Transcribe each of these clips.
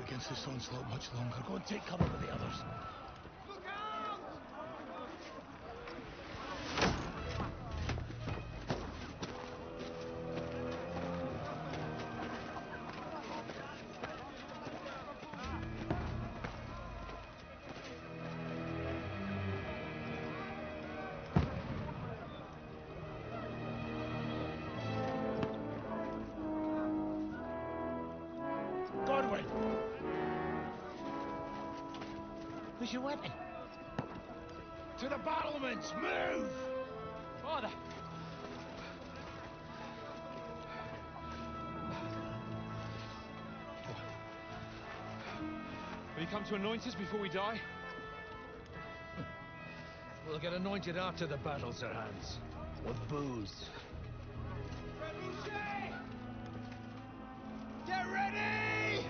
against this onslaught much longer. Go and take cover with the others. Where's your weapon? To the battlements! Move! Father! Will you come to anoint us before we die? We'll get anointed after the battles are hands. With booze. Get ready!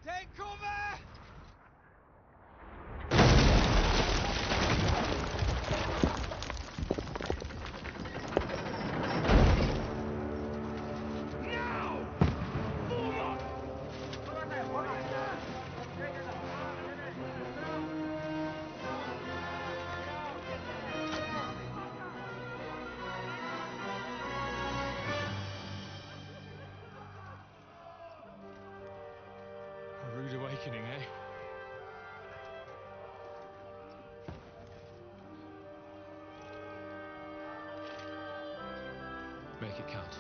Take cover! A rude awakening, eh? Make it count.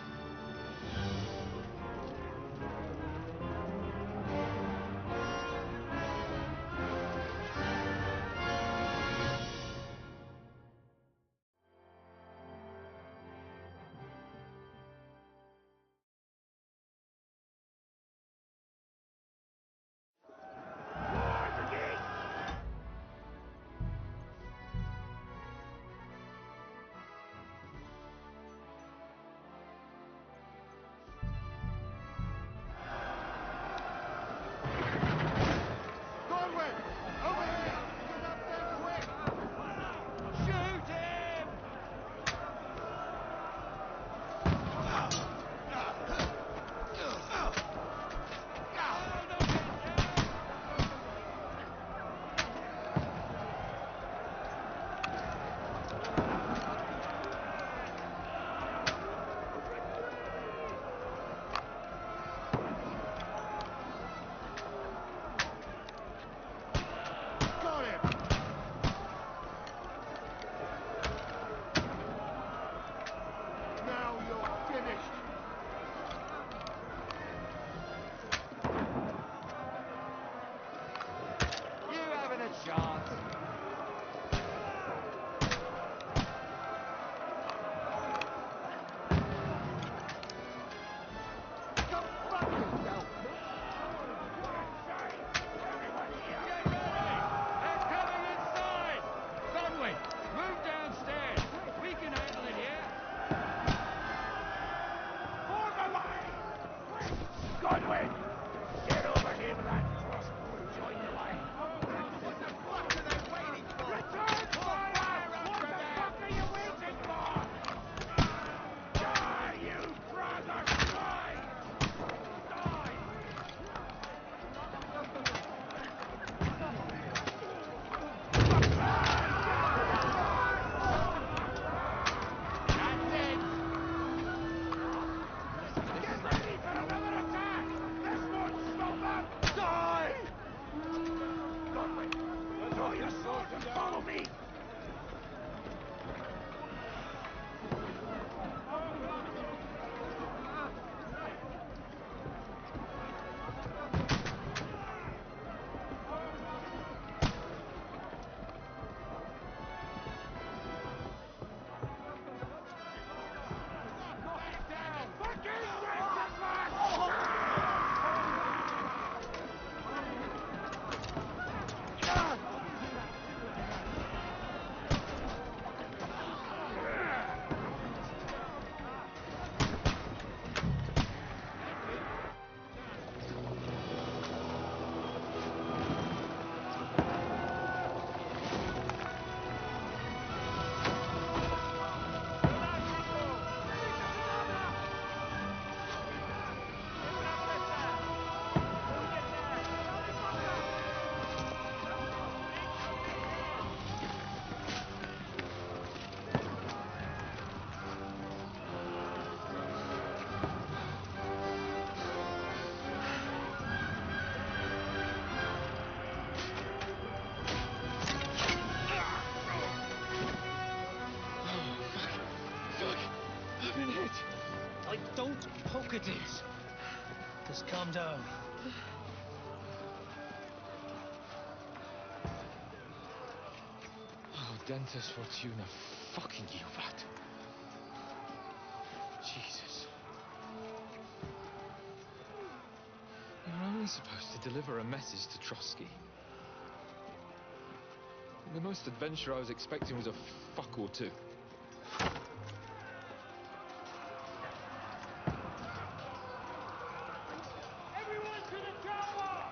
Socrates! Just calm down. Dentes fortuna fucking juvat. Jesus. You're only supposed to deliver a message to Trotsky. The most adventure I was expecting was a fuck or two. Everyone to the tower!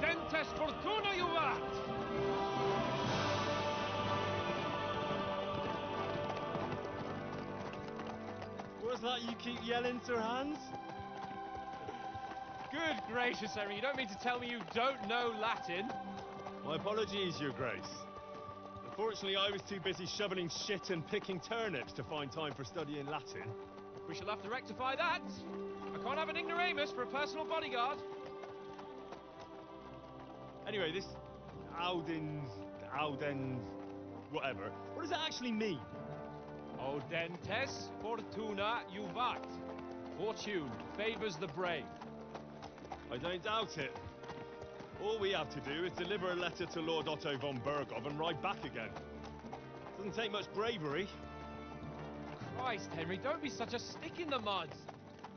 Dentes fortuna juvat! What's that you keep yelling, Sir Hans? Good gracious, Henry, you don't mean to tell me you don't know Latin? My apologies, Your Grace. Unfortunately, I was too busy shoveling shit and picking turnips to find time for studying Latin. We shall have to rectify that. I can't have an ignoramus for a personal bodyguard. Anyway, this Auden, whatever, what does that actually mean? Audentes fortuna juvat. Fortune favors the brave. I don't doubt it. All we have to do is deliver a letter to Lord Otto von Bergov and ride back again. Doesn't take much bravery. Christ, Henry, don't be such a stick in the mud.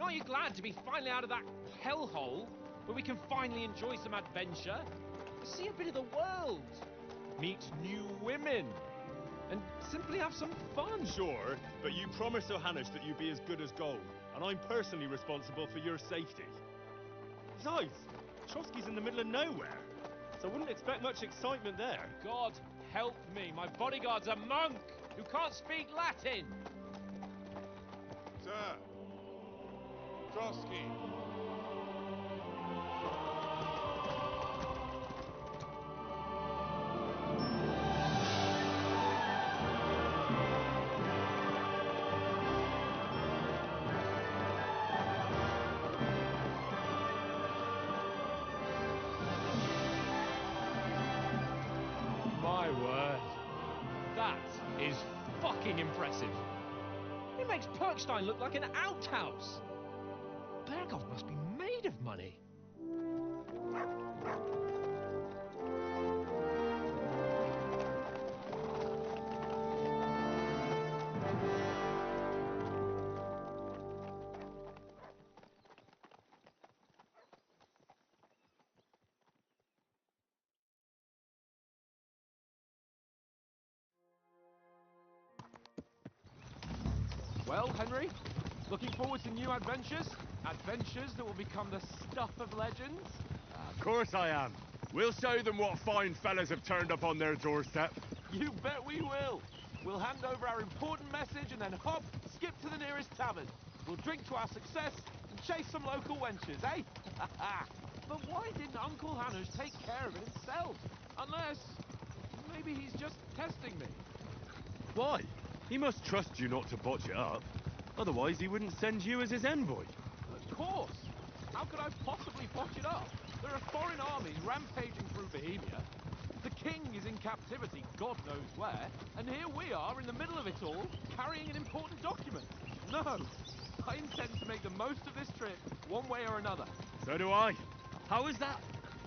Aren't you glad to be finally out of that hellhole where we can finally enjoy some adventure? See a bit of the world, meet new women, and simply have some fun. Sure, but you promised Johannes that you'd be as good as gold, and I'm personally responsible for your safety. Besides, Trotsky's in the middle of nowhere, so I wouldn't expect much excitement there. God help me, my bodyguard's a monk who can't speak Latin. Sir! Trotsky! My word. That is fucking impressive. It makes Perkstein look like an outhouse. Bergov must be made of money. Well, Henry, looking forward to new adventures? Adventures that will become the stuff of legends? Of course I am. We'll show them what fine fellas have turned up on their doorstep. You bet we will. We'll hand over our important message and then hop, skip to the nearest tavern. We'll drink to our success and chase some local wenches, eh? But why didn't Uncle Hanush take care of it himself? Unless, maybe he's just testing me. Why? He must trust you not to botch it up. Otherwise, he wouldn't send you as his envoy. Of course. How could I possibly botch it up? There are foreign armies rampaging through Bohemia. The king is in captivity, God knows where, and here we are in the middle of it all, carrying an important document. No, I intend to make the most of this trip, one way or another. So do I. How is that?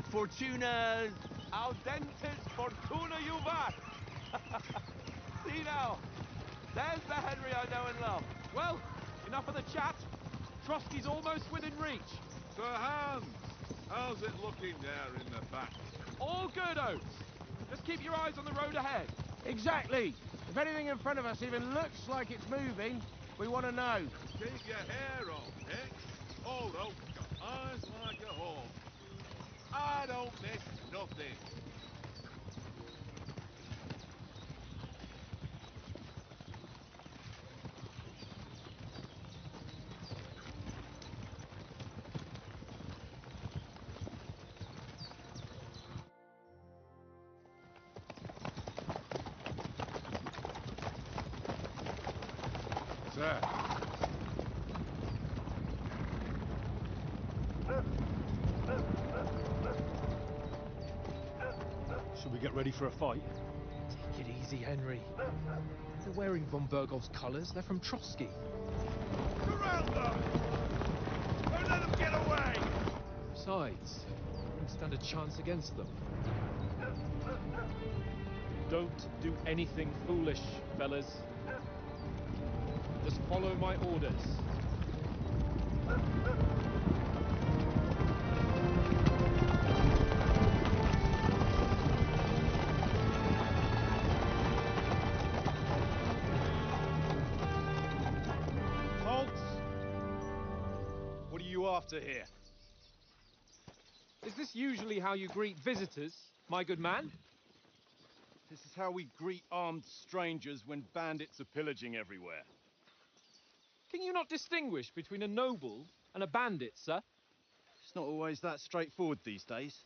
Fortuna's... Audentes fortuna juvat! See now, there's the Henry I know and love. Well, enough of the chat. Trotsky's almost within reach. Sir Hans, how's it looking there in the back? All good, Oates. Just keep your eyes on the road ahead. Exactly. If anything in front of us even looks like it's moving, we want to know. Keep your hair on, Hicks. Although, eyes like a hawk. I don't miss nothing. Sir. Should we get ready for a fight? Take it easy, Henry. They're wearing von Bergov's colours. They're from Trotsky. Surround them! Don't let them get away! Besides, we don't stand a chance against them. Don't do anything foolish, fellas. Just follow my orders. Halt! What are you after here? Is this usually how you greet visitors, my good man? This is how we greet armed strangers when bandits are pillaging everywhere. Can you not distinguish between a noble and a bandit, sir? It's not always that straightforward these days.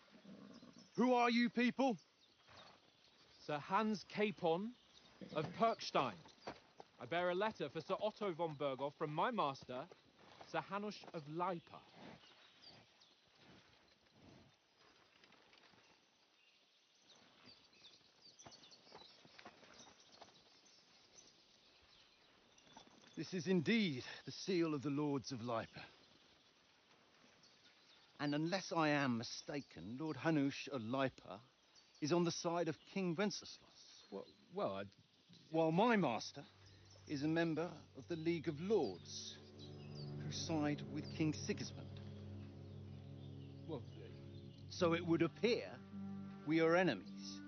Who are you people? Sir Hans Capon of Perkstein. I bear a letter for Sir Otto von Berghoff from my master, Sir Hanush of Lipa. This is indeed the seal of the Lords of Lipa. And unless I am mistaken, Lord Hanush of Lipa is on the side of King Wenceslas. While my master is a member of the League of Lords, who side with King Sigismund. So it would appear we are enemies.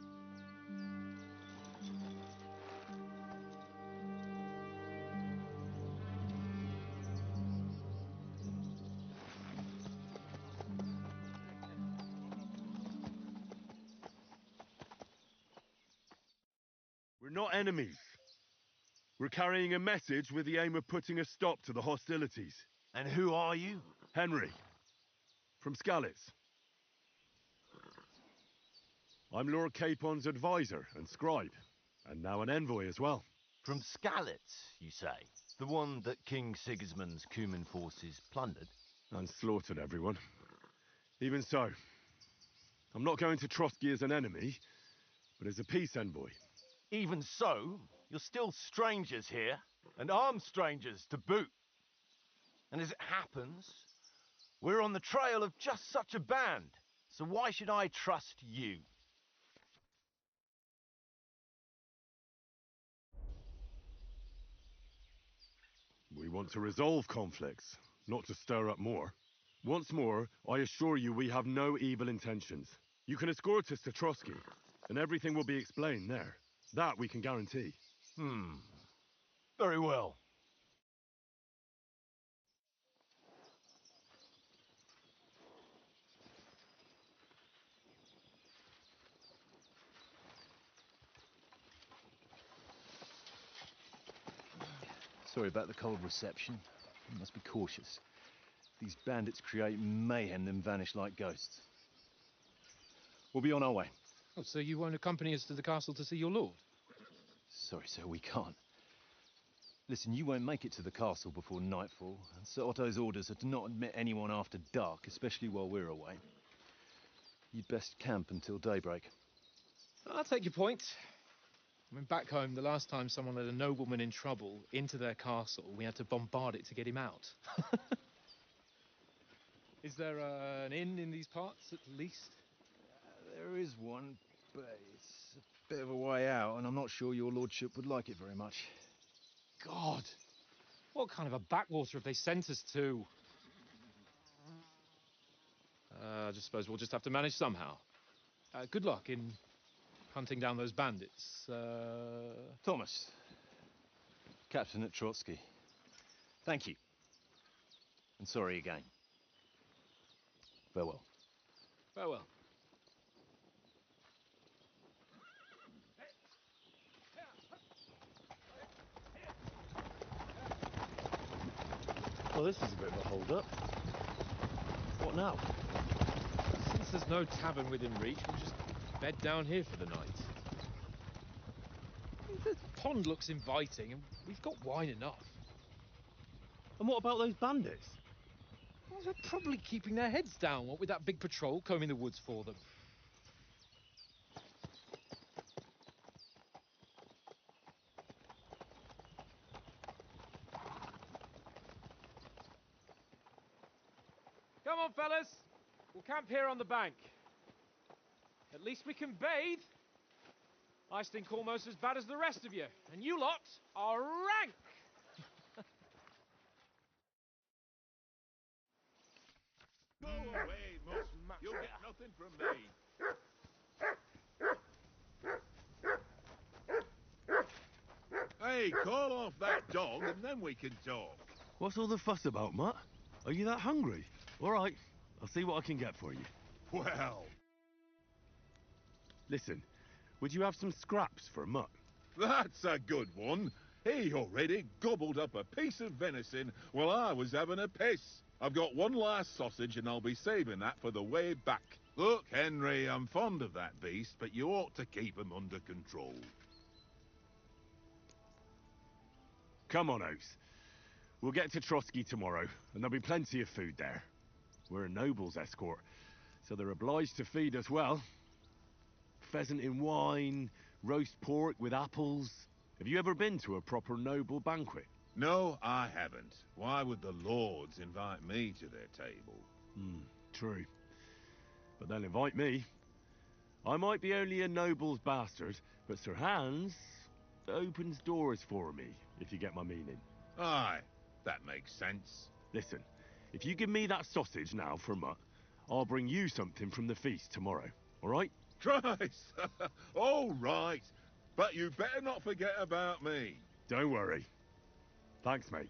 We're not enemies. We're carrying a message with the aim of putting a stop to the hostilities. And who are you? Henry, from Skalitz. I'm Lord Capon's advisor and scribe, and now an envoy as well. From Skalitz, you say? The one that King Sigismund's Cuman forces plundered? And slaughtered everyone. Even so, I'm not going to Trotsky as an enemy, but as a peace envoy. Even so, you're still strangers here, and armed strangers to boot. And as it happens, we're on the trail of just such a band, so why should I trust you? We want to resolve conflicts, not to stir up more. Once more, I assure you we have no evil intentions. You can escort us to Trotsky, and everything will be explained there. That we can guarantee. Very well. Sorry about the cold reception. You must be cautious. These bandits create mayhem then vanish like ghosts. We'll be on our way. Oh, so you won't accompany us to the castle to see your lord? Sorry, sir, we can't. Listen, you won't make it to the castle before nightfall, and Sir Otto's orders are to not admit anyone after dark, especially while we're away. You'd best camp until daybreak. I'll take your point. I mean, back home, the last time someone let a nobleman in trouble into their castle, we had to bombard it to get him out. Is there an inn in these parts, at least? There is one, but it's a bit of a way out, and I'm not sure your lordship would like it very much. God! What kind of a backwater have they sent us to? I just suppose we'll just have to manage somehow. Good luck in hunting down those bandits. Thomas, Captain at Trotsky. Thank you. And sorry again. Farewell. Farewell. Well, this is a bit of a hold-up. What now? Since there's no tavern within reach, we'll just bed down here for the night. The pond looks inviting, and we've got wine enough. And what about those bandits? Well, they're probably keeping their heads down, what with that big patrol combing the woods for them. Come on, fellas. We'll camp here on the bank. At least we can bathe. I stink almost as bad as the rest of you, and you lot are rank! Go away, Mutt. You'll get nothing from me. Hey, call off that dog and then we can talk. What's all the fuss about, Mutt? Are you that hungry? All right, I'll see what I can get for you. Well, Listen, would you have some scraps for Mutt? that's a good one. He already gobbled up a piece of venison while I was having a piss. I've got one last sausage and I'll be saving that for the way back. Look, Henry, I'm fond of that beast, but you ought to keep him under control. Come on, Oaks. We'll get to Trotsky tomorrow, and there'll be plenty of food there. We're a noble's escort, so they're obliged to feed us well. Pheasant in wine, roast pork with apples. Have you ever been to a proper noble banquet? No, I haven't. Why would the lords invite me to their table? True. But they'll invite me. I might be only a noble's bastard, but Sir Hans opens doors for me, if you get my meaning. Aye, that makes sense. Listen, if you give me that sausage now for Mutt, I'll bring you something from the feast tomorrow, all right? Christ! All right, but you better not forget about me. Don't worry. Thanks, mate.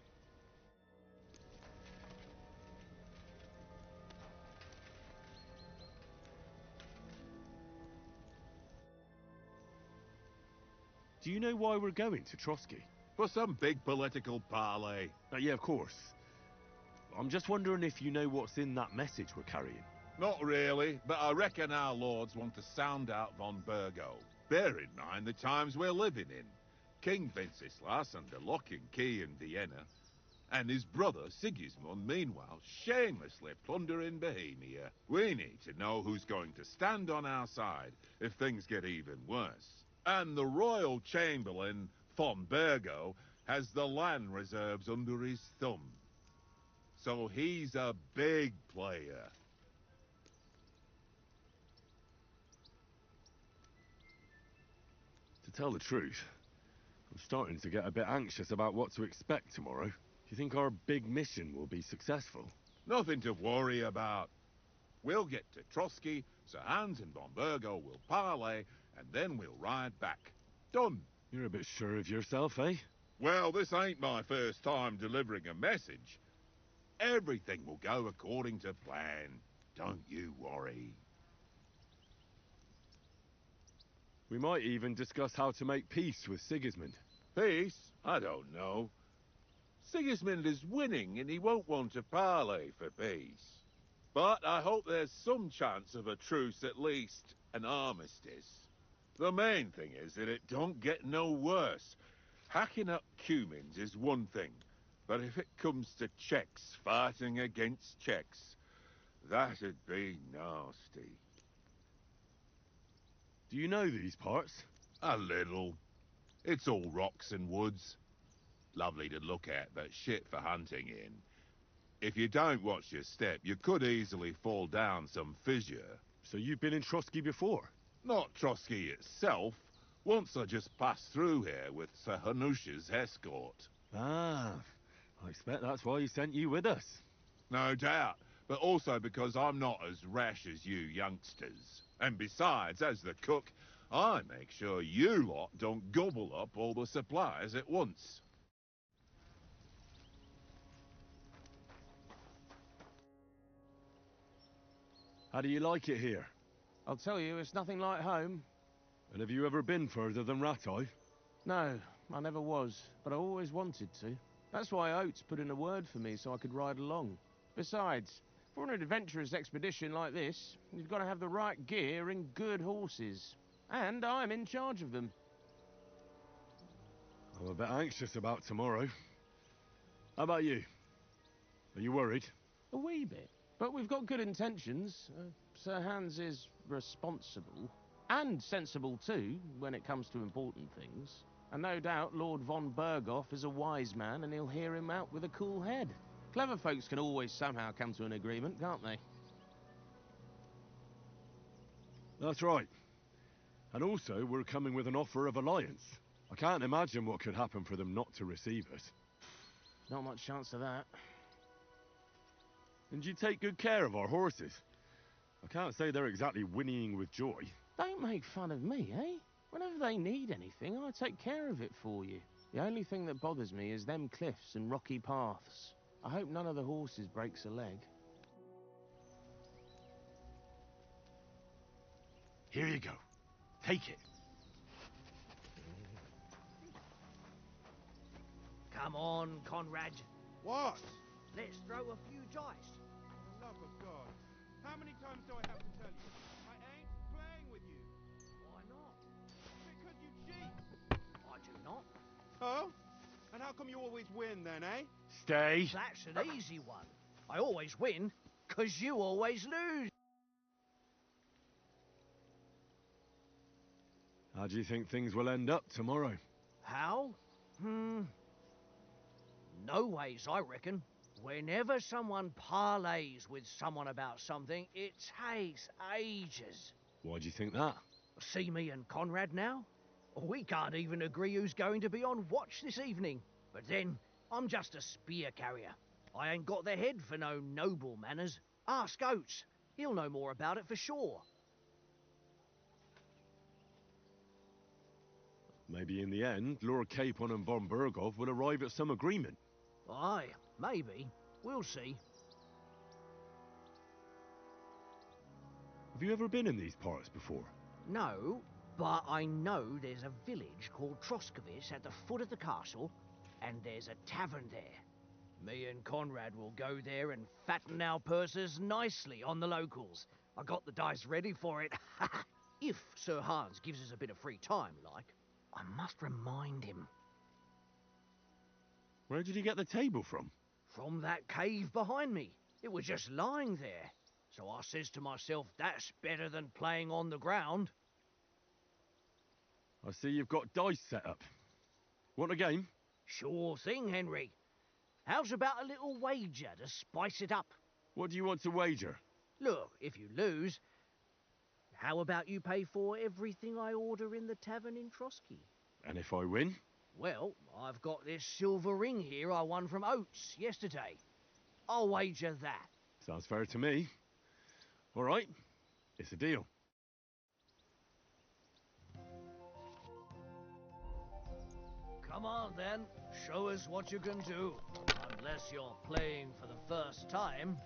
Do you know why we're going to Trotsky? For some big political parley. Yeah, of course. I'm just wondering if you know what's in that message we're carrying. Not really, but I reckon our lords want to sound out von Burgo. Bear in mind the times we're living in. King Wenceslas under lock and key in Vienna, and his brother Sigismund, meanwhile, shamelessly plundering Bohemia. We need to know who's going to stand on our side if things get even worse. And the royal chamberlain, von Burgo, has the land reserves under his thumb. So he's a big player. To tell the truth, I'm starting to get a bit anxious about what to expect tomorrow. Do you think our big mission will be successful? Nothing to worry about. We'll get to Trotsky, Sir Hans and von Burgo will parley, and then we'll ride back. Done. You're a bit sure of yourself, eh? Well, this ain't my first time delivering a message. Everything will go according to plan. Don't you worry. We might even discuss how to make peace with Sigismund. Peace? I don't know. Sigismund is winning and he won't want to parley for peace. But I hope there's some chance of a truce, at least an armistice. The main thing is that it don't get no worse. Hacking up Cumins is one thing, but if it comes to Czechs fighting against Czechs, that'd be nasty. Do you know these parts? A little. It's all rocks and woods. Lovely to look at, but shit for hunting in. If you don't watch your step, you could easily fall down some fissure. So you've been in Trotsky before? Not Trotsky itself. Once I just passed through here with Sir Hanush's escort. Ah, I expect that's why he sent you with us. No doubt, but also because I'm not as rash as you youngsters. And besides, as the cook, I make sure you lot don't gobble up all the supplies at once. How do you like it here? I'll tell you, it's nothing like home. And have you ever been further than Rattay? No, I never was, but I always wanted to. That's why Oates put in a word for me so I could ride along. Besides, for an adventurous expedition like this, you've got to have the right gear and good horses. And I'm in charge of them. I'm a bit anxious about tomorrow. How about you? Are you worried? A wee bit. But we've got good intentions. Sir Hans is responsible. And sensible too, when it comes to important things. And no doubt Lord von Berghoff is a wise man and he'll hear him out with a cool head. Clever folks can always somehow come to an agreement, can't they? That's right. And also, we're coming with an offer of alliance. I can't imagine what could happen for them not to receive us. Not much chance of that. And you take good care of our horses. I can't say they're exactly whinnying with joy. Don't make fun of me, eh? Whenever they need anything, I take care of it for you. The only thing that bothers me is them cliffs and rocky paths. I hope none of the horses breaks a leg. Here you go. Take it. Come on, Conrad. What? Let's throw a few dice. For the love of God. How many times do I have to tell you? I ain't playing with you. Why not? Because you cheat. I do not. Oh? And how come you always win then, eh? Stay. That's an easy one. I always win, 'cause you always lose. How do you think things will end up tomorrow? How? No ways, I reckon. Whenever someone parleys with someone about something, it takes ages. Why do you think that? See me and Conrad now? We can't even agree who's going to be on watch this evening. But then, I'm just a spear carrier. I ain't got the head for no noble manners. Ask Oates. He'll know more about it for sure. Maybe in the end, Lord Capon and von Berghoff will arrive at some agreement. Aye, maybe. We'll see. Have you ever been in these parts before? No, but I know there's a village called Troskovic at the foot of the castle, and there's a tavern there. Me and Conrad will go there and fatten our purses nicely on the locals. I got the dice ready for it. If Sir Hans gives us a bit of free time, like. I must remind him. Where did you get the table from? From that cave behind me. It was just lying there. So I says to myself, that's better than playing on the ground. I see you've got dice set up. Want a game? Sure thing, Henry. How's about a little wager to spice it up? What do you want to wager? Look, if you lose, how about you pay for everything I order in the tavern in Trotsky? And if I win? Well, I've got this silver ring here I won from Oates yesterday. I'll wager that. Sounds fair to me. All right, it's a deal. Come on, then. Show us what you can do. Unless you're playing for the first time.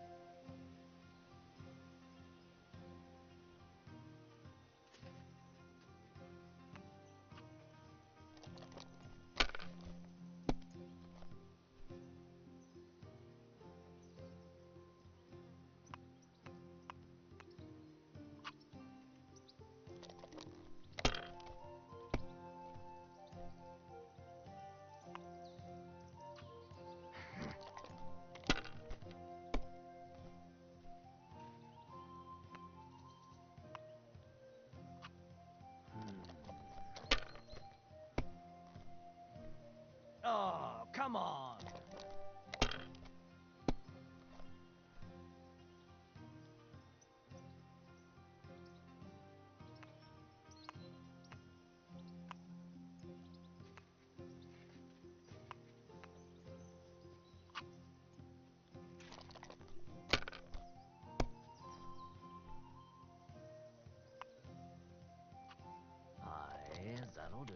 That'll do.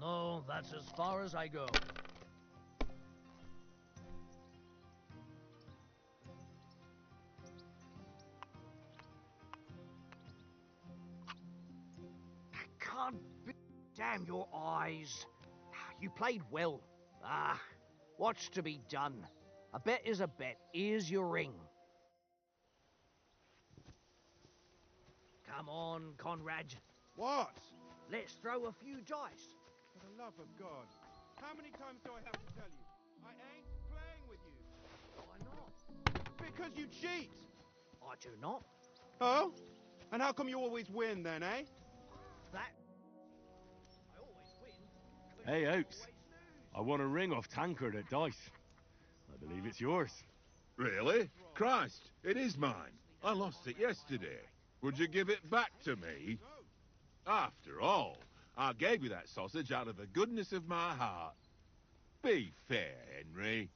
No, that's as far as I go. Can't be... Damn your eyes. You played well. Ah, what's to be done? A bet is a bet. Here's your ring. Come on, Conrad. What? Let's throw a few dice. For the love of God. How many times do I have to tell you? I ain't playing with you. Why not? Because you cheat. I do not. Oh? And how come you always win then, eh? That... I always win. 'Cause Hey, you Oaks. always lose. I won a ring off Tankard at Dice. I believe it's yours. Really? Christ, it is mine. I lost it yesterday. Would you give it back to me? After all, I gave you that sausage out of the goodness of my heart. Be fair, Henry.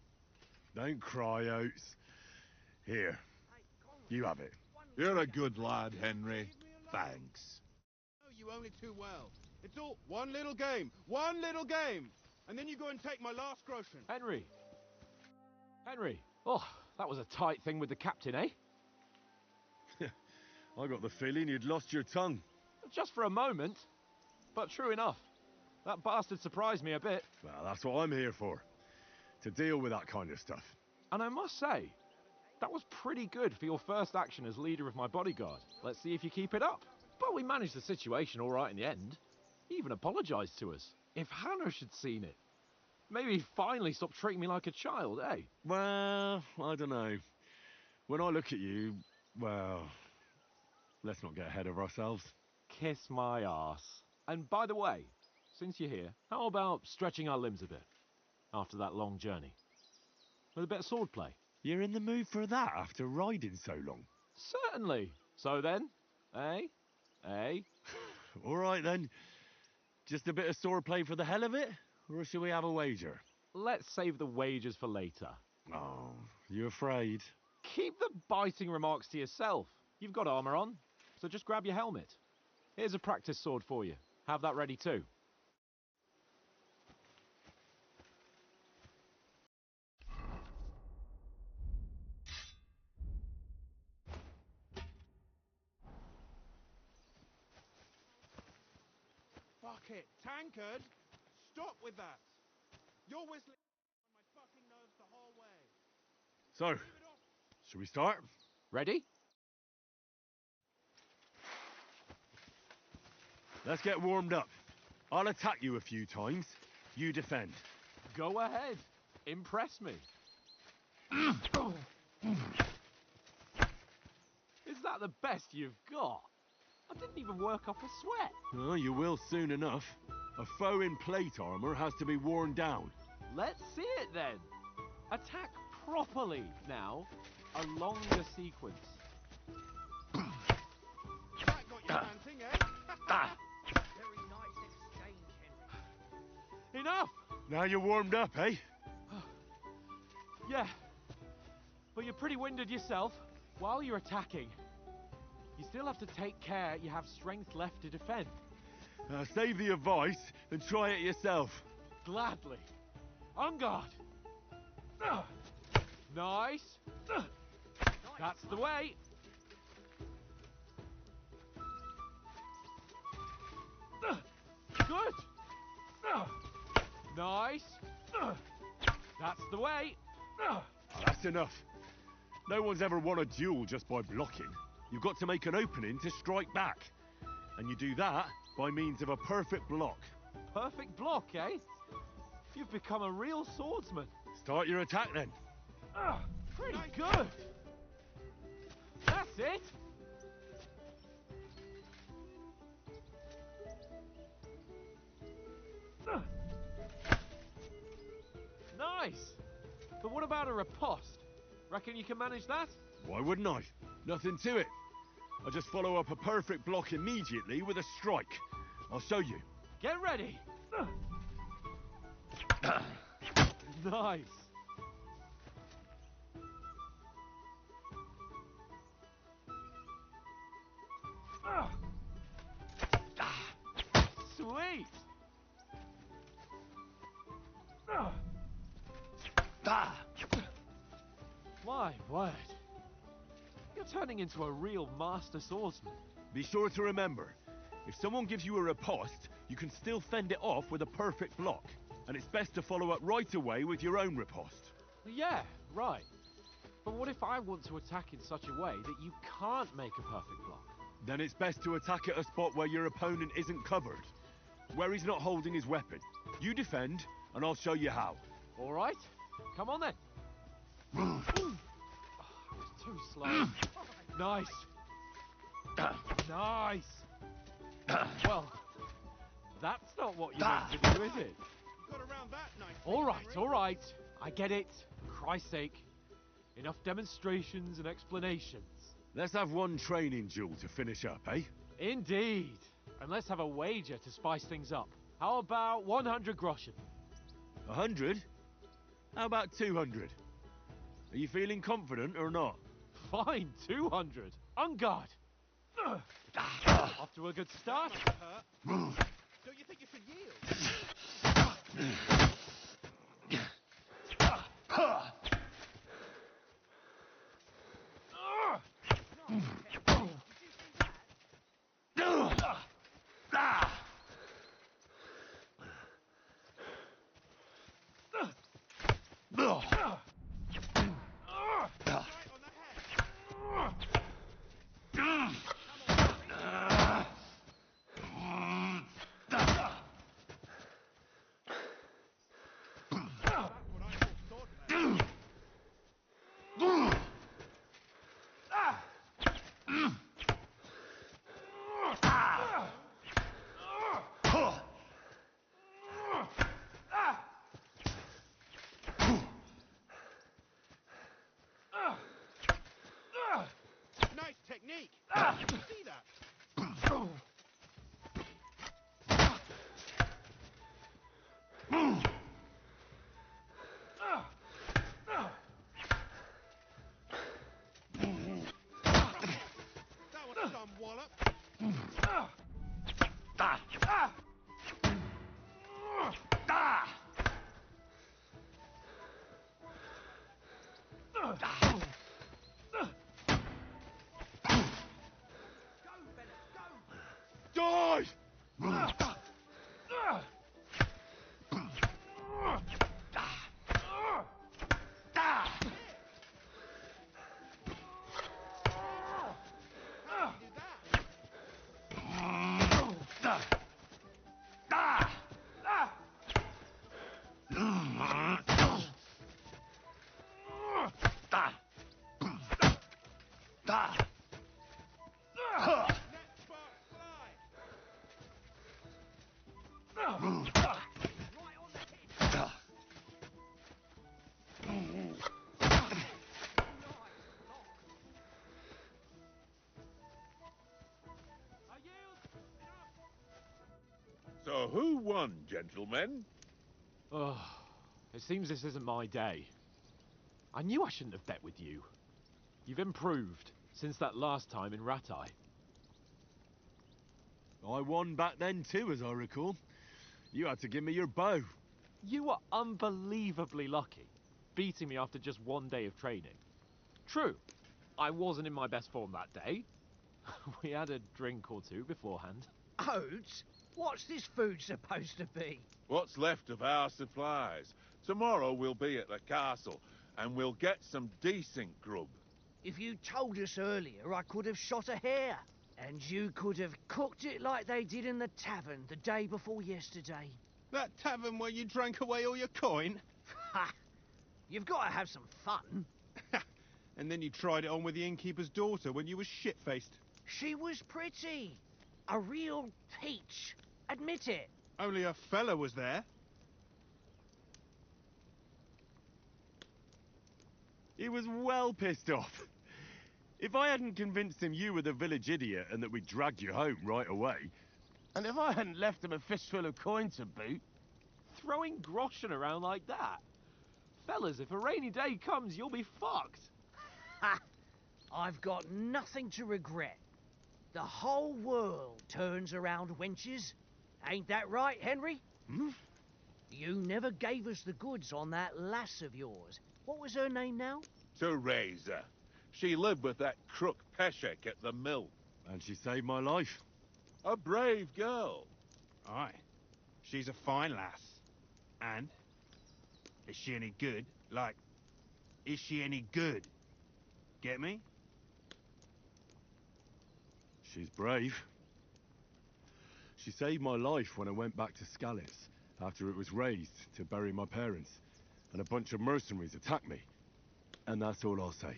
Don't cry, Oats. Here, you have it. You're a good lad, Henry. Thanks. Oh, you own it too well. It's all one little game. One little game. And then you go and take my last groschen. Henry. Henry. Oh, that was a tight thing with the captain, eh? I got the feeling you'd lost your tongue. Just for a moment. But true enough. That bastard surprised me a bit. Well, that's what I'm here for. To deal with that kind of stuff. And I must say, that was pretty good for your first action as leader of my bodyguard. Let's see if you keep it up. But we managed the situation all right in the end. He even apologised to us. If Hanush had seen it, maybe he'd finally stop treating me like a child, eh? Well, I don't know. When I look at you, well, let's not get ahead of ourselves. Kiss my arse. And by the way, since you're here, how about stretching our limbs a bit after that long journey? With a bit of swordplay. You're in the mood for that after riding so long? Certainly. So then, eh? Eh? All right then. Just a bit of swordplay for the hell of it? Or shall we have a wager? Let's save the wagers for later. Oh, you afraid? Keep the biting remarks to yourself. You've got armour on, so just grab your helmet. Here's a practice sword for you. Have that ready too. Fuck it. Tankard, stop with that. You're whistling on my fucking nerves the whole way. So, Leave it off. shall we start? Ready? Let's get warmed up. I'll attack you a few times. You defend. Go ahead. Impress me. Is that the best you've got? I didn't even work up a sweat. Oh, you will soon enough. A foe in plate armor has to be worn down. Let's see it then. Attack properly now. A longer sequence. That got you panting, eh? Very nice exchange, Henry. Enough! Now you're warmed up, eh? Yeah. But you're pretty winded yourself. While you're attacking, you still have to take care you have strength left to defend. Save the advice and try it yourself. Gladly. On guard. Nice. That's the way. Good. Nice. That's the way. That's enough. No one's ever won a duel just by blocking. You've got to make an opening to strike back. And you do that by means of a perfect block. Perfect block, eh? You've become a real swordsman. Start your attack then. Pretty good. That's it. Nice. But what about a riposte? Reckon you can manage that? Why wouldn't I? Nothing to it. I just follow up a perfect block immediately with a strike. I'll show you. Get ready. Nice. Sweet! My word. You're turning into a real master swordsman. Be sure to remember, if someone gives you a riposte, you can still fend it off with a perfect block. And it's best to follow up right away with your own riposte. Yeah, right. But what if I want to attack in such a way that you can't make a perfect block? Then it's best to attack at a spot where your opponent isn't covered. Where he's not holding his weapon. You defend, and I'll show you how. All right, come on then. Oh, it's too slow. Nice. Nice. Well, that's not what you meant to do, is it? You got around that nice. All right. I get it. For Christ's sake. Enough demonstrations and explanations. Let's have one training duel to finish up, eh? Indeed. And let's have a wager to spice things up. How about 100 groschen? 100? How about 200? Are you feeling confident or not? Fine, 200. On guard. Off to a good start. Don't you think you should yield? Nice technique. See that? That was some wallop. Die! So who won, gentlemen? Oh, it seems this isn't my day. I knew I shouldn't have bet with you. You've improved since that last time in Ratai. I won back then too, as I recall. You had to give me your bow. You were unbelievably lucky, beating me after just one day of training. True, I wasn't in my best form that day. We had a drink or two beforehand. Oats? What's this food supposed to be? What's left of our supplies? Tomorrow we'll be at the castle, and we'll get some decent grub. If you told us earlier, I could have shot a hare. And you could have cooked it like they did in the tavern the day before yesterday. That tavern where you drank away all your coin? Ha! You've got to have some fun. And then you tried it on with the innkeeper's daughter when you were shit-faced. She was pretty. A real peach. Admit it. Only a fella was there. He was well pissed off. If I hadn't convinced him you were the village idiot and that we dragged you home right away... And if I hadn't left him a fistful of coin to boot... Throwing groschen around like that? Fellas, if a rainy day comes, you'll be fucked. Ha! I've got nothing to regret. The whole world turns around wenches. Ain't that right, Henry? Hmm? You never gave us the goods on that lass of yours. What was her name now? Teresa. She lived with that crook Peshek at the mill. And she saved my life. A brave girl. Aye. She's a fine lass. And? Is she any good? Like, is she any good? Get me? She's brave. She saved my life when I went back to Skalitz after it was razed to bury my parents, and a bunch of mercenaries attacked me. And that's all I'll say.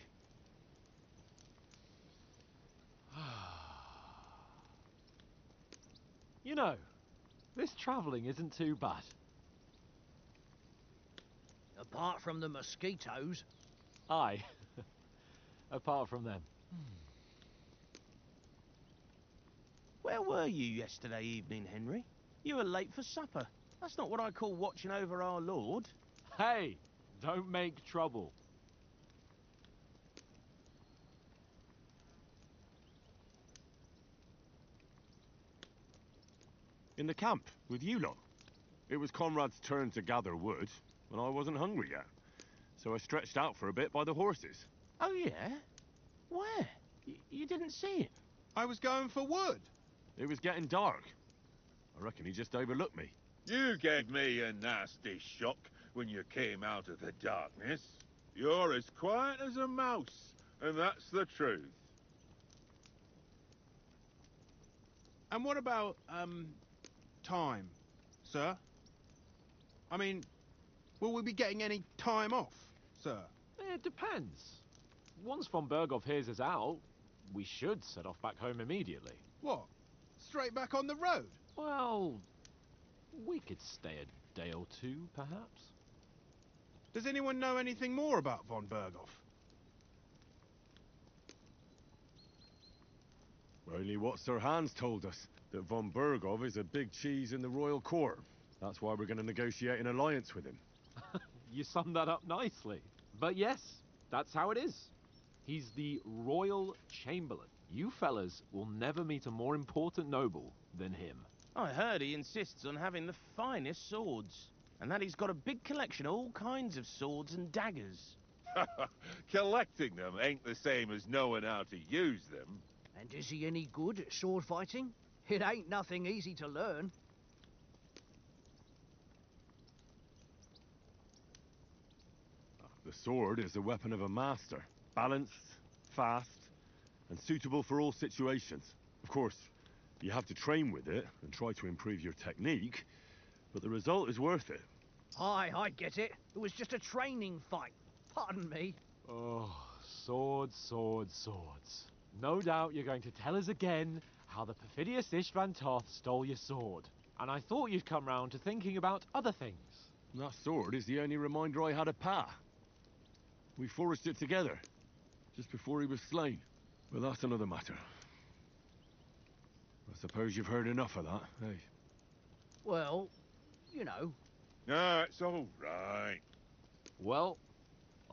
You know, this travelling isn't too bad. Apart from the mosquitoes. Aye. Apart from them. Where were you yesterday evening, Henry? You were late for supper. That's not what I call watching over our Lord. Hey, don't make trouble. In the camp, with you lot. It was Conrad's turn to gather wood, and I wasn't hungry yet. So I stretched out for a bit by the horses. Oh, yeah? Where? You didn't see him? I was going for wood. It was getting dark. I reckon he just overlooked me. You gave me a nasty shock when you came out of the darkness. You're as quiet as a mouse, and that's the truth. And what about, time, sir? I mean, will we be getting any time off, sir? It depends. Once von Berghoff hears us out, we should set off back home immediately. What? Straight back on the road? Well, we could stay a day or two, perhaps. Does anyone know anything more about von Berghoff? Only what Sir Hans told us, that von Berghoff is a big cheese in the royal court. That's why we're going to negotiate an alliance with him. You summed that up nicely. But yes, that's how it is. He's the Royal Chamberlain. You fellas will never meet a more important noble than him. I heard he insists on having the finest swords, and that he's got a big collection of all kinds of swords and daggers. Collecting them ain't the same as knowing how to use them. And is he any good at sword fighting? It ain't nothing easy to learn. The sword is a weapon of a master. Balanced, fast, and suitable for all situations. Of course, you have to train with it and try to improve your technique, but the result is worth it. Aye, I get it. It was just a training fight. Pardon me. Oh, swords, swords, swords. No doubt you're going to tell us again how the perfidious Istvan Toth stole your sword. And I thought you'd come round to thinking about other things. That sword is the only reminder I had of Pa. We forged it together, just before he was slain. But that's another matter. I suppose you've heard enough of that, eh? Well, you know. No, it's all right. Well,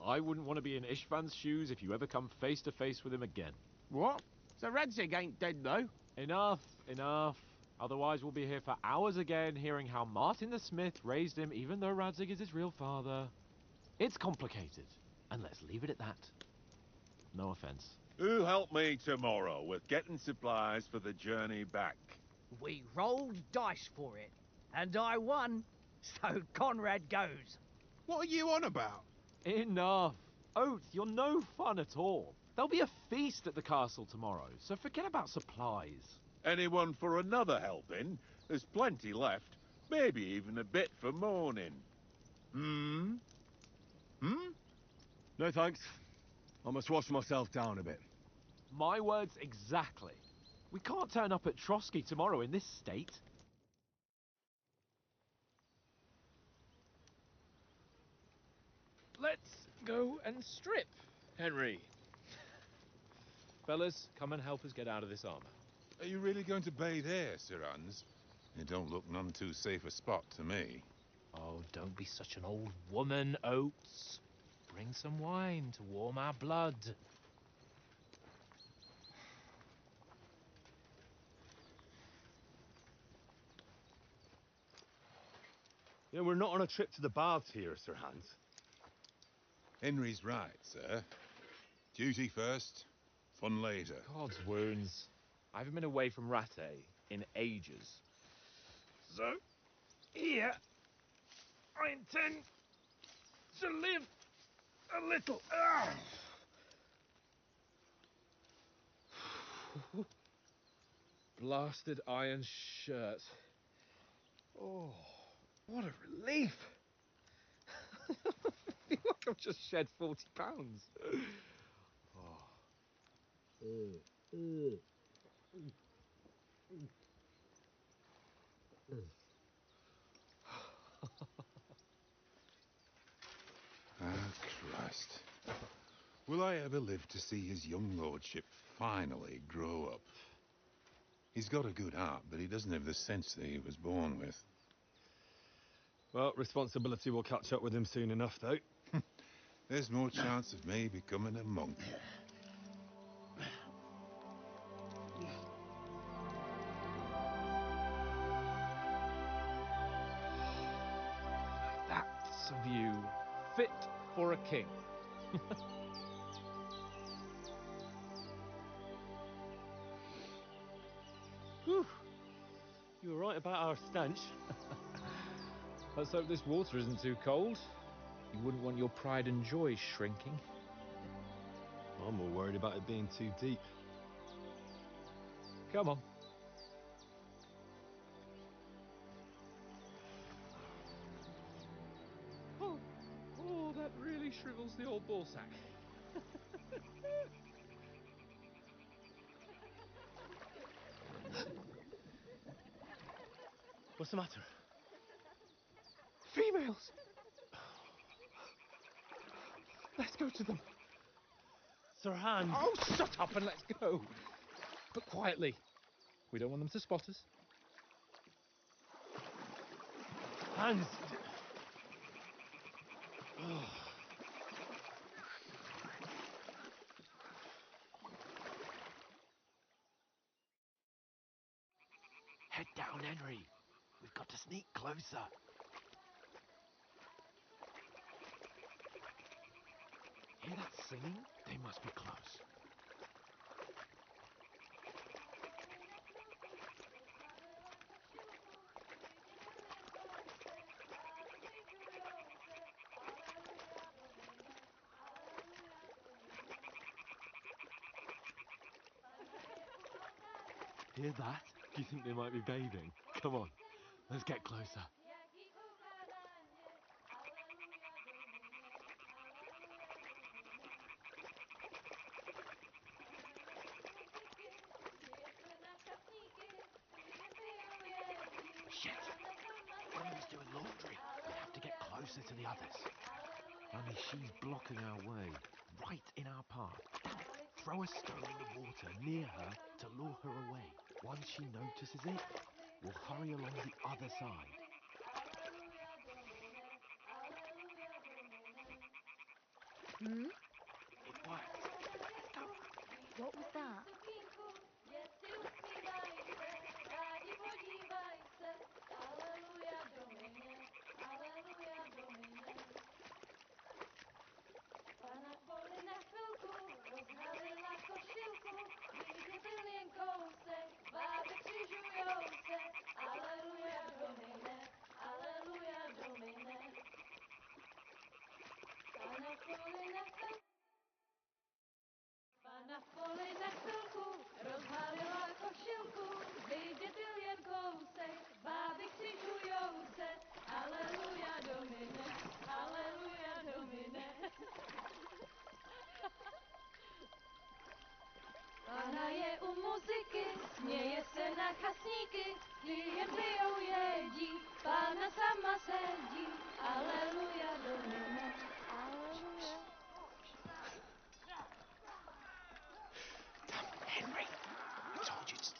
I wouldn't want to be in Istvan's shoes if you ever come face to face with him again. What? So Radzig ain't dead, though? Enough, enough. Otherwise we'll be here for hours again hearing how Martin the Smith raised him even though Radzig is his real father. It's complicated, and let's leave it at that. No offense. Who'll help me tomorrow with getting supplies for the journey back? We rolled dice for it, and I won, so Conrad goes. What are you on about? Enough. Oath, you're no fun at all. There'll be a feast at the castle tomorrow, so forget about supplies. Anyone for another helping? There's plenty left. Maybe even a bit for morning. Hmm? No thanks. I must wash myself down a bit. My words exactly. We can't turn up at Trotsky tomorrow in this state. Let's go and strip, Henry. Fellas, come and help us get out of this armor. Are you really going to bathe here, Sir Hans? It don't look none too safe a spot to me. Oh, don't be such an old woman, Oates. Bring some wine to warm our blood. You know, we're not on a trip to the baths here, Sir Hans. Henry's right, sir. Duty first, fun later. God's wounds. I haven't been away from Rattay in ages. So, here, I intend to live a little. Blasted iron shirt. Oh, what a relief. I feel like I've just shed 40 pounds. Ah, Christ. Will I ever live to see his young lordship finally grow up? He's got a good heart, but he doesn't have the sense that he was born with. Well, responsibility will catch up with him soon enough, though. There's more chance of me becoming a monk. That's a view fit for a king. Whew. You were right about our stench. Let's hope this water isn't too cold. You wouldn't want your pride and joy shrinking. I'm more worried about it being too deep. Come on. Oh, that really shrivels the old ball sack. What's the matter? Females! Let's go to them. Sir Hans! Oh, shut up and let's go. But quietly. We don't want them to spot us. Hans! Head down, Henry. We've got to sneak closer. Hear that singing? They must be close. Hear that? Do you think they might be bathing? Come on, let's get closer. Shit! Henry's doing laundry. We have to get closer to the others. Only she's blocking our way, right in our path. Throw a stone in the water near her to lure her away. Once she notices it, we'll hurry along the other side. Hmm? It worked. Let's go. What was that? Pana je u muzyky, směje se na chasníky, klient pijou jedí, Pana sama sedí, aleluja domine, aleluja. Henry, I told you to...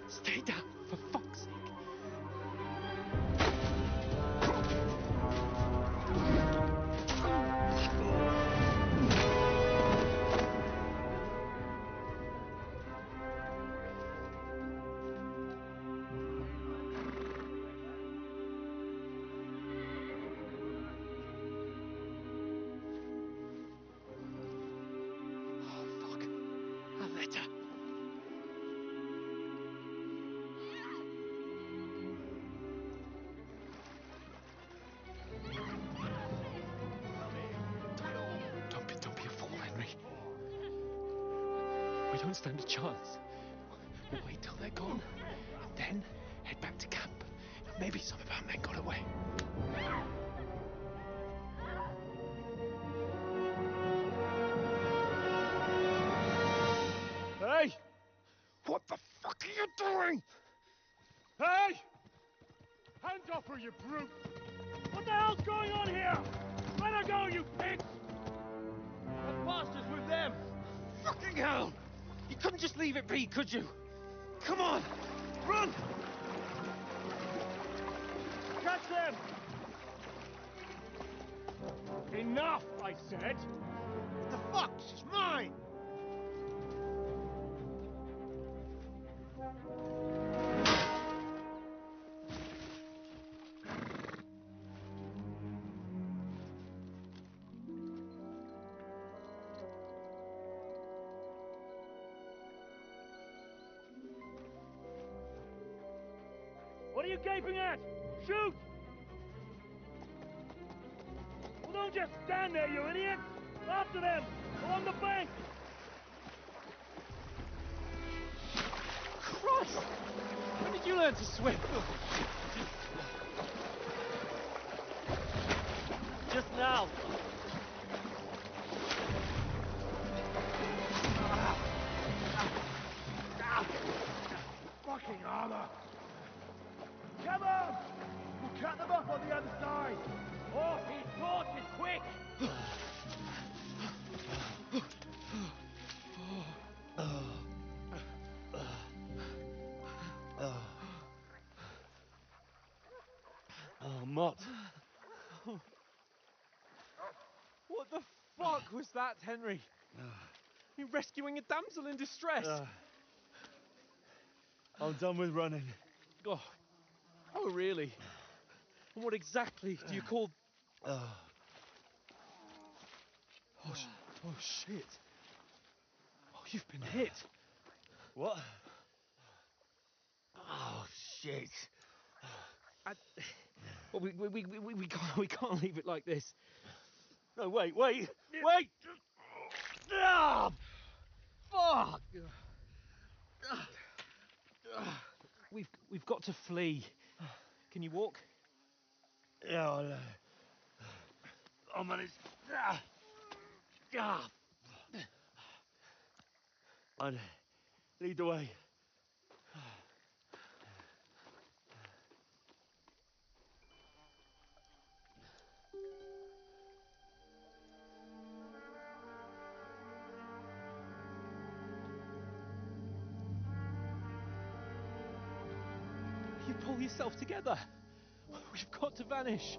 Stay down, for fuck's sake. Oh, fuck. A letter. Don't be a fool, Henry. We don't stand a chance. We'll wait till they're gone, and then head back to camp. Maybe some of our men got away. Hey! What the fuck are you doing? Hey! Hands off her, you brute! What the hell's going on here? Let her go, you pigs! That bastard's with them! Fucking hell! You couldn't just leave it be, could you? Come on! Run! Catch them! Enough, I said! What the fuck? She's mine! What are you gaping at? Shoot! Well, don't just stand there, you idiots! After them! Along the bank! Christ! When did you learn to swim? Just now. Fucking armor! Come on! We'll cut them off on the other side! Off his torches, quick! Oh, Mott. What the fuck was that, Henry? You rescuing a damsel in distress? I'm done with running. Oh, really? And what exactly do you call... Oh, shit. Oh, you've been hit. What? Oh, shit. Well, we can't leave it like this. No, wait! Ah, fuck! We've got to flee. Can you walk? Yeah, I'll manage. I'd lead the way. You pull yourself together. We've got to vanish.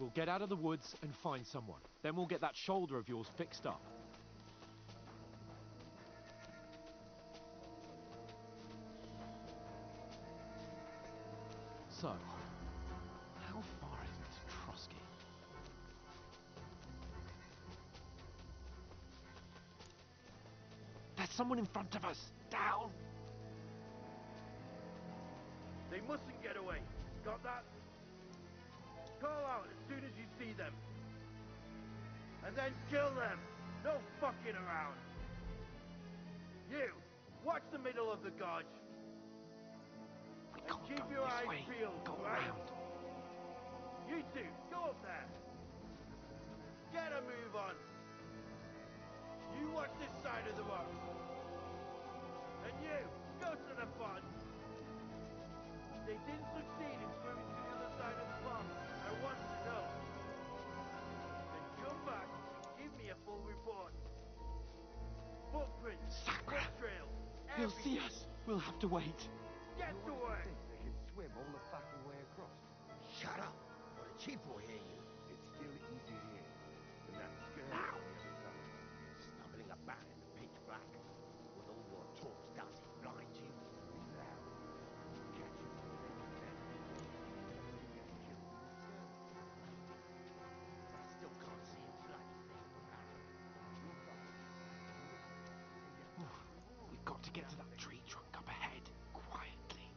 We'll get out of the woods and find someone. Then we'll get that shoulder of yours fixed up. So, how far is it to Trusky? There's someone in front of us! Down! They mustn't get away. Got that? Call out as soon as you see them. And then kill them. No fucking around. You, watch the middle of the gorge. And keep your eyes peeled, right? You two, go up there. Get a move on. You watch this side of the rocks. And you, go to the pond. They didn't succeed in swimming to the other side of the pond. I want to know. Then come back and give me a full report. Footprints, foot trails, He'll see us. We'll have to wait. Get to work. They could swim all the fucking way across. Shut up, or the chief will hear you. It's still easy here. And that skirt Now. on the other side. Stumbling about in the pitch black. What all your talk does is blind you. Be loud. Catch you before they can tell. Better we get killed in the skirmish. But I still can't see a bloody thing. We'll find it. We've got to get to that tree trunk up ahead, quietly.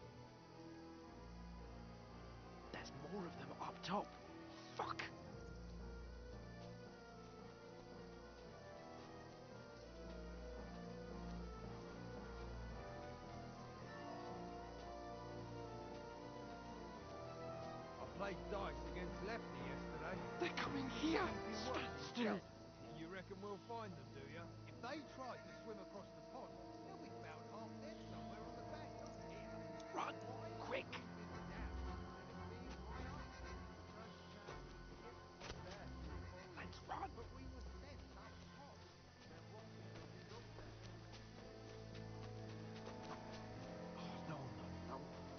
There's more of them up top. Fuck! I played dice against Lefty yesterday. They're coming here! Stand still! You reckon we'll find them, do you? If they tried to swim across the pond, they'll be found half dead somewhere on the bank, not here. Run! Quick! Let's run! But we were sent up top. There won't be nothing up there. No.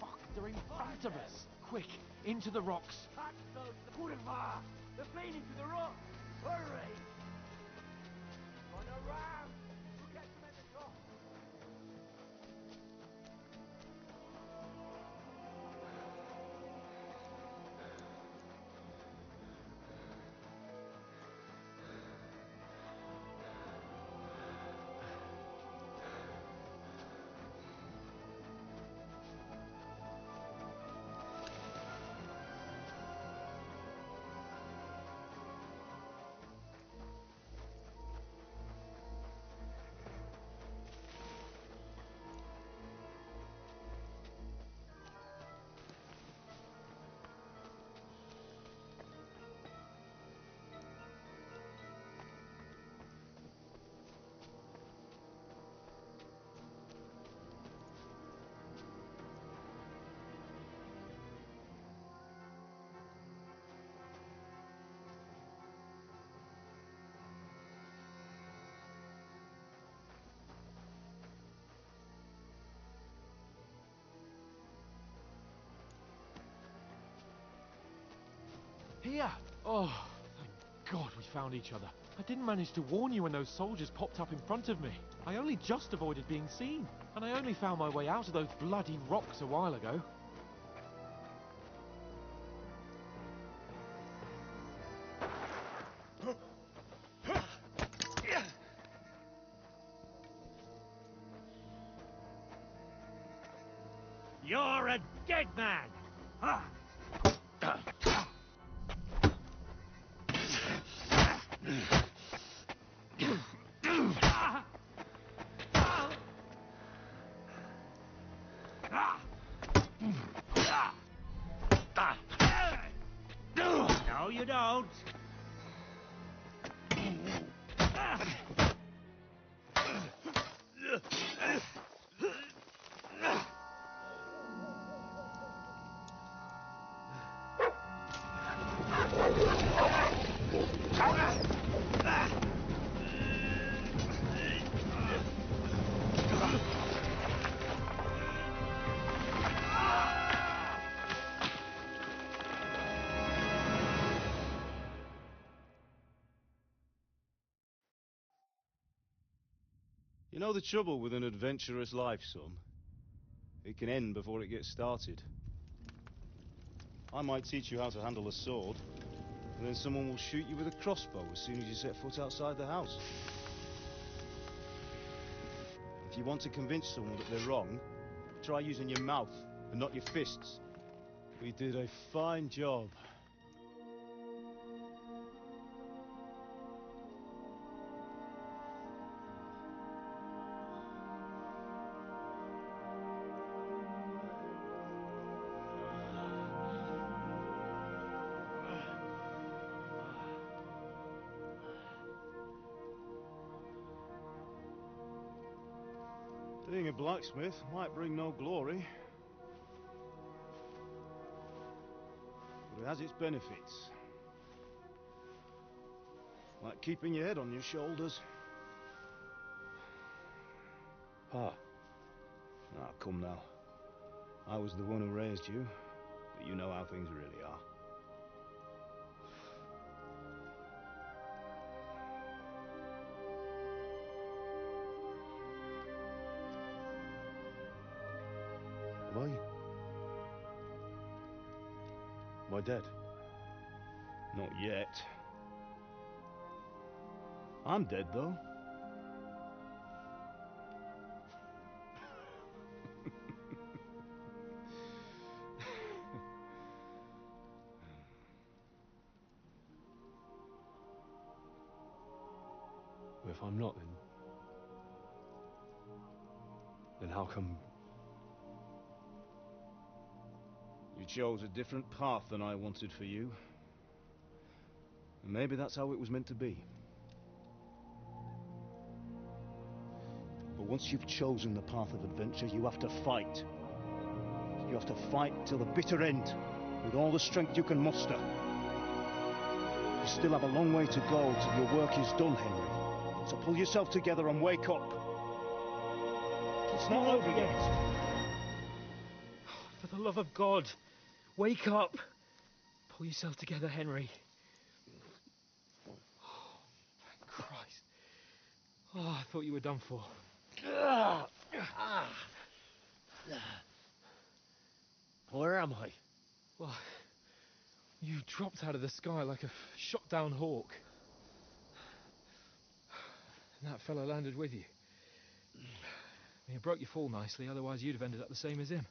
Fuck, they're in front of us! Quick, into the rocks! Catch those. Put it far. They're feeding to the rock. Hurry. Run around. We'll catch them at the top. Here! Oh, thank God we found each other. I didn't manage to warn you when those soldiers popped up in front of me. I only just avoided being seen. And I only found my way out of those bloody rocks a while ago. You're a dead man. Ha! No, you don't. You know the trouble with an adventurous life, son? It can end before it gets started. I might teach you how to handle a sword, and then someone will shoot you with a crossbow as soon as you set foot outside the house. If you want to convince someone that they're wrong, try using your mouth and not your fists. We did a fine job. Being a blacksmith might bring no glory, but it has its benefits. Like keeping your head on your shoulders. Pa. Ah, come now. I was the one who raised you, but you know how things really are. Am I dead? Not yet. I'm dead, though. Well, if I'm not, then how come... You chose a different path than I wanted for you. And maybe that's how it was meant to be. But once you've chosen the path of adventure, you have to fight. You have to fight till the bitter end, with all the strength you can muster. You still have a long way to go till your work is done, Henry. So pull yourself together and wake up. It's not over yet. For the love of God, wake up! Pull yourself together, Henry. Oh, thank Christ. Oh, I thought you were done for. Where am I? Well, you dropped out of the sky like a shot-down hawk. And that fellow landed with you. You broke your fall nicely, otherwise you'd have ended up the same as him.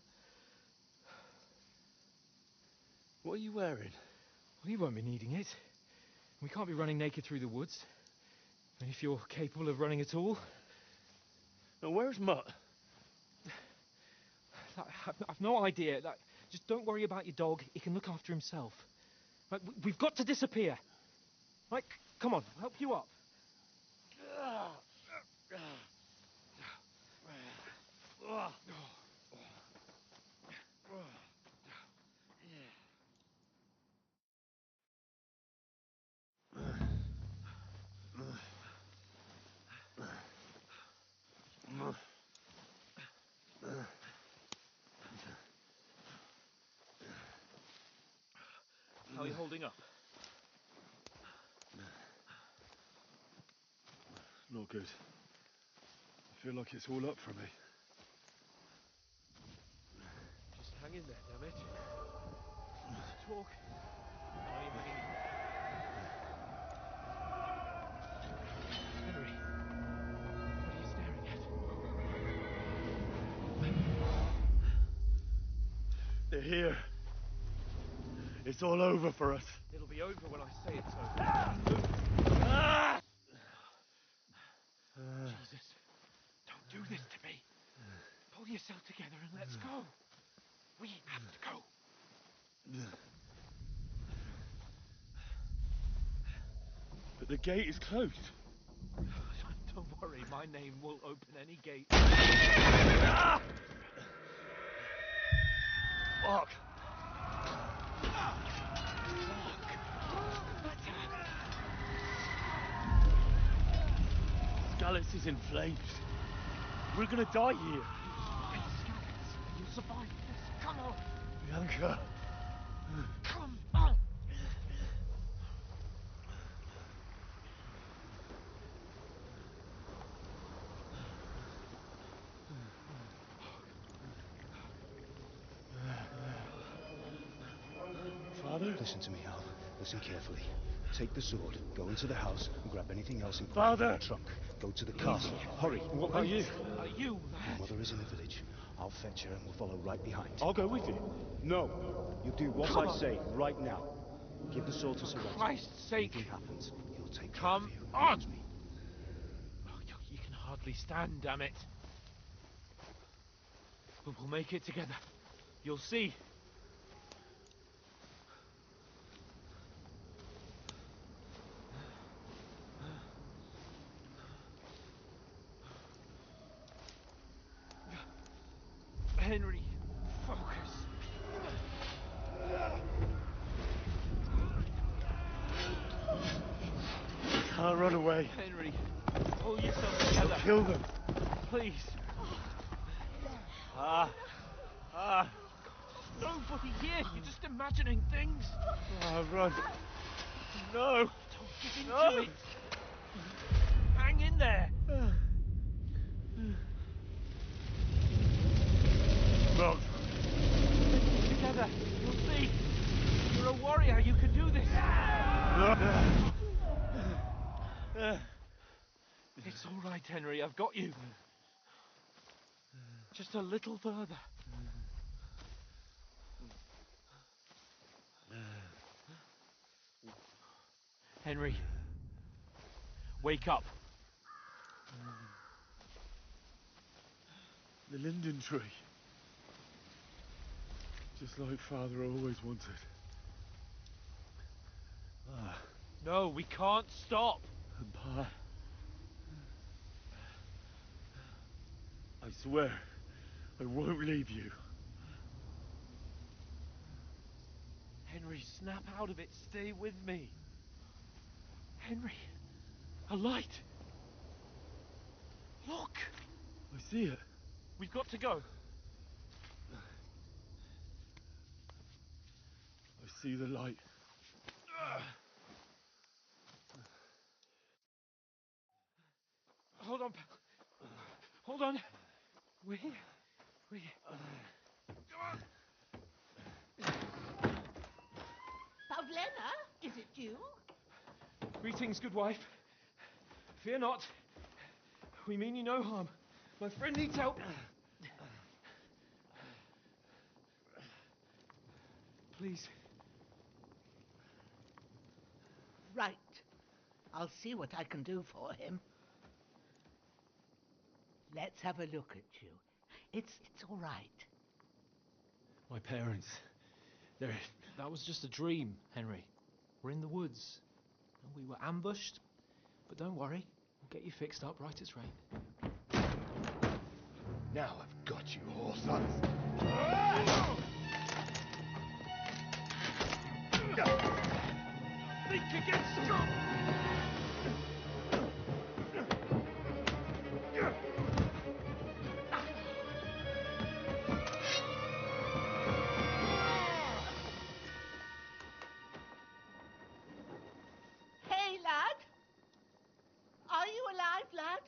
What are you wearing? Well, you won't be needing it. We can't be running naked through the woods. And if you're capable of running at all... Now, where's Mutt? I've no idea. Just don't worry about your dog. He can look after himself. Right, we've got to disappear. Right, come on, I'll help you up. How are you holding up? Not good. I feel like it's all up for me. Just hang in there, damn it. Talk. I know you're hanging in there. Henry, what are you staring at? They're here. It's all over for us. It'll be over when I say it's over. Jesus, don't do this to me. Pull yourself together and let's go. We have to go. But the gate is closed. Don't worry, my name will open any gate. Fuck. Scallis is in flames. We're gonna die here. You'll survive this. Come on. Bianca. Come on. Listen to me, Al. Listen carefully. Take the sword, go into the house, and grab anything else important Father! from the trunk. Go to the castle. Hurry. What about you? You, Your mother is in the village. I'll fetch her and we'll follow right behind. I'll go with you. No. You do what Come I on. say right now. Give the sword to Sir Reginald. Christ's sake. Anything happens, he'll take care Come of you. on. Trust me. Oh, you can hardly stand, damn it. But we'll make it together. You'll see. Henry, focus. Can't run away. Henry, pull yourself together. Kill them. Please. Nobody here. You're just imagining things. Run. No. Don't give in to it. Hang in there. Mom. Together. You'll see. You're a warrior. You can do this. It's all right, Henry. I've got you. Just a little further. Henry, wake up. The linden tree. Just like Father always wanted. No, we can't stop. Pa. I swear, I won't leave you. Henry, snap out of it. Stay with me. Henry, a light. Look. I see it. We've got to go. I see the light. Hold on, pal. Hold on. We're here. We're here. Pavlena, is it you? Greetings, good wife. Fear not. We mean you no harm. My friend needs help. Please. Right. I'll see what I can do for him. Let's have a look at you. It's all right. My parents. That was just a dream, Henry. We're in the woods. And we were ambushed. But don't worry. We'll get you fixed up right as rain. Now I've got you, whore sons. Think against strong! Hey, lad! Are you alive, lad?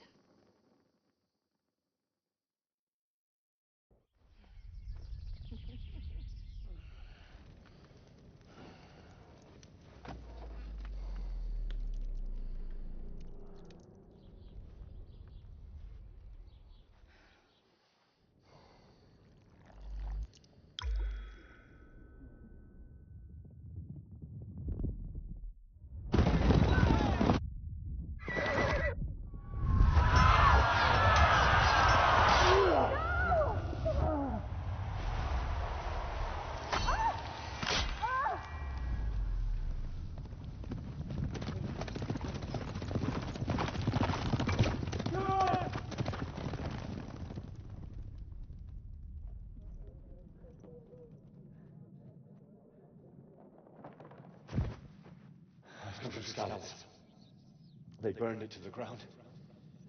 They burned it to the ground.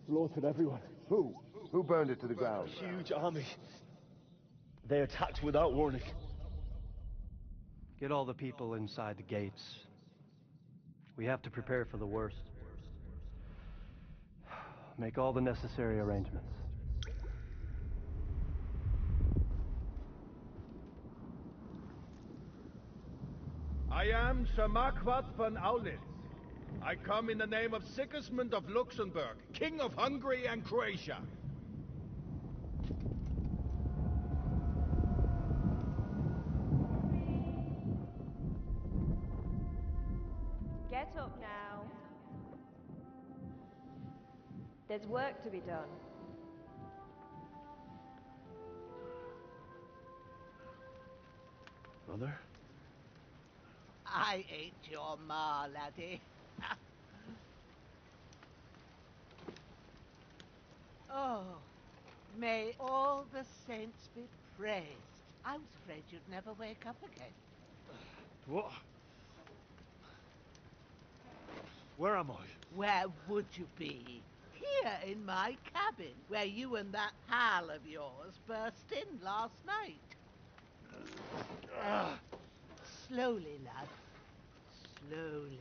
Slaughtered everyone. Who? Who burned it to the ground? Huge army. They attacked without warning. Get all the people inside the gates. We have to prepare for the worst. Make all the necessary arrangements. I am Sir Marquardt von Aulitz. I come in the name of Sigismund of Luxembourg, King of Hungary and Croatia. Get up now. There's work to be done. Mother? I ain't your ma, laddie. Oh, may all the saints be praised. I was afraid you'd never wake up again. What? Where am I? Where would you be? Here in my cabin, where you and that pal of yours burst in last night. Slowly, lad. Slowly.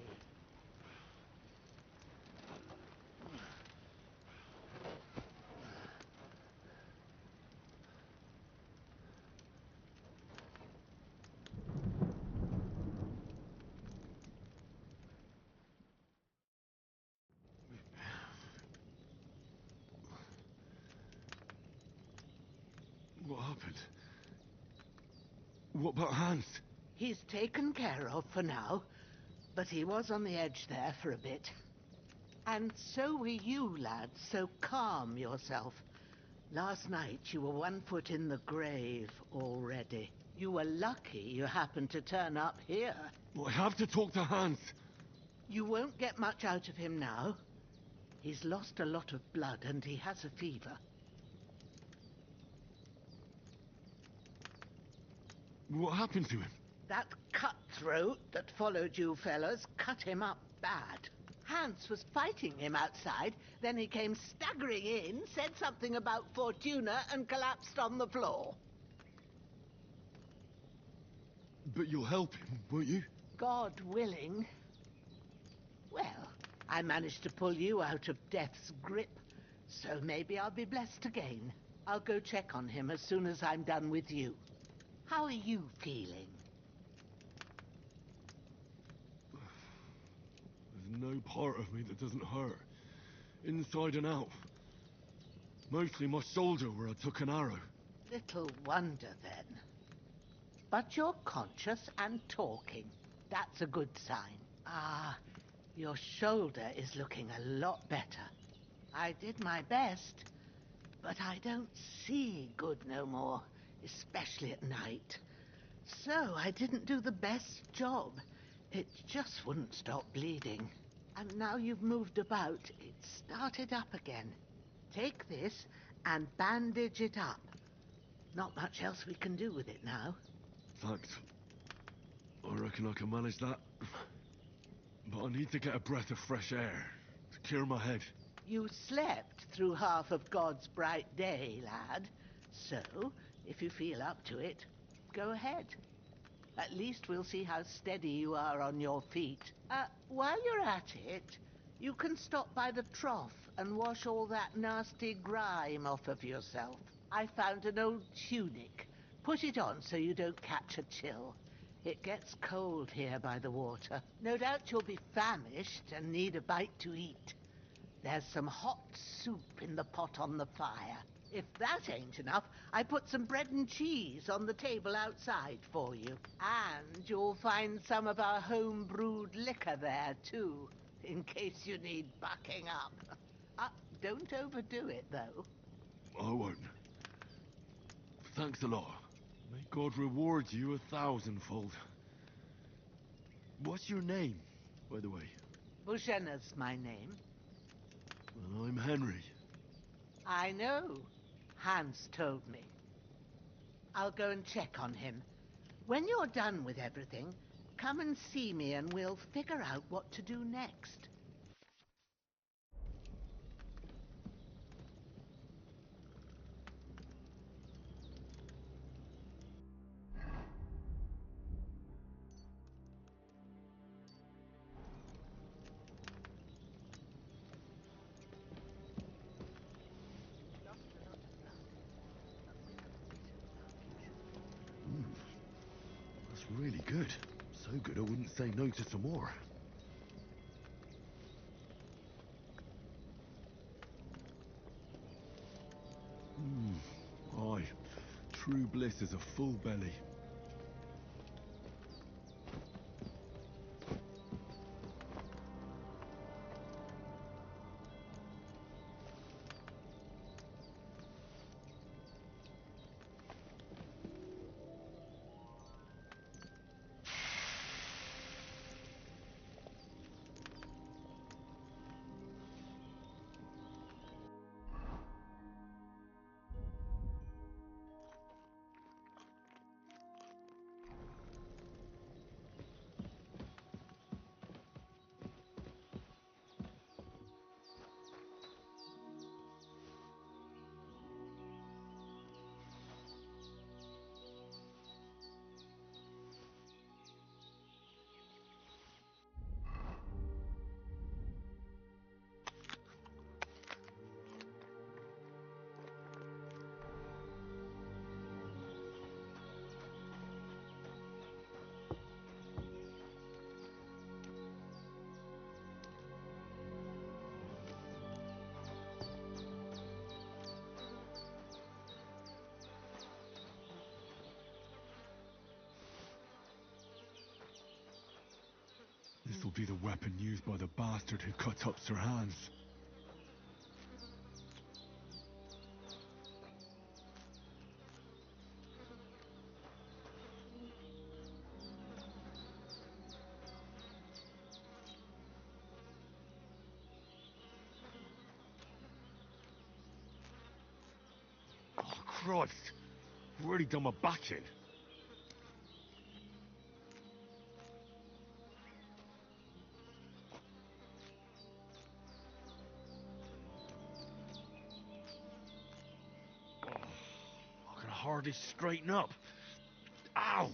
What happened? What about Hans? He's taken care of for now, but he was on the edge there for a bit. And so were you, lad, so calm yourself. Last night you were 1 foot in the grave already. You were lucky you happened to turn up here. Well, I have to talk to Hans. You won't get much out of him now. He's lost a lot of blood and he has a fever. What happened to him? That cutthroat that followed you fellas cut him up bad. Hans was fighting him outside, then he came staggering in, said something about Fortuna and collapsed on the floor. But you'll help him, won't you? God willing. Well, I managed to pull you out of death's grip, so maybe I'll be blessed again. I'll go check on him as soon as I'm done with you. How are you feeling? There's no part of me that doesn't hurt. Inside and out. Mostly my shoulder where I took an arrow. Little wonder then. But you're conscious and talking. That's a good sign. Ah, your shoulder is looking a lot better. I did my best, but I don't see good no more, especially at night. So I didn't do the best job. It just wouldn't stop bleeding. And now you've moved about, it started up again. Take this and bandage it up. Not much else we can do with it now. Thanks. I reckon I can manage that. But I need to get a breath of fresh air to clear my head. You slept through half of God's bright day, lad. So, if you feel up to it, go ahead. At least we'll see how steady you are on your feet. While you're at it, you can stop by the trough and wash all that nasty grime off of yourself. I found an old tunic. Put it on so you don't catch a chill. It gets cold here by the water. No doubt you'll be famished and need a bite to eat. There's some hot soup in the pot on the fire. If that ain't enough, I put some bread and cheese on the table outside for you. And you'll find some of our home-brewed liquor there, too, in case you need bucking up. Don't overdo it, though. I won't. Thanks a lot. May God reward you 1,000-fold. What's your name, by the way? Bushenna's my name. Well, I'm Henry. I know. Hans told me. I'll go and check on him. When you're done with everything, come and see me and we'll figure out what to do next. That's really good. So good I wouldn't say no to some more. Aye, true bliss is a full belly. This'll be the weapon used by the bastard who cut up Sir Hans. Oh, Christ! I've already done my back in. I can hardly straighten up. Ow!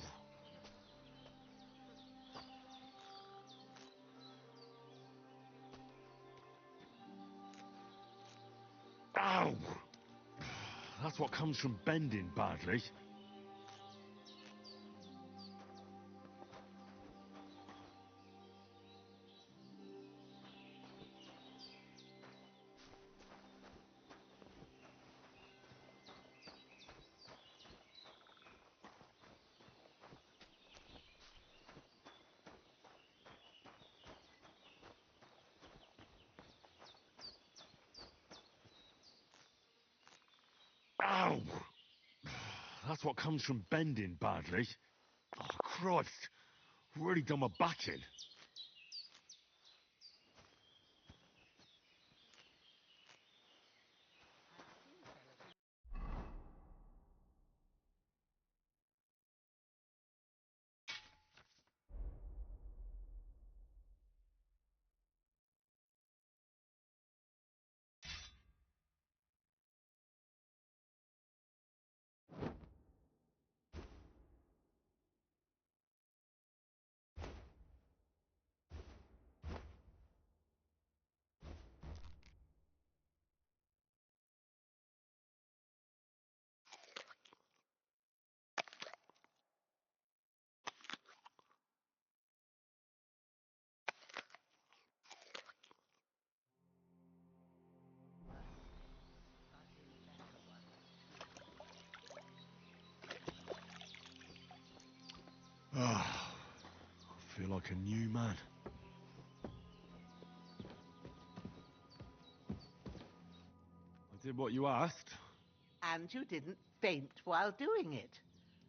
Ow! That's what comes from bending badly. Ow! That's what comes from bending badly. Oh, Christ! I've already done my back in. Ah, I feel like a new man. I did what you asked. And you didn't faint while doing it.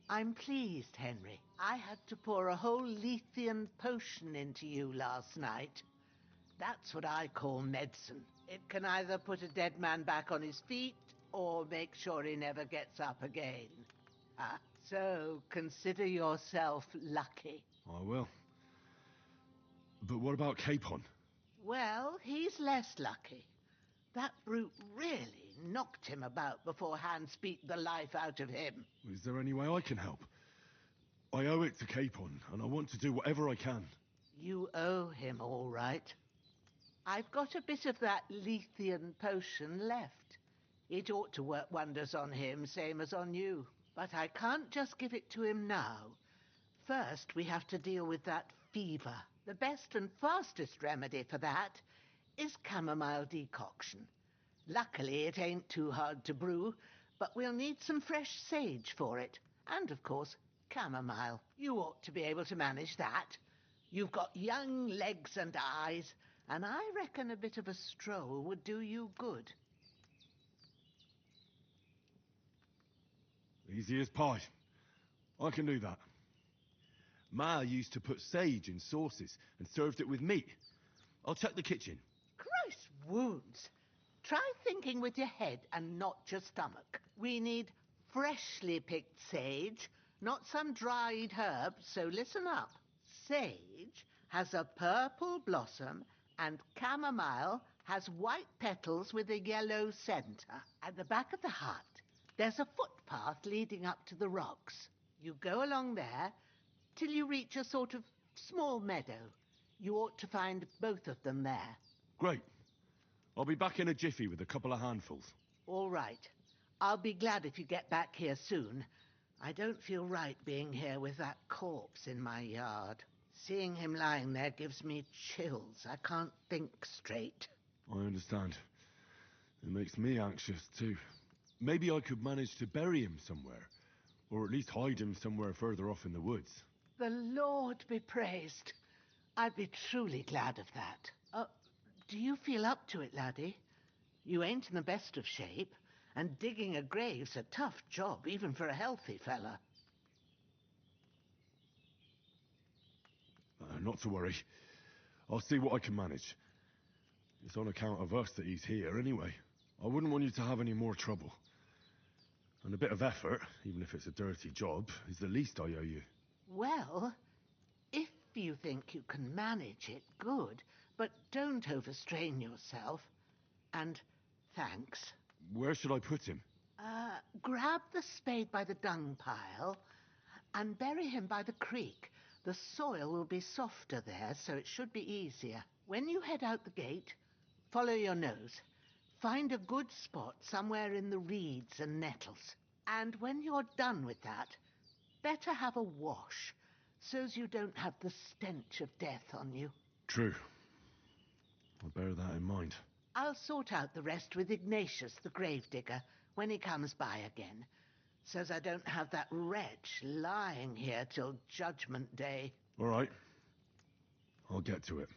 I'm pleased, Henry. I had to pour a whole Lethean potion into you last night. That's what I call medicine. It can either put a dead man back on his feet or make sure he never gets up again. So consider yourself lucky. I will. But what about Capon? Well, he's less lucky. That brute really knocked him about before Hans beat the life out of him. Is there any way I can help? I owe it to Capon, and I want to do whatever I can. You owe him, all right. I've got a bit of that Lethean potion left. It ought to work wonders on him, same as on you. But I can't just give it to him now. First, we have to deal with that fever. The best and fastest remedy for that is chamomile decoction. Luckily, it ain't too hard to brew, but we'll need some fresh sage for it. And, of course, chamomile. You ought to be able to manage that. You've got young legs and eyes, and I reckon a bit of a stroll would do you good. Easy as pie. I can do that. Ma used to put sage in sauces and served it with meat. I'll check the kitchen. Christ wounds! Try thinking with your head and not your stomach. We need freshly picked sage, not some dried herb, so listen up. Sage has a purple blossom and chamomile has white petals with a yellow centre. At the back of the hut, there's a footpath leading up to the rocks. You go along there till you reach a sort of small meadow. You ought to find both of them there. Great. I'll be back in a jiffy with a couple of handfuls. All right. I'll be glad if you get back here soon. I don't feel right being here with that corpse in my yard. Seeing him lying there gives me chills. I can't think straight. I understand. It makes me anxious too. Maybe I could manage to bury him somewhere, or at least hide him somewhere further off in the woods. The Lord be praised. I'd be truly glad of that. Do you feel up to it, laddie? You ain't in the best of shape, and digging a grave's a tough job, even for a healthy fella. Not to worry. I'll see what I can manage. It's on account of us that he's here anyway. I wouldn't want you to have any more trouble. And a bit of effort, even if it's a dirty job, is the least I owe you. Well, if you think you can manage it, good. But don't overstrain yourself. And thanks. Where should I put him? Grab the spade by the dung pile and bury him by the creek. The soil will be softer there, so it should be easier. When you head out the gate, follow your nose. Find a good spot somewhere in the reeds and nettles. And when you're done with that, better have a wash, so's you don't have the stench of death on you. True. I'll bear that in mind. I'll sort out the rest with Ignatius, the gravedigger, when he comes by again, so's I don't have that wretch lying here till Judgment Day. All right. I'll get to it.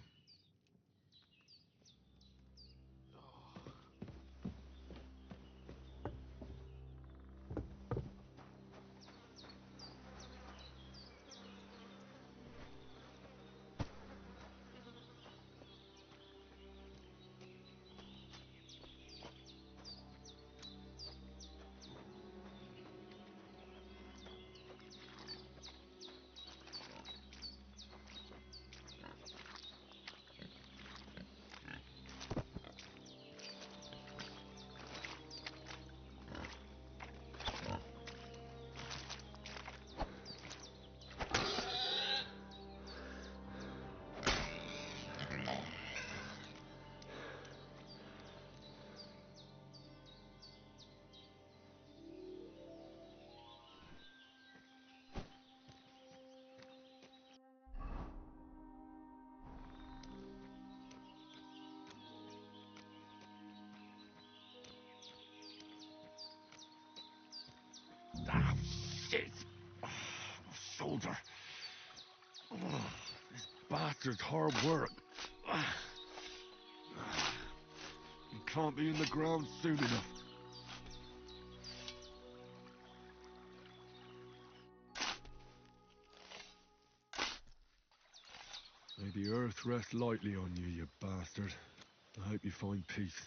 Ah, shit! My shoulder. This bastard's hard work. He can't be in the ground soon enough. May the earth rest lightly on you, you bastard. I hope you find peace.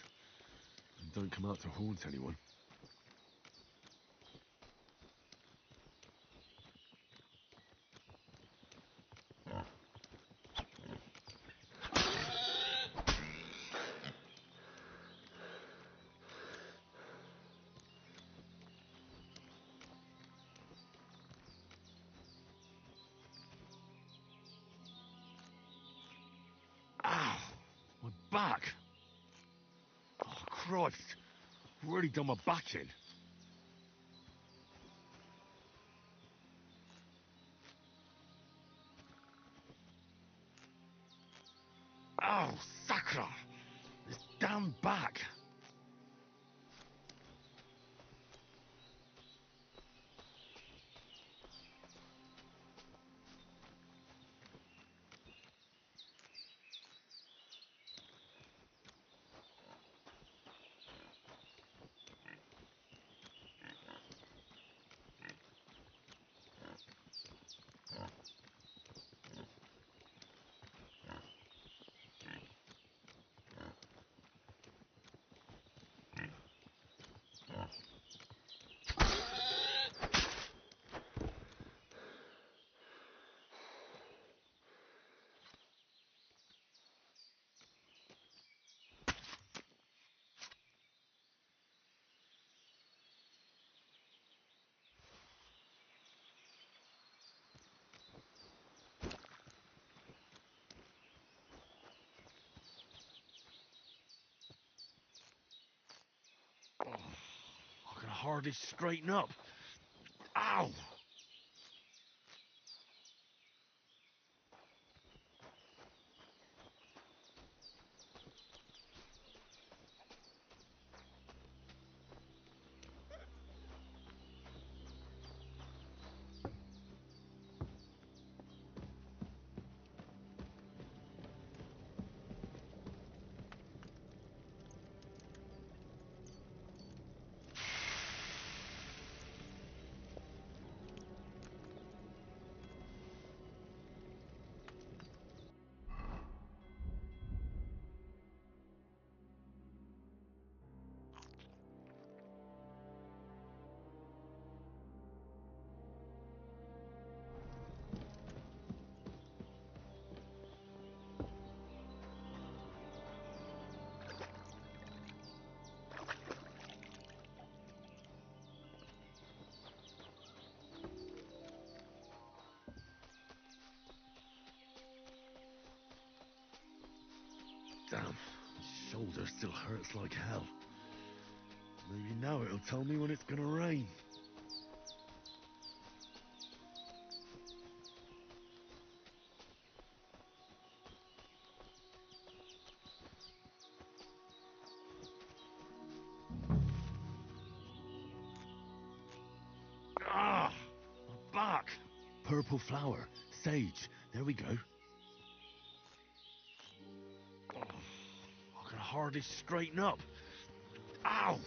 And don't come out to haunt anyone. Ow! My back! Oh, Christ! I've already done my back in. Stand back! I can hardly straighten up. Ow! Damn, my shoulder still hurts like hell. Maybe now it'll tell me when it's gonna rain. Ah! My back! Purple flower, sage, there we go. I can hardly straighten up. Ow!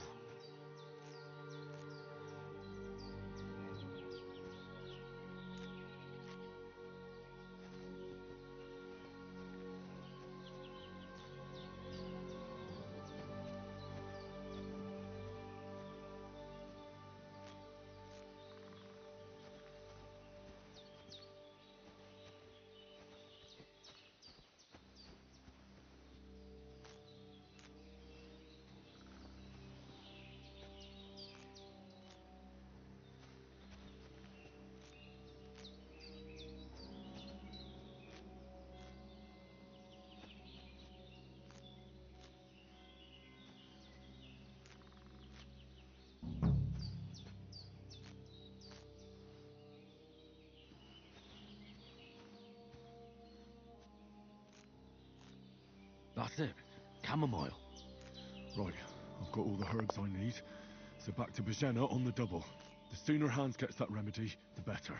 That's it. Chamomile. Right, I've got all the herbs I need. So back to Bajena on the double. The sooner Hans gets that remedy, the better.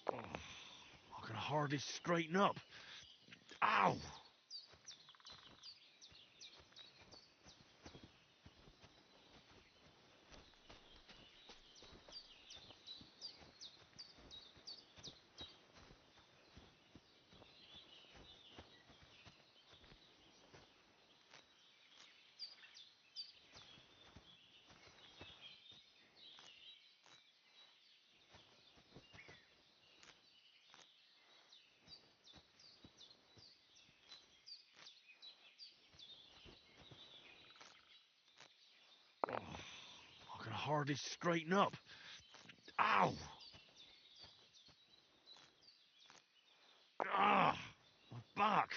I can hardly straighten up. Ow! hardly straighten up. Ow! Ah! My back!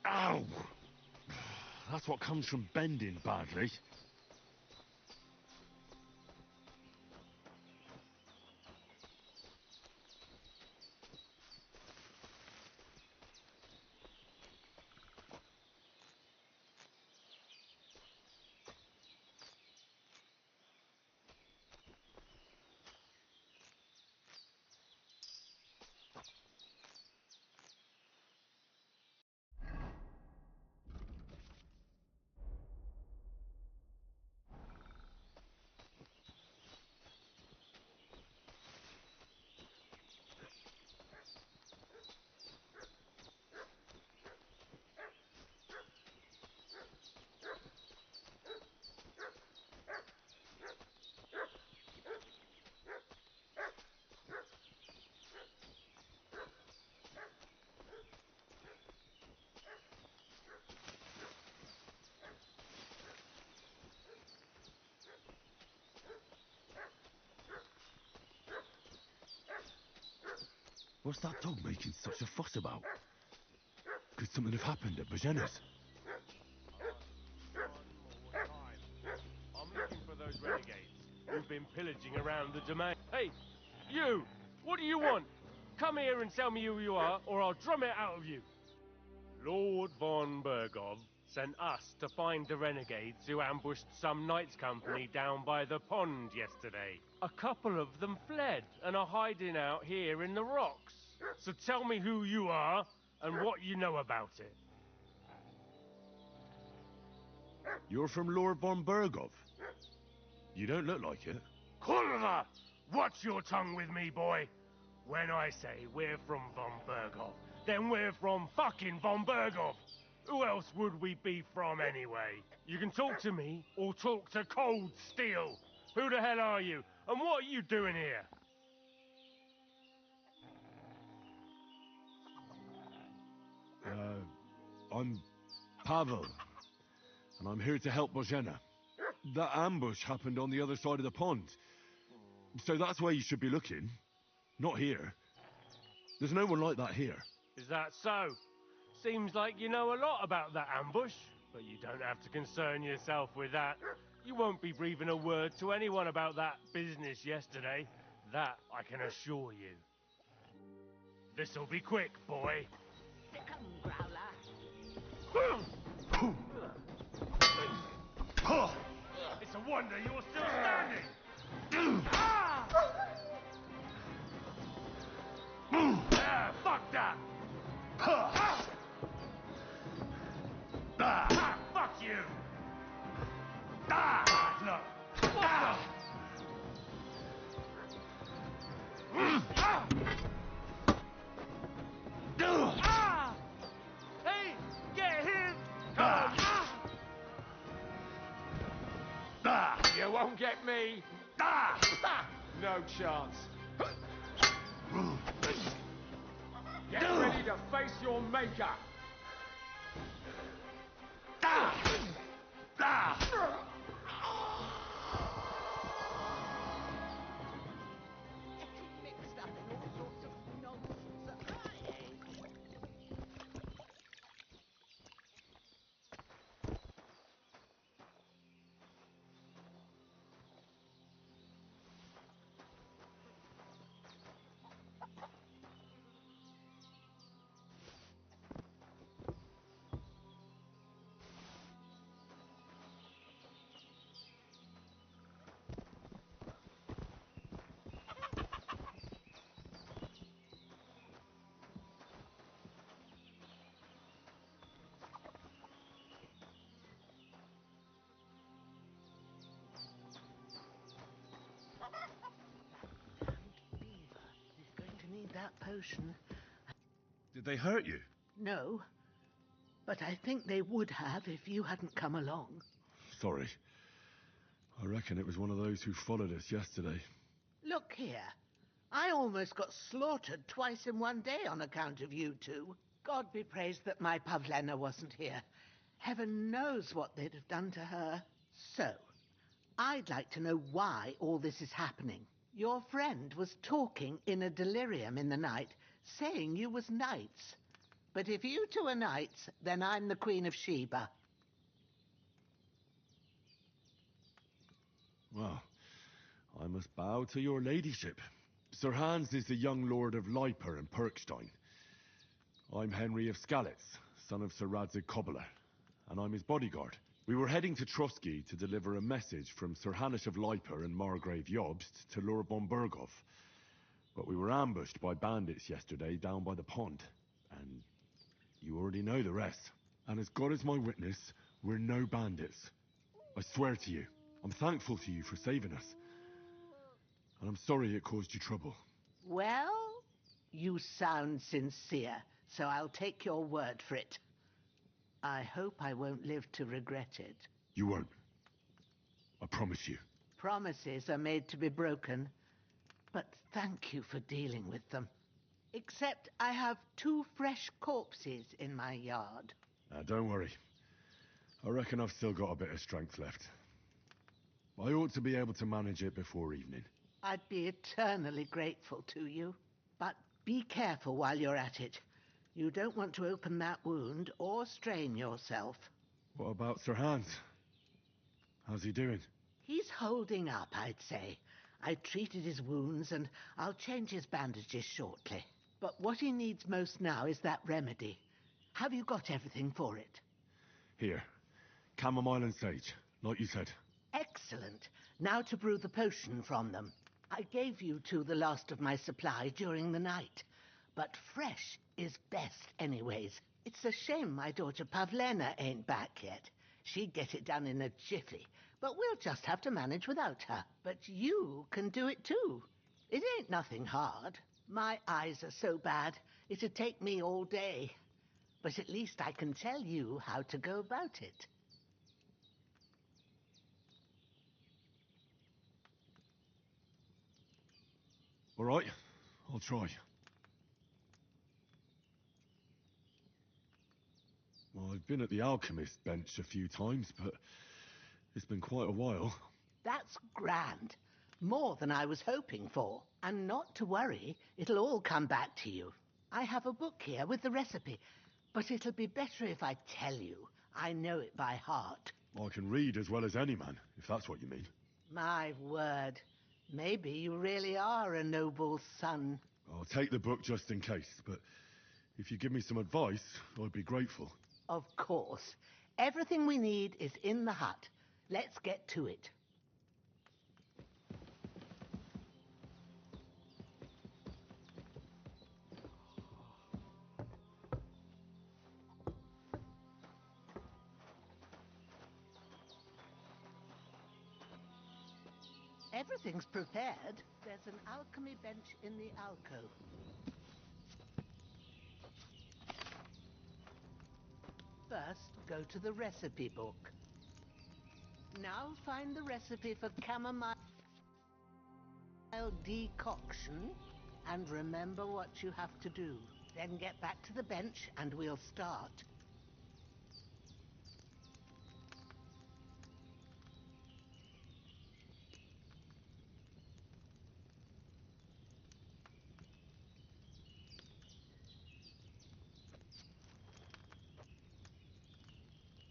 Ow! That's what comes from bending badly. What's that dog making such a fuss about? Could something have happened at Bajena's? I'm looking for those renegades who've been pillaging around the domain. Hey, you! What do you want? Come here and tell me who you are, or I'll drum it out of you. Lord von Bergov sent us to find the renegades who ambushed some knights' company down by the pond yesterday. A couple of them fled and are hiding out here in the rocks. So tell me who you are and what you know about it. You're from Lord von Bergov. You don't look like it. Kurva! Watch your tongue with me, boy. When I say we're from von Bergov, then we're from fucking von Bergov. Who else would we be from anyway? You can talk to me or talk to cold steel. Who the hell are you? And what are you doing here? I'm Pavel, and I'm here to help Bozhena. That ambush happened on the other side of the pond, so that's where you should be looking, not here. There's no one like that here. Is that so? Seems like you know a lot about that ambush, but you don't have to concern yourself with that. You won't be breathing a word to anyone about that business yesterday. That I can assure you. This'll be quick, boy. Come, Growler. It's a wonder you're still standing. Fuck that. Fuck you. Look. Hey, get him! Come on! You won't get me! No chance. Get ready to face your maker! Mixed up in all sorts of nonsense. that potion. Did they hurt you? No, but I think they would have if you hadn't come along. Sorry. I reckon it was one of those who followed us yesterday. Look here. I almost got slaughtered twice in one day on account of you two. God be praised that my Pavlena wasn't here. Heaven knows what they'd have done to her. So, I'd like to know why all this is happening. Your friend was talking in a delirium in the night, saying you was knights. But if you two are knights, then I'm the Queen of Sheba. Well, I must bow to your ladyship. Sir Hans is the young lord of Leiper and Perkstein. I'm Henry of Skalitz, son of Sir Radzig Cobbler, and I'm his bodyguard. We were heading to Trotsky to deliver a message from Sir Hanush of Leiper and Margrave Jobst to Lord von Berghoff. But we were ambushed by bandits yesterday down by the pond, and you already know the rest. And as God is my witness, we're no bandits. I swear to you, I'm thankful to you for saving us. And I'm sorry it caused you trouble. Well, you sound sincere, so I'll take your word for it. I hope I won't live to regret it. You won't. I promise you. Promises are made to be broken, but thank you for dealing with them. Except I have 2 fresh corpses in my yard. Don't worry. I reckon I've still got a bit of strength left. I ought to be able to manage it before evening. I'd be eternally grateful to you. But be careful while you're at it. You don't want to open that wound or strain yourself. What about Sir Hans? How's he doing? He's holding up, I'd say. I treated his wounds and I'll change his bandages shortly. But what he needs most now is that remedy. Have you got everything for it? Here. Chamomile and sage, like you said. Excellent. Now to brew the potion from them. I gave you two the last of my supply during the night. But fresh is best anyways. It's a shame my daughter Pavlena ain't back yet. She'd get it done in a jiffy. But we'll just have to manage without her. But you can do it too. It ain't nothing hard. My eyes are so bad, it'd take me all day. But at least I can tell you how to go about it. All right, I'll try. Well, I've been at the alchemist bench a few times, but it's been quite a while. That's grand. More than I was hoping for. And not to worry, it'll all come back to you. I have a book here with the recipe, but it'll be better if I tell you. I know it by heart. I can read as well as any man, if that's what you mean. My word. Maybe you really are a noble son. I'll take the book just in case, but if you give me some advice, I'd be grateful. Of course. Everything we need is in the hut. Let's get to it. Everything's prepared. There's an alchemy bench in the alcove. First, go to the recipe book. Now find the recipe for chamomile decoction and remember what you have to do. Then get back to the bench and we'll start.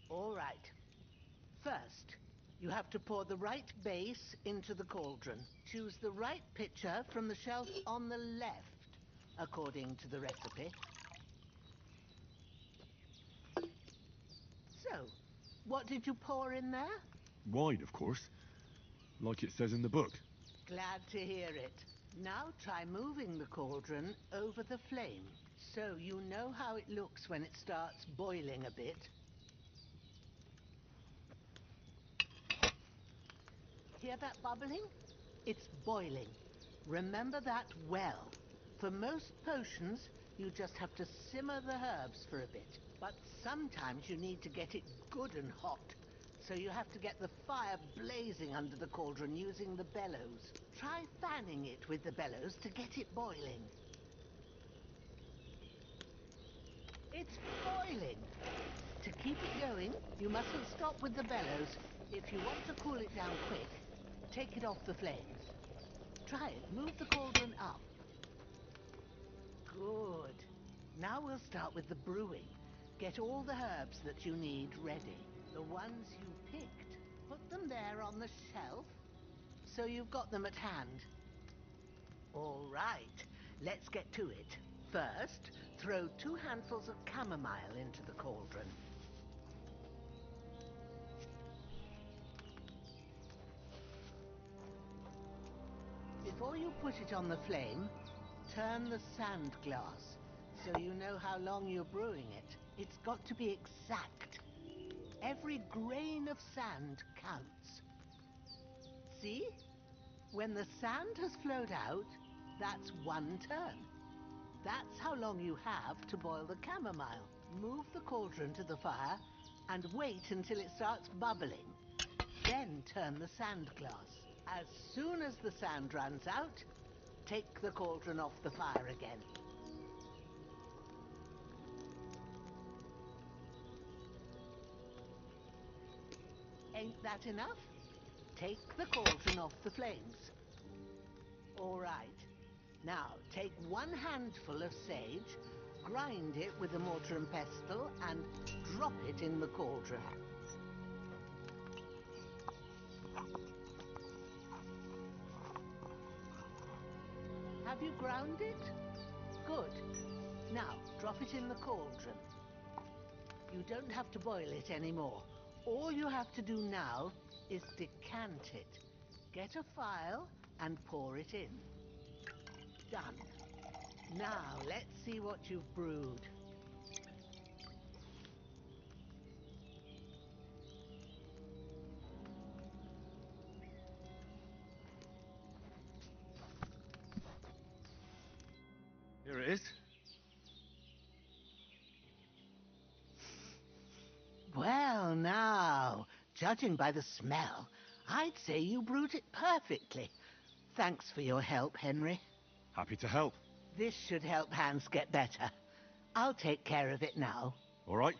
All right. First, you have to pour the right base into the cauldron. Choose the right pitcher from the shelf on the left, according to the recipe. So, what did you pour in there? Wine, of course. Like it says in the book. Glad to hear it. Now try moving the cauldron over the flame, so you know how it looks when it starts boiling a bit. Hear that bubbling? It's boiling. Remember that well. For most potions, you just have to simmer the herbs for a bit. But sometimes you need to get it good and hot. So you have to get the fire blazing under the cauldron using the bellows. Try fanning it with the bellows to get it boiling. It's boiling! To keep it going, you mustn't stop with the bellows. If you want to cool it down quick, take it off the flames. Try it. Move the cauldron up. Good. Now we'll start with the brewing. Get all the herbs that you need ready. The ones you picked, put them there on the shelf, so you've got them at hand. All right, let's get to it. First, throw 2 handfuls of chamomile into the cauldron. Before you put it on the flame, turn the sand glass so you know how long you're brewing it. It's got to be exact. Every grain of sand counts. See? When the sand has flowed out, that's 1 turn. That's how long you have to boil the chamomile. Move the cauldron to the fire and wait until it starts bubbling. Then turn the sand glass. As soon as the sand runs out, take the cauldron off the fire again. Ain't that enough? Take the cauldron off the flames. All right. Now, take 1 handful of sage, grind it with a mortar and pestle, and drop it in the cauldron. Have you ground it? Good. Now, drop it in the cauldron. You don't have to boil it anymore. All you have to do now is decant it. Get a phial and pour it in. Done. Now, let's see what you've brewed. Here it is. Well, now, judging by the smell, I'd say you brewed it perfectly. Thanks for your help, Henry. Happy to help. This should help Hans get better. I'll take care of it now. All right.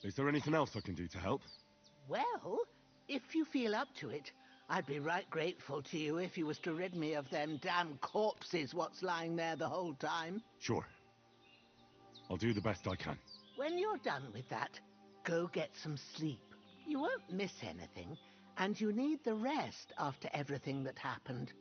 Is there anything else I can do to help? Well, if you feel up to it, I'd be right grateful to you if you was to rid me of them damn corpses what's lying there the whole time. Sure. I'll do the best I can. When you're done with that, go get some sleep. You won't miss anything, and you need the rest after everything that happened.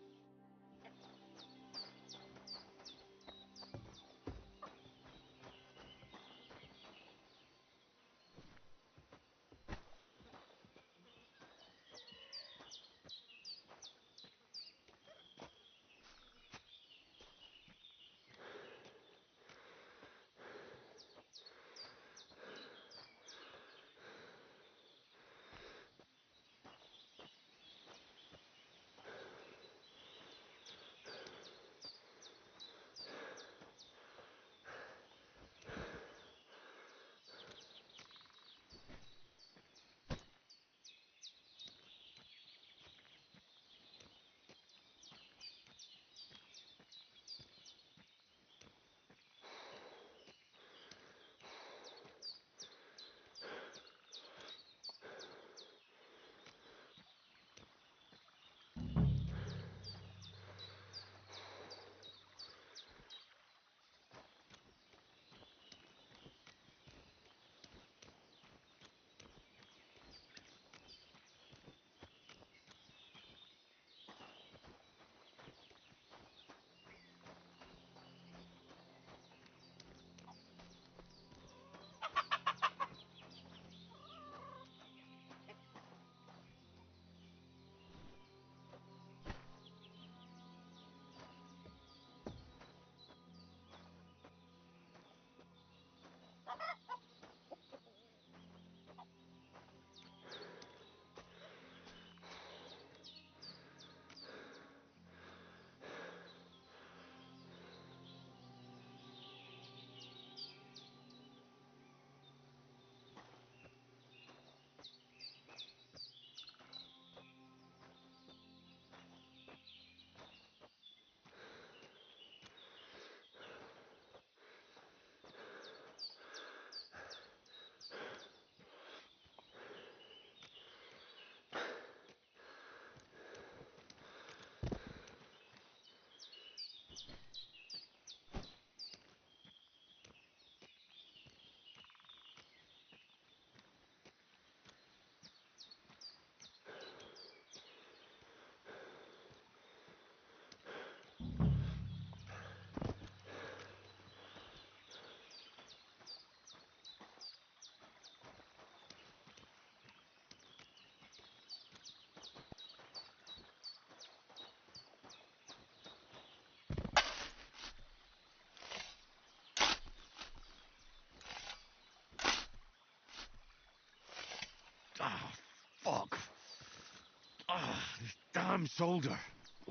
damn shoulder.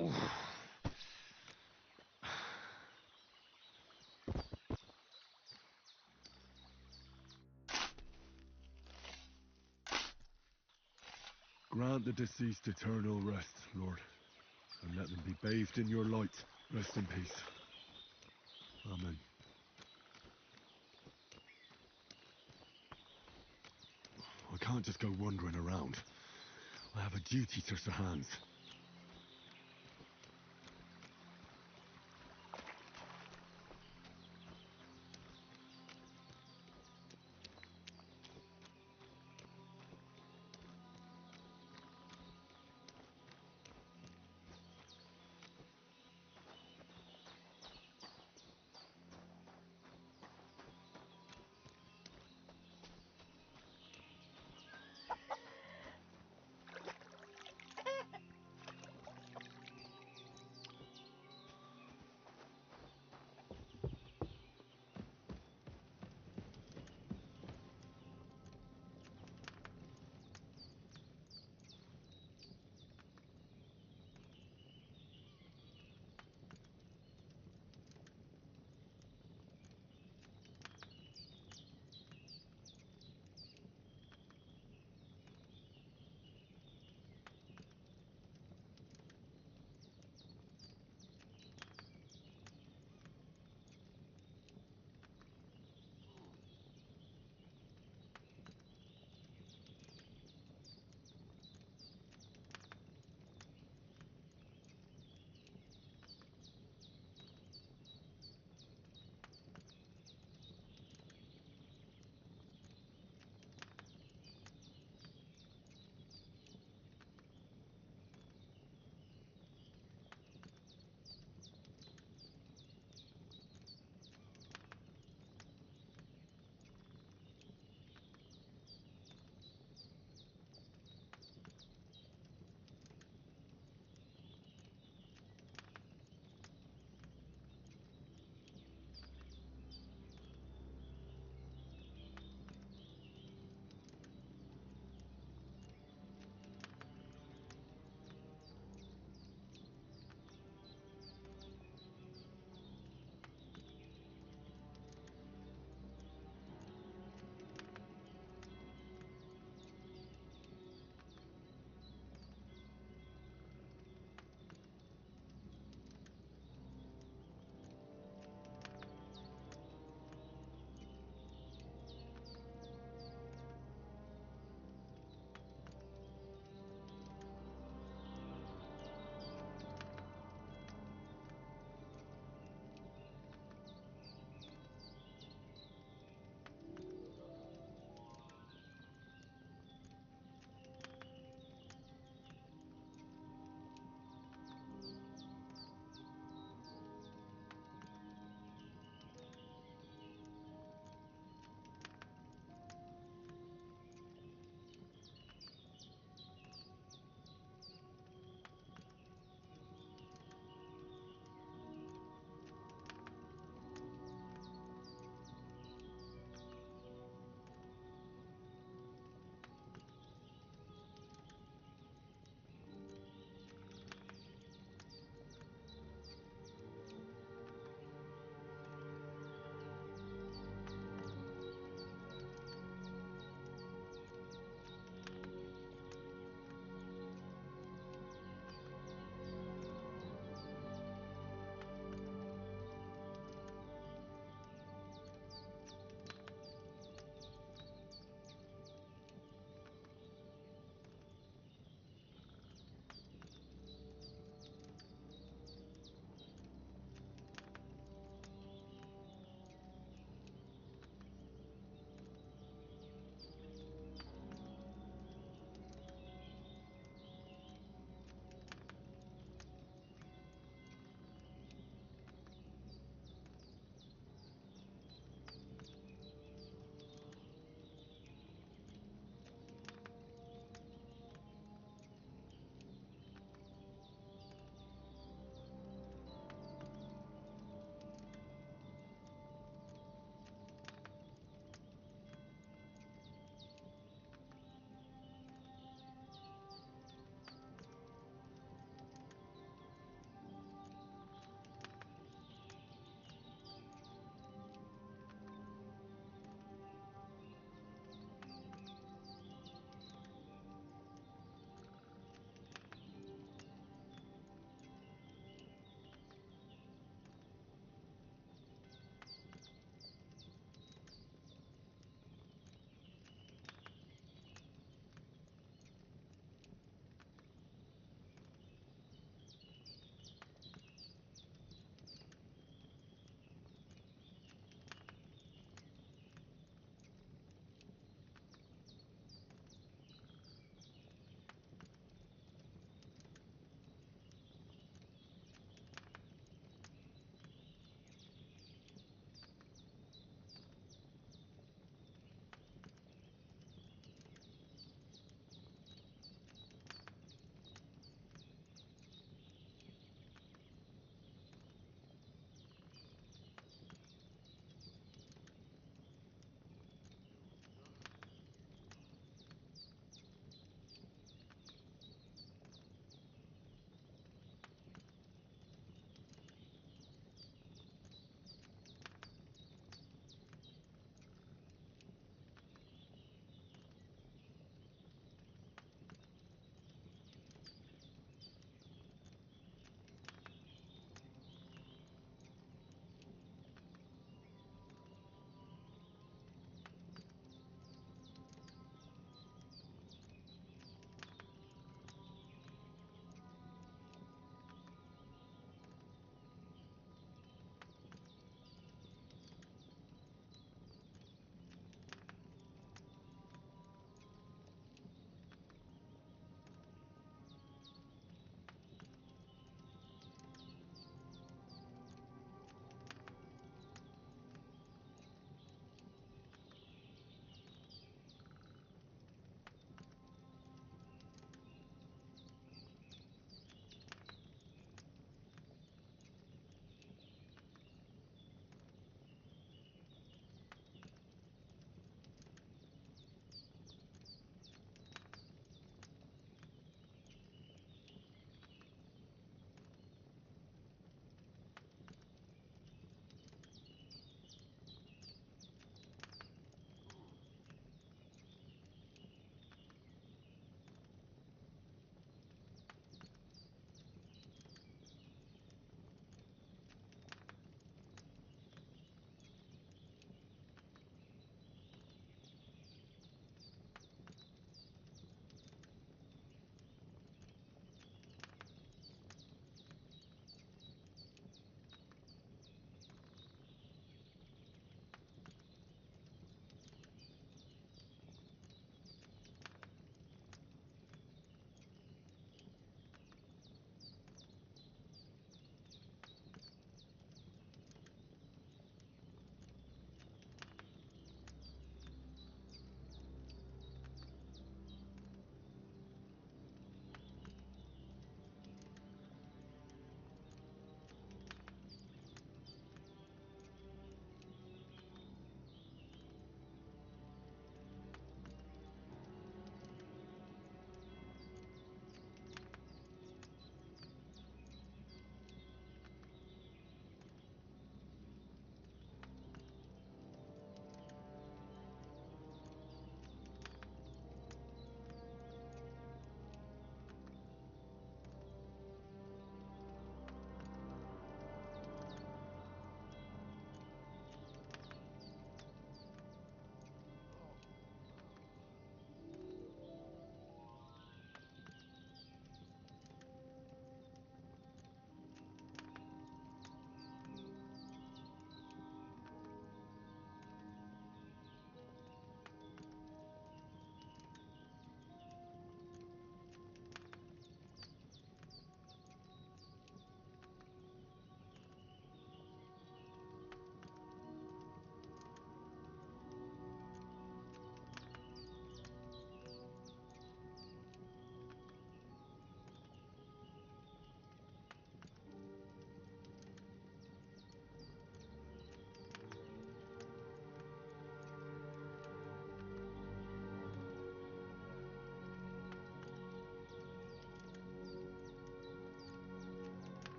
Oof. Grant the deceased eternal rest, Lord, and let them be bathed in your light. Rest in peace. Amen. I can't just go wandering around. I have a duty to Sir Hans.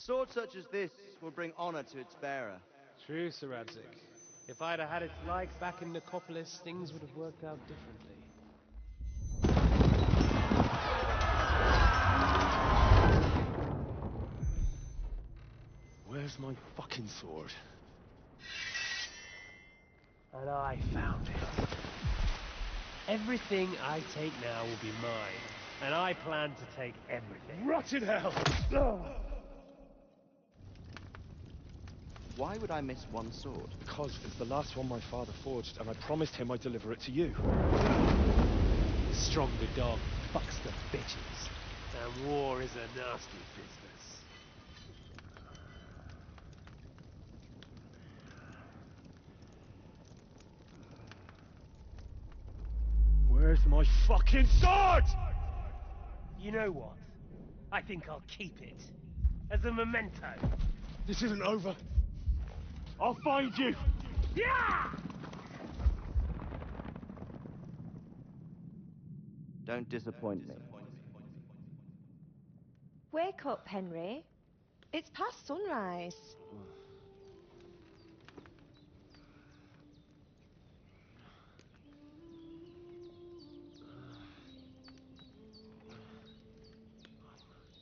sword such as this will bring honor to its bearer. True, Sir Radzik. If I'd have had its like back in Nicopolis, things would have worked out differently. Where's my fucking sword? And I found it. Everything I take now will be mine, and I plan to take everything. Rot in hell! Why would I miss one sword? Because it's the last one my father forged, and I promised him I'd deliver it to you. Stronger dog fucks the bitches, and war is a nasty business. Where's my fucking sword? You know what? I think I'll keep it. As a memento. This isn't over. I'll find you! Yeah! Don't disappoint me. Wake up, Henry. It's past sunrise.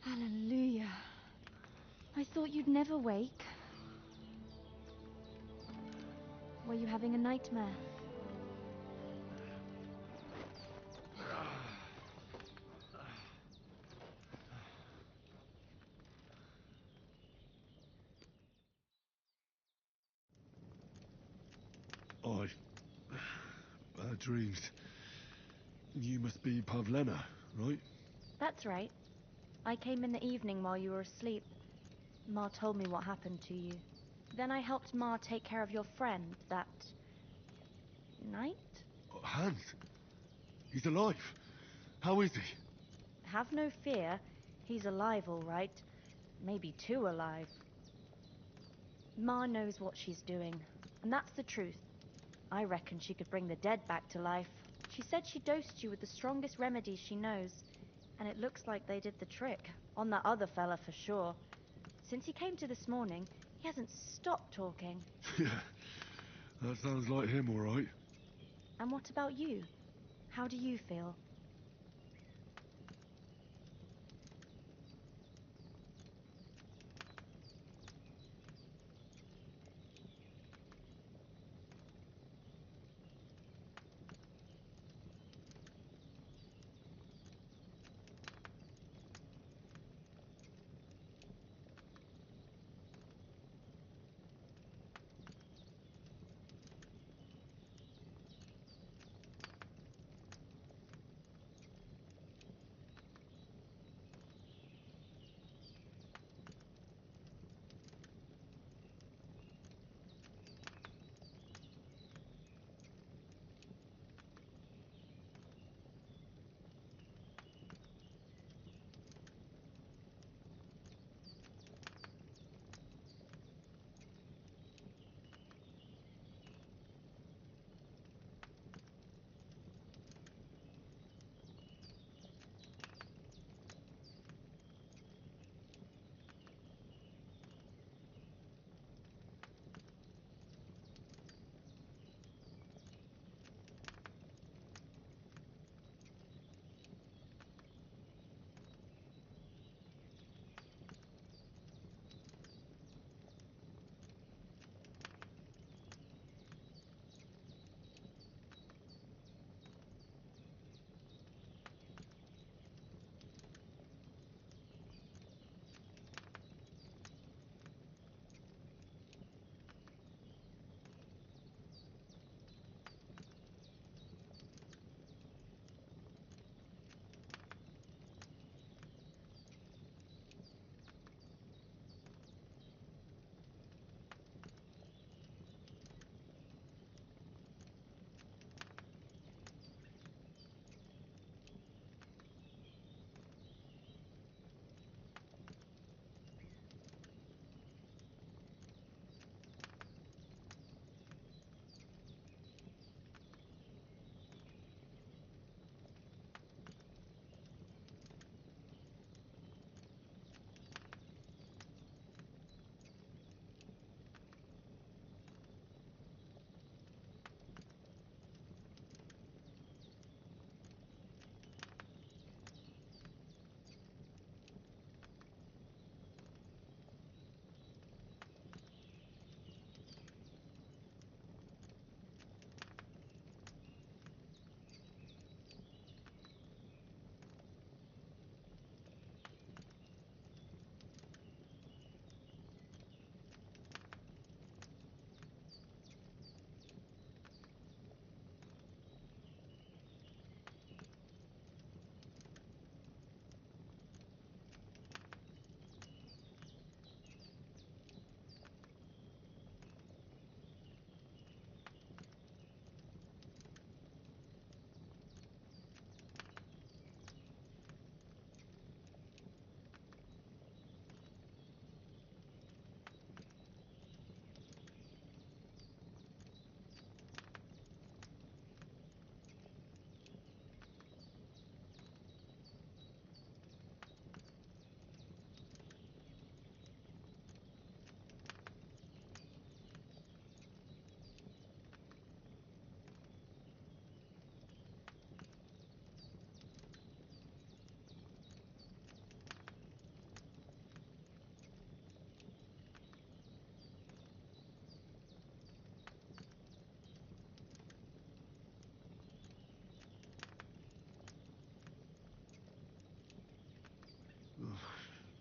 Hallelujah. I thought you'd never wake. Were you having a nightmare? Bad dreams. You must be Pavlena, right? That's right. I came in the evening while you were asleep. Ma told me what happened to you. Then I helped Ma take care of your friend that night? Hans? He's alive. How is he? Have no fear. He's alive, all right. Maybe too alive. Ma knows what she's doing, and that's the truth. I reckon she could bring the dead back to life. She said she dosed you with the strongest remedies she knows, and it looks like they did the trick. On that other fella for sure. Since he came to this morning, he hasn't stopped talking. Yeah, that sounds like him, all right. And what about you? How do you feel?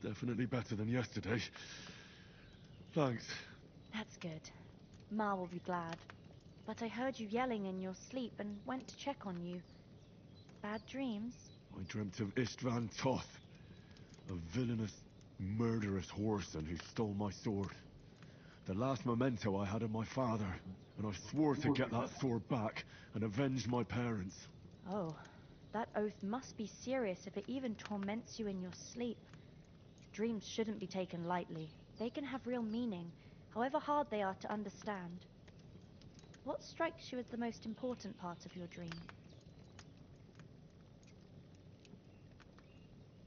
Definitely better than yesterday. Thanks. That's good. Ma will be glad. But I heard you yelling in your sleep and went to check on you. Bad dreams? I dreamt of Istvan Toth, a villainous, murderous whoreson who stole my sword. The last memento I had of my father, and I swore to get that sword back and avenge my parents. Oh, that oath must be serious if it even torments you in your sleep. Dreams shouldn't be taken lightly. They can have real meaning, however hard they are to understand. What strikes you as the most important part of your dream?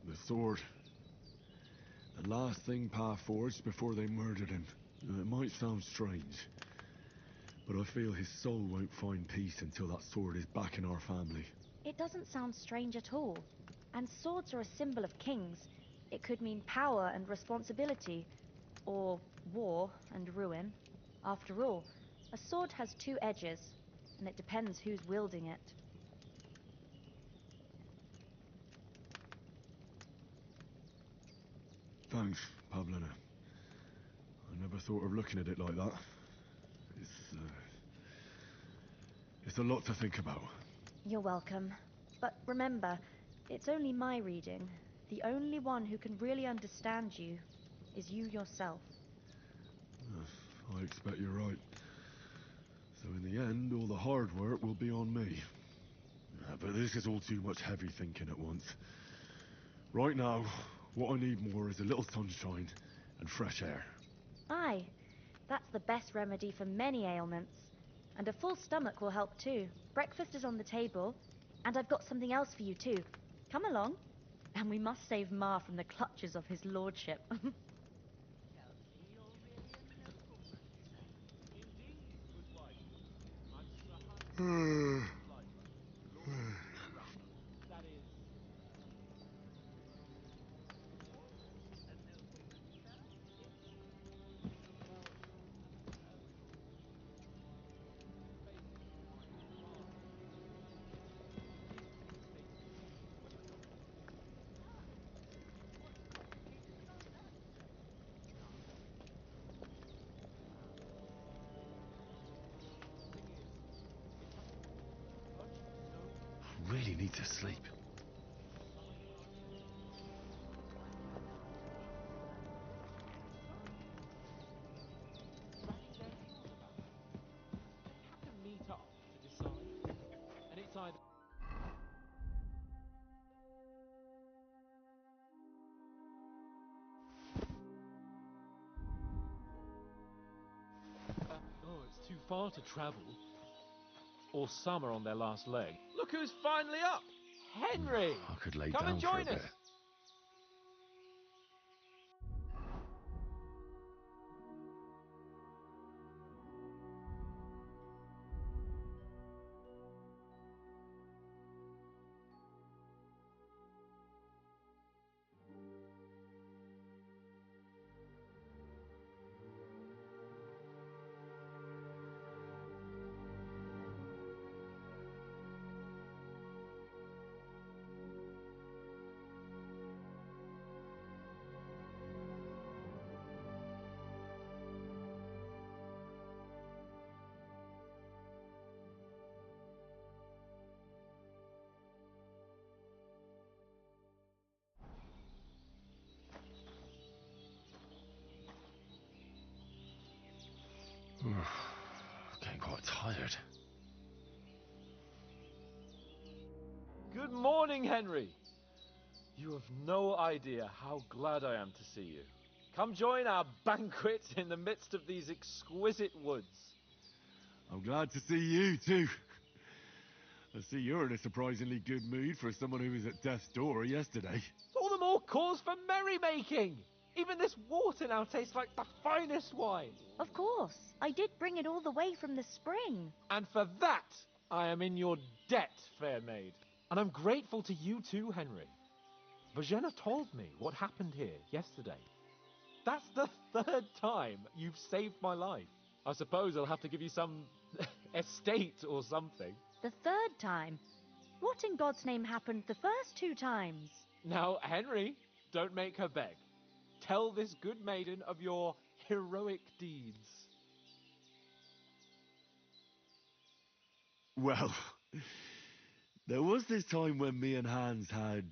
The sword. The last thing Pa forged before they murdered him. It might sound strange, but I feel his soul won't find peace until that sword is back in our family. It doesn't sound strange at all. And swords are a symbol of kings. It could mean power and responsibility, or war and ruin. After all, a sword has two edges, and it depends who's wielding it. Thanks, Pavlina. I never thought of looking at it like that. It's a lot to think about. You're welcome. But remember, it's only my reading. The only one who can really understand you is you yourself. I expect you're right. So in the end, all the hard work will be on me. But this is all too much heavy thinking at once. Right now, what I need more is a little sunshine and fresh air. Aye, that's the best remedy for many ailments. And a full stomach will help too. Breakfast is on the table, and I've got something else for you too. Come along. And we must save Ma from the clutches of his lordship. I really need to sleep. Meet up to decide, and it's either oh, it's too far to travel, Or some are on their last leg. Look who's finally up! Henry! I could lay Come down and for a join bit. us! Getting quite tired. Good morning, Henry! You have no idea how glad I am to see you. Come join our banquet in the midst of these exquisite woods. I'm glad to see you too. I see you're in a surprisingly good mood for someone who was at death's door yesterday. All the more cause for merrymaking! Even this water now tastes like the finest wine. Of course. I did bring it all the way from the spring. And for that, I am in your debt, fair maid. And I'm grateful to you too, Henry. Virginia told me what happened here yesterday. That's the third time you've saved my life. I suppose I'll have to give you some estate or something. The third time? What in God's name happened the first two times? Now, Henry, don't make her beg. Tell this good maiden of your heroic deeds. Well, there was this time when me and Hans had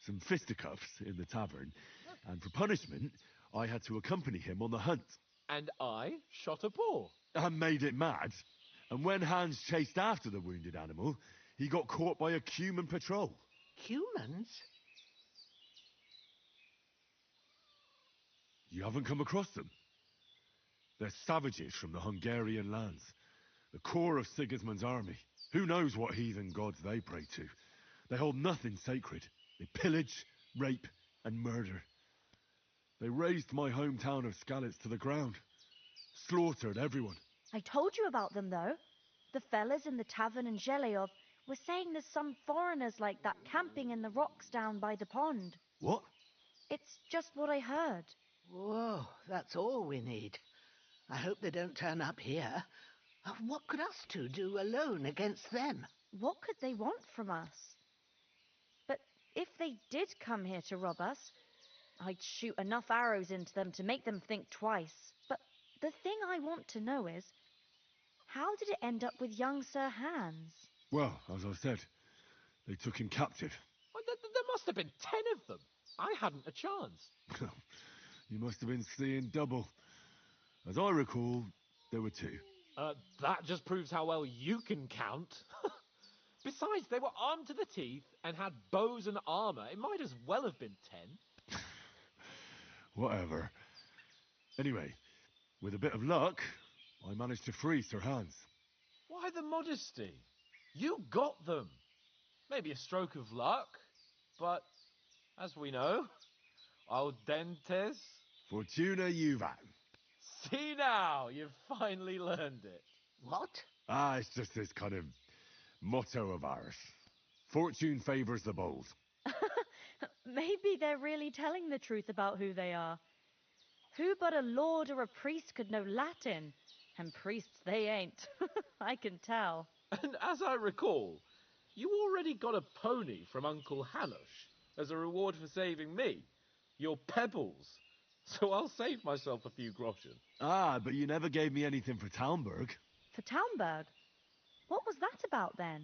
some fisticuffs in the tavern, and for punishment, I had to accompany him on the hunt. And I shot a boar. And made it mad. And when Hans chased after the wounded animal, he got caught by a human patrol. Humans? You haven't come across them? They're savages from the Hungarian lands, the core of Sigismund's army. Who knows what heathen gods they pray to? They hold nothing sacred. They pillage, rape, and murder. They razed my hometown of Skalitz to the ground. Slaughtered everyone. I told you about them, though. The fellas in the tavern in Zheleov were saying there's some foreigners like that camping in the rocks down by the pond. What? It's just what I heard. Whoa, that's all we need. I hope they don't turn up here. What could us two do alone against them? What could they want from us? But if they did come here to rob us, I'd shoot enough arrows into them to make them think twice. But the thing I want to know is, how did it end up with young Sir Hans? Well, as I said, they took him captive. Well, there must have been 10 of them. I hadn't a chance. You must have been seeing double. As I recall, there were 2. That just proves how well you can count. Besides, they were armed to the teeth and had bows and armour. It might as well have been 10. Whatever. Anyway, with a bit of luck, I managed to free Sir Hans. Why the modesty? You got them. Maybe a stroke of luck, but as we know, audentes. Fortuna juvat. See now, you've finally learned it. What? It's just this kind of motto of ours. Fortune favours the bold. Maybe they're really telling the truth about who they are. Who but a lord or a priest could know Latin? And priests they ain't. I can tell. And as I recall, you already got a pony from Uncle Hanush as a reward for saving me. Your pebbles. So I'll save myself a few groschen. But you never gave me anything for Talmberg. For Talmberg? What was that about then?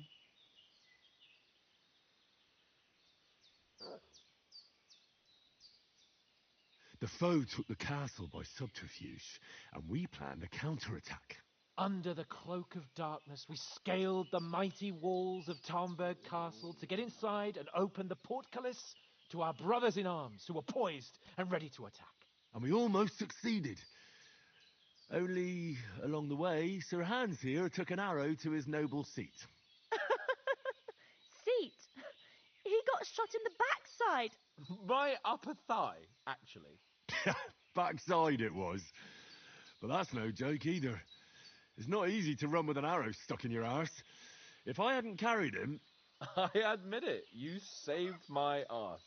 The foe took the castle by subterfuge, and we planned a counterattack. Under the cloak of darkness, we scaled the mighty walls of Talmberg Castle to get inside and open the portcullis to our brothers in arms who were poised and ready to attack. And we almost succeeded. Only, along the way, Sir Hans here took an arrow to his noble seat. Seat? He got shot in the backside. My upper thigh, actually. Backside it was. But that's no joke either. It's not easy to run with an arrow stuck in your arse. If I hadn't carried him... I admit it, you saved my arse.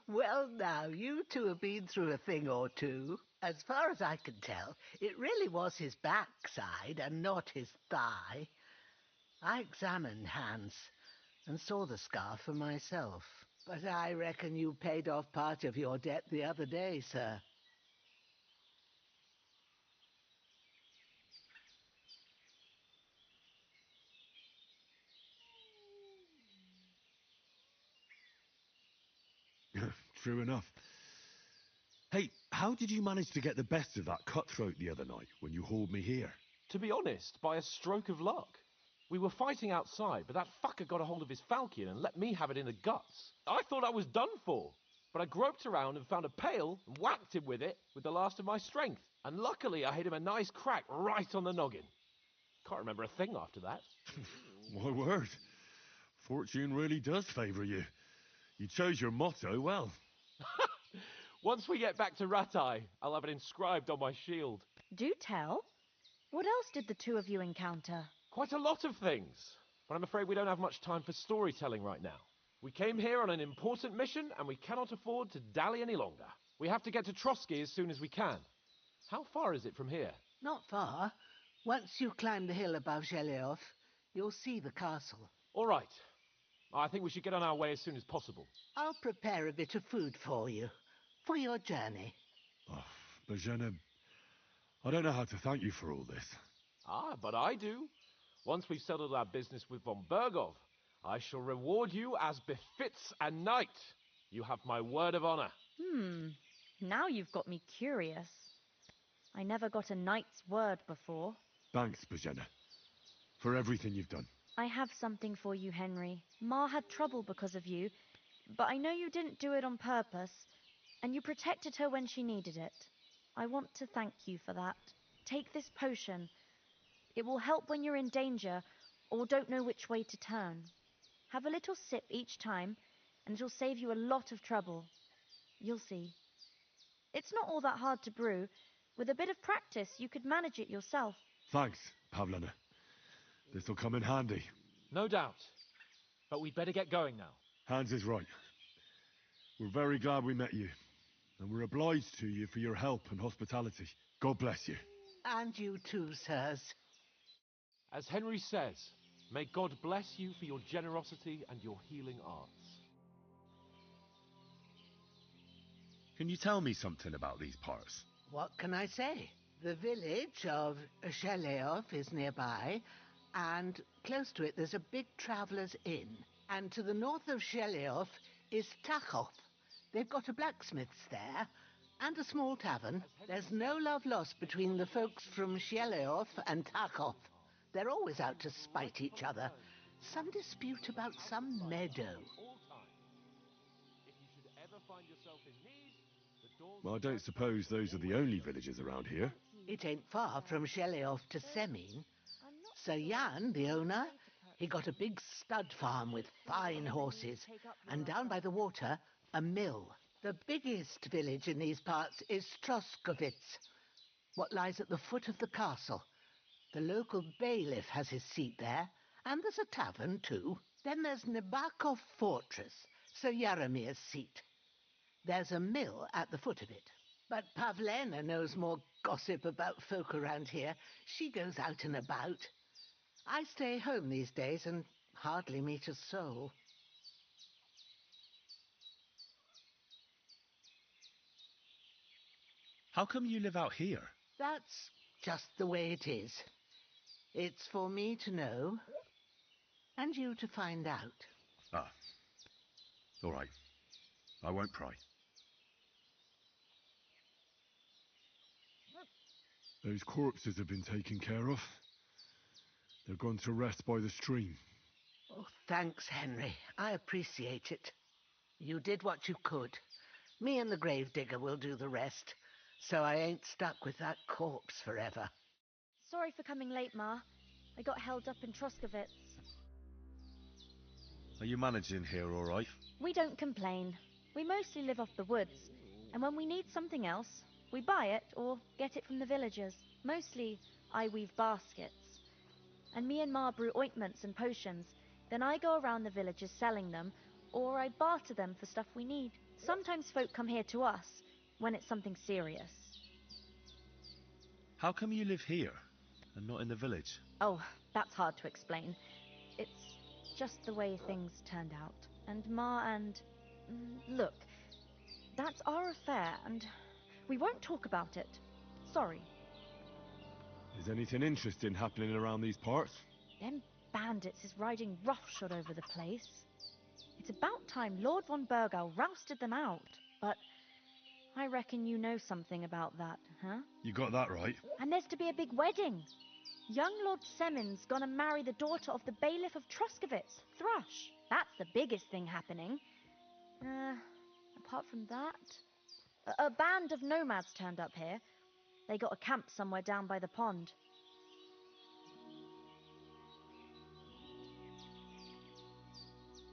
Well, now, you two have been through a thing or two. As far as I can tell, it really was his backside and not his thigh. I examined Hans and saw the scar for myself. But I reckon you paid off part of your debt the other day, sir. True enough. Hey, how did you manage to get the best of that cutthroat the other night when you hauled me here? To be honest, by a stroke of luck. We were fighting outside, but that fucker got a hold of his falchion and let me have it in the guts. I thought I was done for, but I groped around and found a pail and whacked him with it with the last of my strength. And luckily I hit him a nice crack right on the noggin. Can't remember a thing after that. My word. Fortune really does favour you. You chose your motto well. Once we get back to Ratai, I'll have it inscribed on my shield. Do tell. What else did the two of you encounter? Quite a lot of things, but I'm afraid we don't have much time for storytelling right now. We came here on an important mission, and we cannot afford to dally any longer. We have to get to Trotsky as soon as we can. How far is it from here? Not far. Once you climb the hill above Zheleov, you'll see the castle. All right. I think we should get on our way as soon as possible. I'll prepare a bit of food for you, for your journey. Oh, Bajena, I don't know how to thank you for all this. Ah, but I do. Once we've settled our business with von Bergov, I shall reward you as befits a knight. You have my word of honor. Now you've got me curious. I never got a knight's word before. Thanks, Bajena, for everything you've done. I have something for you, Henry. Ma had trouble because of you, but I know you didn't do it on purpose, and you protected her when she needed it. I want to thank you for that. Take this potion. It will help when you're in danger or don't know which way to turn. Have a little sip each time, and it'll save you a lot of trouble. You'll see. It's not all that hard to brew. With a bit of practice, you could manage it yourself. Thanks, Pavlena. This'll come in handy. No doubt. But we'd better get going now. Hans is right. We're very glad we met you, and we're obliged to you for your help and hospitality. God bless you. And you too, sirs. As Henry says, may God bless you for your generosity and your healing arts. Can you tell me something about these parts? What can I say? The village of Sheleov is nearby, and close to it there's a big traveller's inn. And to the north of Sheleov is Tachov. They've got a blacksmith's there, and a small tavern. There's no love lost between the folks from Sheleov and Tachov. They're always out to spite each other. Some dispute about some meadow. Well, I don't suppose those are the only villages around here. It ain't far from Sheleov to Semin. Sir Jan, the owner, he got a big stud farm with fine horses, and down by the water, a mill. The biggest village in these parts is Troskovitz, what lies at the foot of the castle. The local bailiff has his seat there, and there's a tavern too. Then there's Nabakov Fortress, Sir Yaramir's seat. There's a mill at the foot of it. But Pavlena knows more gossip about folk around here. She goes out and about. I stay home these days and hardly meet a soul. How come you live out here? That's just the way it is. It's for me to know, and you to find out. Ah. All right. I won't pry. Those corpses have been taken care of. They're gone to rest by the stream. Oh, thanks, Henry. I appreciate it. You did what you could. Me and the gravedigger will do the rest, so I ain't stuck with that corpse forever. Sorry for coming late, Ma. I got held up in Troskovitz. Are you managing here all right? We don't complain. We mostly live off the woods, and when we need something else, we buy it or get it from the villagers. Mostly, I weave baskets. And me and Ma brew ointments and potions. Then I go around the villages selling them, or I barter them for stuff we need. Sometimes folk come here to us, when it's something serious. How come you live here, and not in the village? Oh, that's hard to explain. It's just the way things turned out. And Ma and... Look, that's our affair, and we won't talk about it. Sorry. Is anything interesting happening around these parts? Them bandits is riding roughshod over the place. It's about time Lord von Burgau rousted them out. But I reckon you know something about that, huh? You got that right. And there's to be a big wedding. Young Lord Semin's gonna marry the daughter of the bailiff of Troskovitz, Thrush. That's the biggest thing happening. Apart from that... A band of nomads turned up here. They got a camp somewhere down by the pond.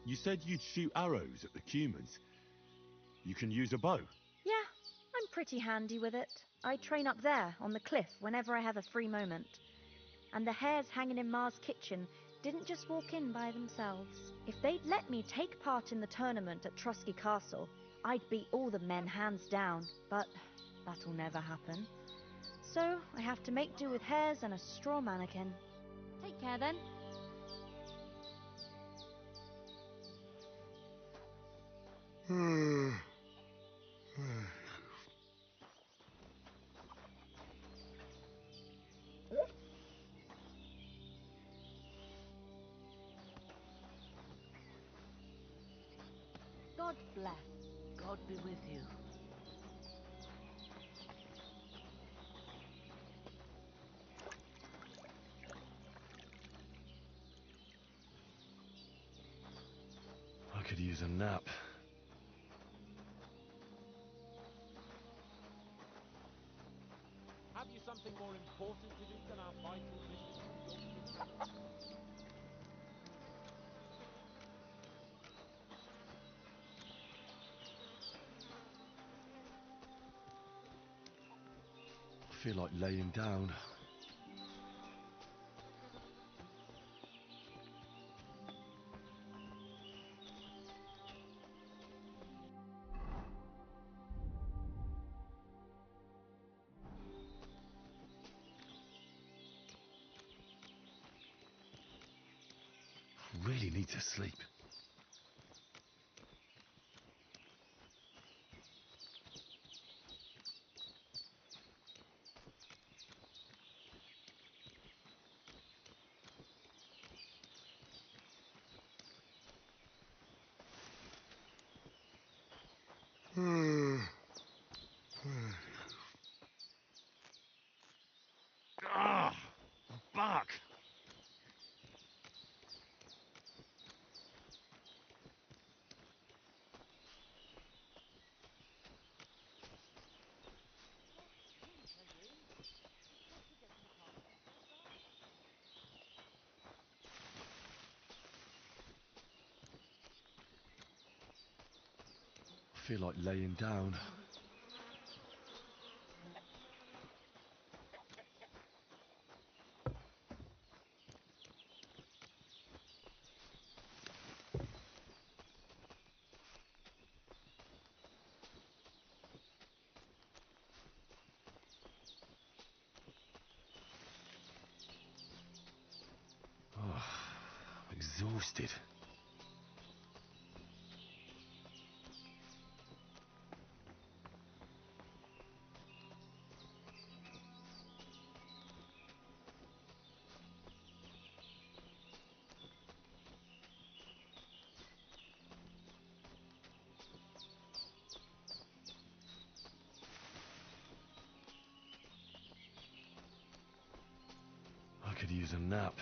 You said you'd shoot arrows at the Cumans. You can use a bow. Yeah, I'm pretty handy with it. I train up there, on the cliff, whenever I have a free moment. And the hares hanging in Ma's kitchen didn't just walk in by themselves. If they'd let me take part in the tournament at Trotsky Castle, I'd beat all the men hands down, but that'll never happen. So I have to make do with hares and a straw mannequin. Take care then. God bless. God be with you. I could use a nap. Have you something more important to do than our vital mission to your kingdom? I feel like laying down. I really need to sleep. Ah, back. I feel like laying down. Oh, exhausted. I could use a nap.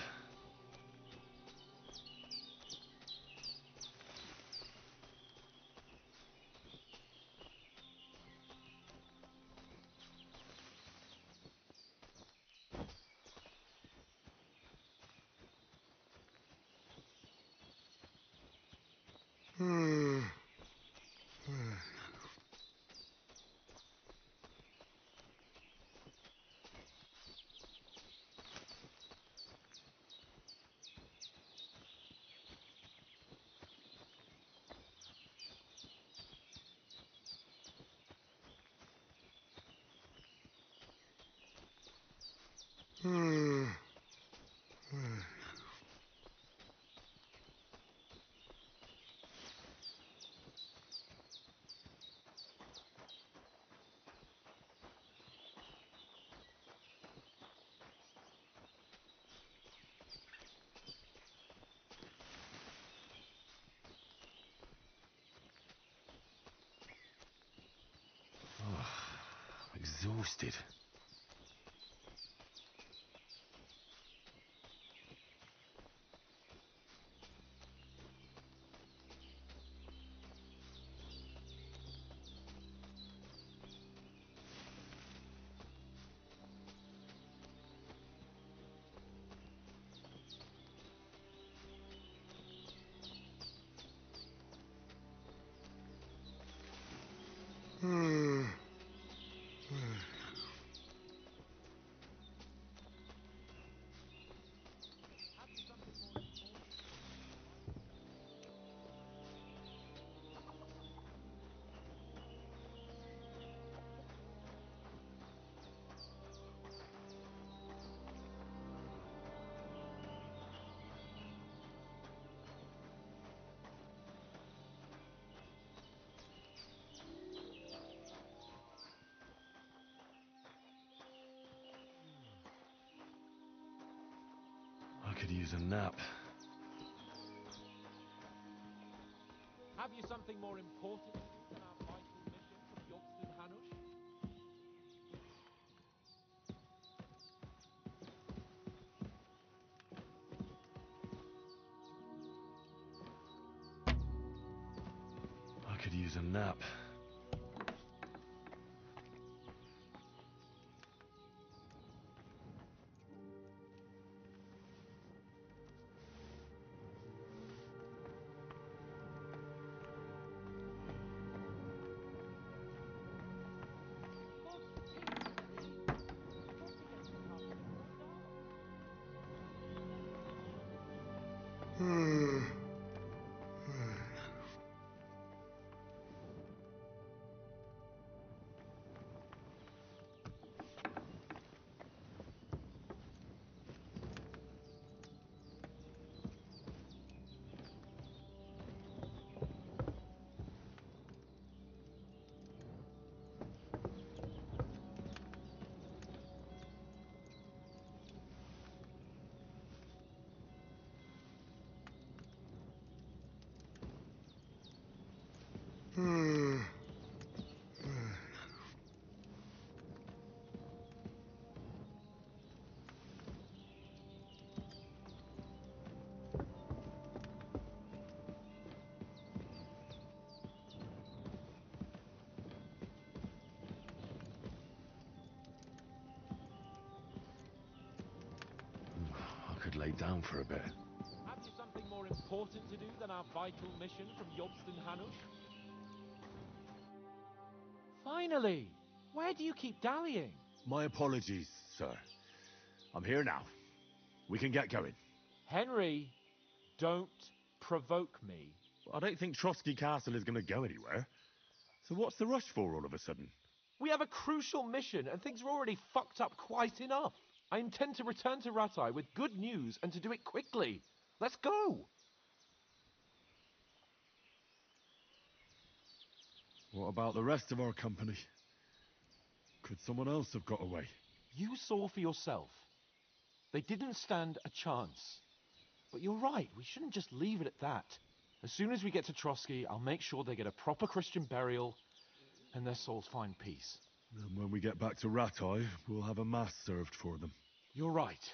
Oh, exhausted. could use a nap. Have you something more important to do than our vital mission from Yogston Hanush? I could use a nap. I could lay down for a bit. Have you something more important to do than our vital mission from Yogston Hanush? Finally! Where do you keep dallying? My apologies, sir. I'm here now. We can get going. Henry, don't provoke me. I don't think Trotsky Castle is going to go anywhere. So what's the rush for all of a sudden? We have a crucial mission and things are already fucked up quite enough. I intend to return to Ratai with good news and to do it quickly. Let's go! What about the rest of our company? Could someone else have got away? You saw for yourself. They didn't stand a chance. But you're right, we shouldn't just leave it at that. As soon as we get to Trotsky, I'll make sure they get a proper Christian burial and their souls find peace. And when we get back to Ratai, we'll have a mass served for them. You're right.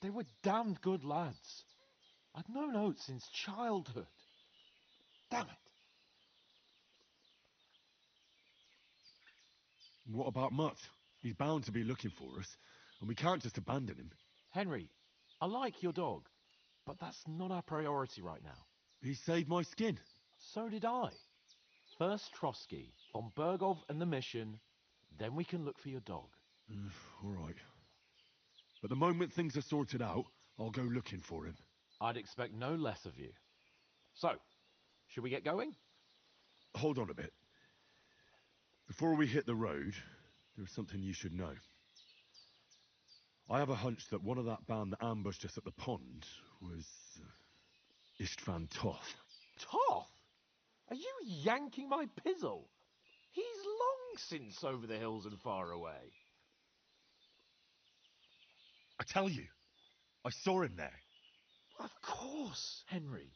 They were damned good lads. I've known Oates since childhood. Damn it. What about Mutt? He's bound to be looking for us, and we can't just abandon him. Henry, I like your dog, but that's not our priority right now. He saved my skin. So did I. First Trotsky, von Bergov and the mission, then we can look for your dog. All right. But the moment things are sorted out, I'll go looking for him. I'd expect no less of you. So, should we get going? Hold on a bit. Before we hit the road, there's something you should know. I have a hunch that one of that band that ambushed us at the pond was Istvan Toth. Toth? Are you yanking my pizzle? He's long since over the hills and far away. I tell you, I saw him there. Of course, Henry.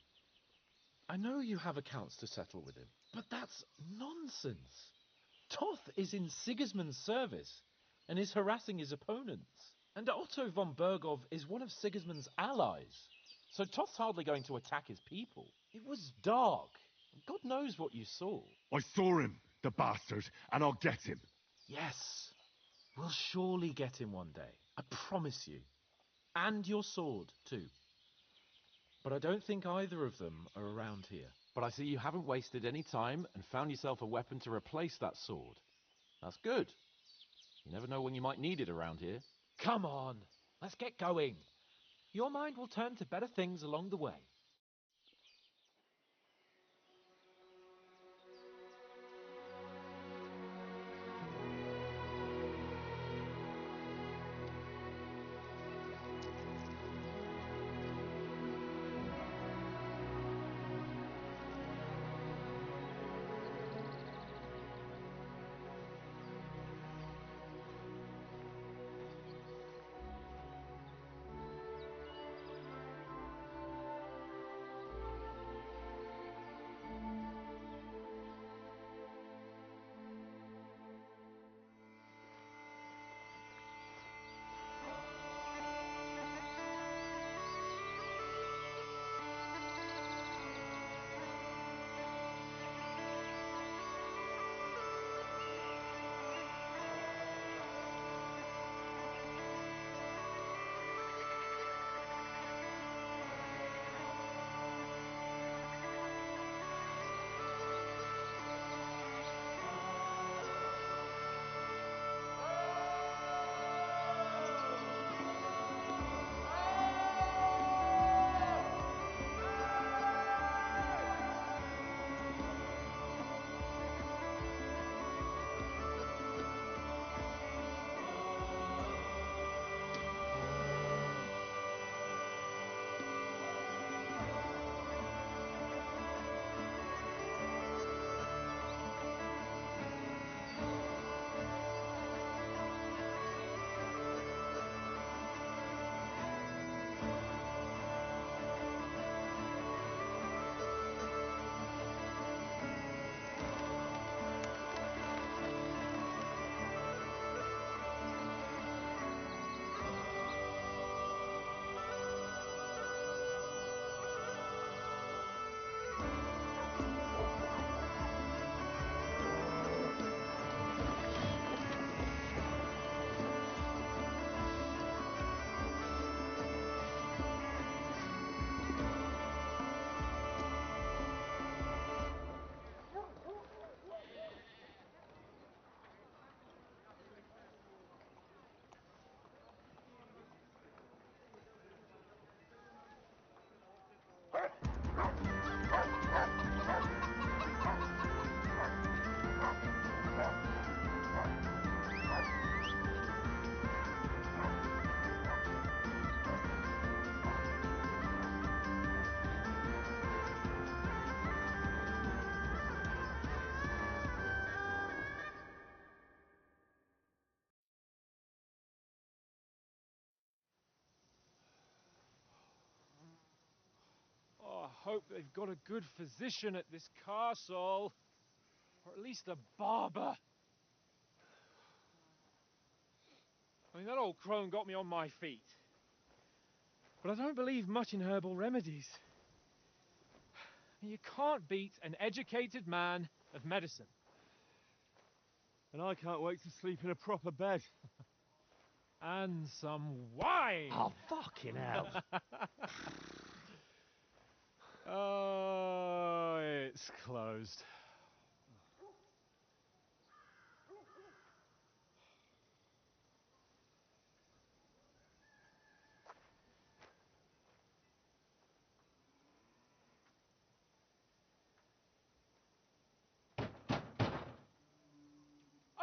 I know you have accounts to settle with him, but that's nonsense. Toth is in Sigismund's service and is harassing his opponents. And Otto von Bergov is one of Sigismund's allies. So Toth's hardly going to attack his people. It was dark. God knows what you saw. I saw him, the bastard, and I'll get him. Yes. We'll surely get him one day. I promise you. And your sword, too. But I don't think either of them are around here. But I see you haven't wasted any time and found yourself a weapon to replace that sword. That's good. You never know when you might need it around here. Come on, let's get going. Your mind will turn to better things along the way. hope they've got a good physician at this castle. Or at least a barber. I mean, that old crone got me on my feet. But I don't believe much in herbal remedies. You can't beat an educated man of medicine. And I can't wait to sleep in a proper bed. And some wine! Oh, fucking hell. Oh, it's closed.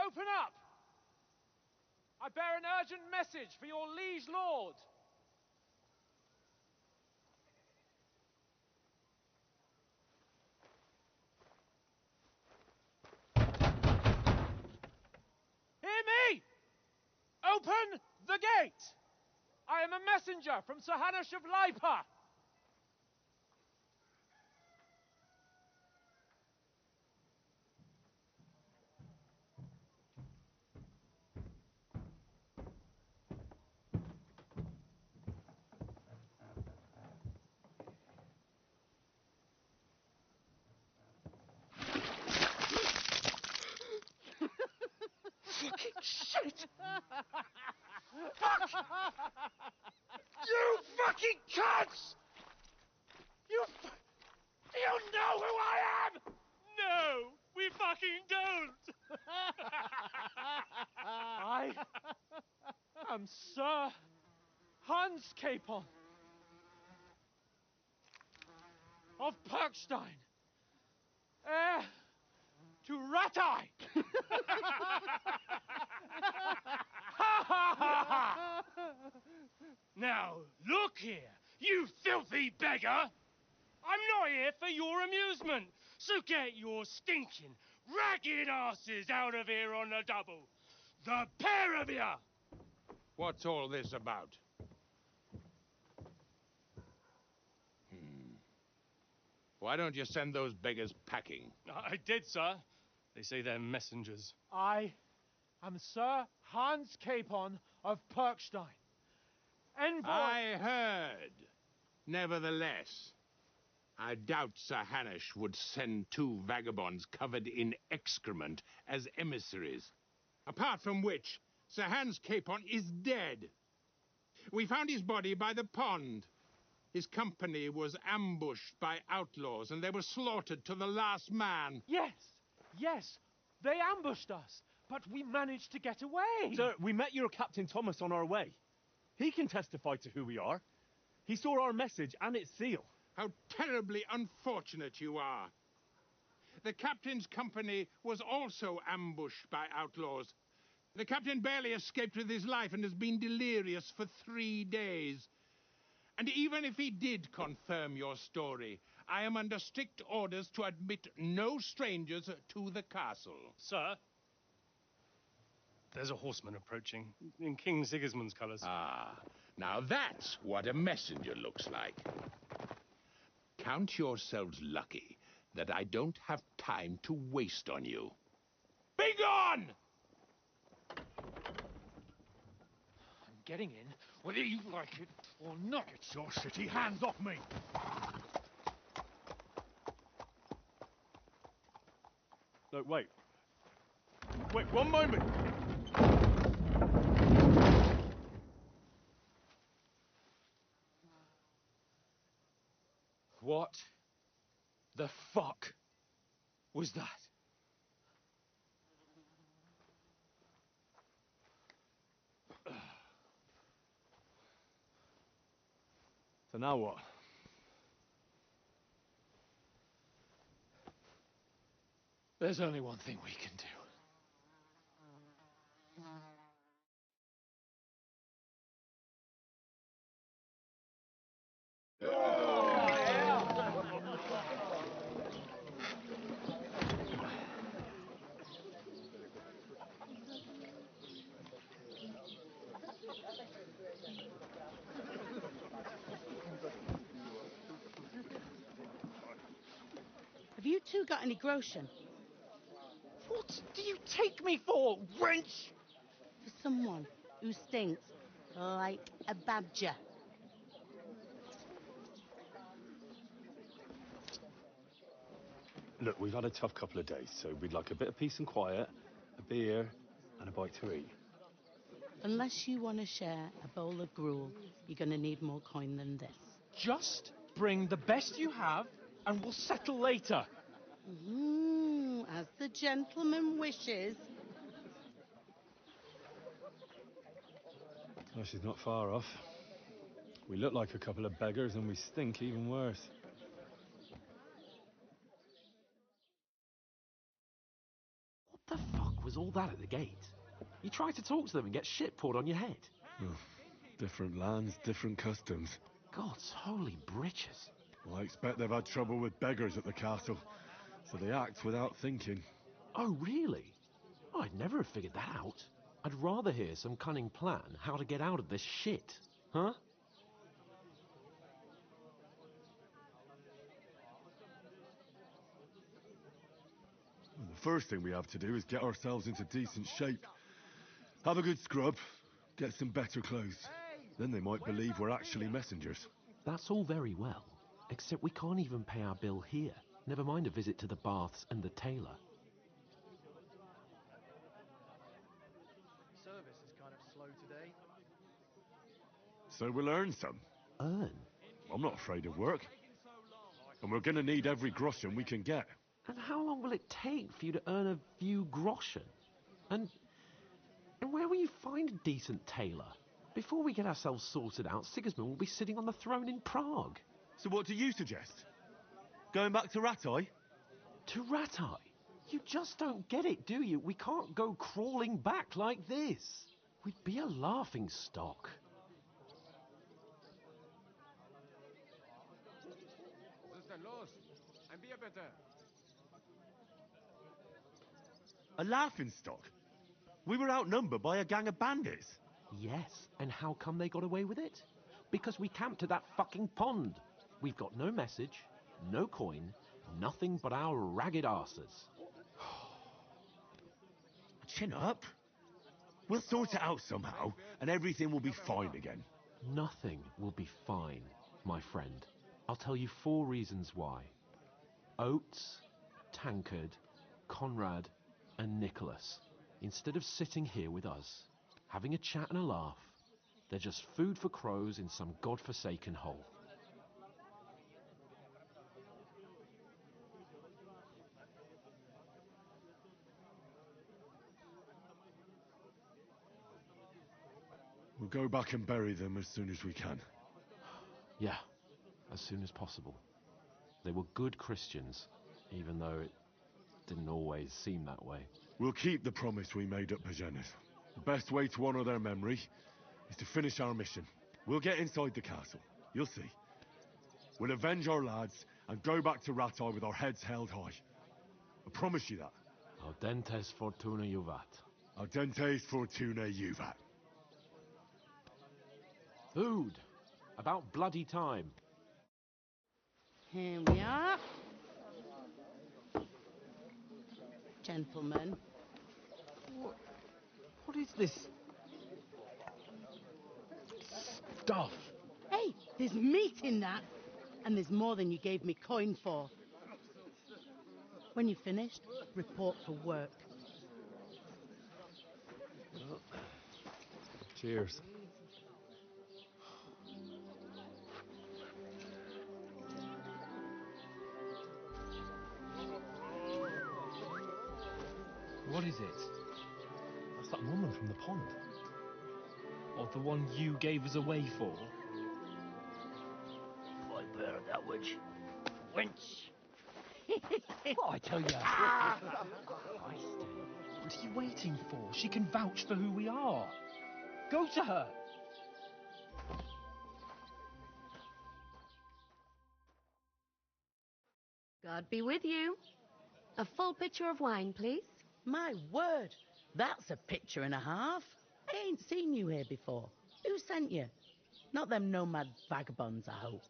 Open up! I bear an urgent message for your liege lord. Hear me! Open the gate! I am a messenger from Sir Hanush of Lipa. Fucking shit! Fuck! You fucking cunts! Do you know who I am? No, we fucking don't! I am Sir Hans Capon of Perkstein, heir to Rat-Eye! Now, look here, you filthy beggar! I'm not here for your amusement, so get your stinking, ragged asses out of here on the double. The pair of you! What's all this about? Why don't you send those beggars packing? I did, sir. They say they're messengers. I am Sir Hans Capon of Perkstein, envoy... I heard. Nevertheless, I doubt Sir Hanush would send two vagabonds covered in excrement as emissaries. Apart from which, Sir Hans Capon is dead. We found his body by the pond. His company was ambushed by outlaws, and they were slaughtered to the last man. Yes, they ambushed us, but we managed to get away. Sir, we met your Captain Thomas on our way. He can testify to who we are. He saw our message and its seal. How terribly unfortunate you are. The captain's company was also ambushed by outlaws. The captain barely escaped with his life and has been delirious for 3 days. And even if he did confirm your story, I am under strict orders to admit no strangers to the castle. Sir, there's a horseman approaching, in King Sigismund's colours. Ah, now that's what a messenger looks like. Count yourselves lucky that I don't have time to waste on you. Be gone! I'm getting in, whether you like it or not. Get your shitty hands off me! No, wait. Wait, one moment! What the fuck was that? So now what? There's only one thing we can do. two got any groschen? What do you take me for, wench? For someone who stinks like a badger. Look, we've had a tough couple of days, so we'd like a bit of peace and quiet, a beer, and a bite to eat. Unless you want to share a bowl of gruel, you're going to need more coin than this. Just bring the best you have, and we'll settle later. As the gentleman wishes. Oh, she's not far off. We look like a couple of beggars, and we stink even worse. What the fuck was all that at the gate? You tried to talk to them and get shit poured on your head. Oh, different lands, different customs. God's holy britches. Well, I expect they've had trouble with beggars at the castle, so they act without thinking. Oh, really? Oh, I'd never have figured that out. I'd rather hear some cunning plan how to get out of this shit. Huh? Well, the first thing we have to do is get ourselves into decent shape. Have a good scrub, get some better clothes. Then they might believe we're actually messengers. That's all very well, except we can't even pay our bill here. Never mind a visit to the baths and the tailor. Service is kind of slow today. So we'll earn some. Earn? I'm not afraid of work. And we're going to need every groschen we can get. And how long will it take for you to earn a few groschen? And where will you find a decent tailor? Before we get ourselves sorted out, Sigismund will be sitting on the throne in Prague. So what do you suggest? Going back to Ratai? To Ratai? You just don't get it, do you? We can't go crawling back like this. We'd be a laughing stock. Was ist denn los? Ein Bier bitte. A laughing stock? We were outnumbered by a gang of bandits. Yes, and how come they got away with it? Because we camped at that fucking pond. We've got no message, no coin, nothing but our ragged arses. Chin up. We'll sort it out somehow, and everything will be fine again. Nothing will be fine, my friend. I'll tell you 4 reasons why. Oates, Tankard, Conrad, and Nicholas, instead of sitting here with us, having a chat and a laugh, they're just food for crows in some godforsaken hole. We'll go back and bury them as soon as we can. Yeah, as soon as possible. They were good Christians, even though it didn't always seem that way. We'll keep the promise we made at Pagenes. The best way to honor their memory is to finish our mission. We'll get inside the castle. You'll see. We'll avenge our lads and go back to Ratai with our heads held high. I promise you that. Audentes fortuna juvat. Audentes fortuna juvat. Food! About bloody time. Here we are. Gentlemen. What is this stuff? Hey, there's meat in that. And there's more than you gave me coin for. When you're finished, report for work. Cheers. What is it? That's that woman from the pond. Or the one you gave us away for. I bear that witch. Wench! What I tell you? What are you waiting for? She can vouch for who we are. Go to her. God be with you. A full pitcher of wine, please. My word, that's a picture and a half. I ain't seen you here before. Who sent you? Not them nomad vagabonds, I hope.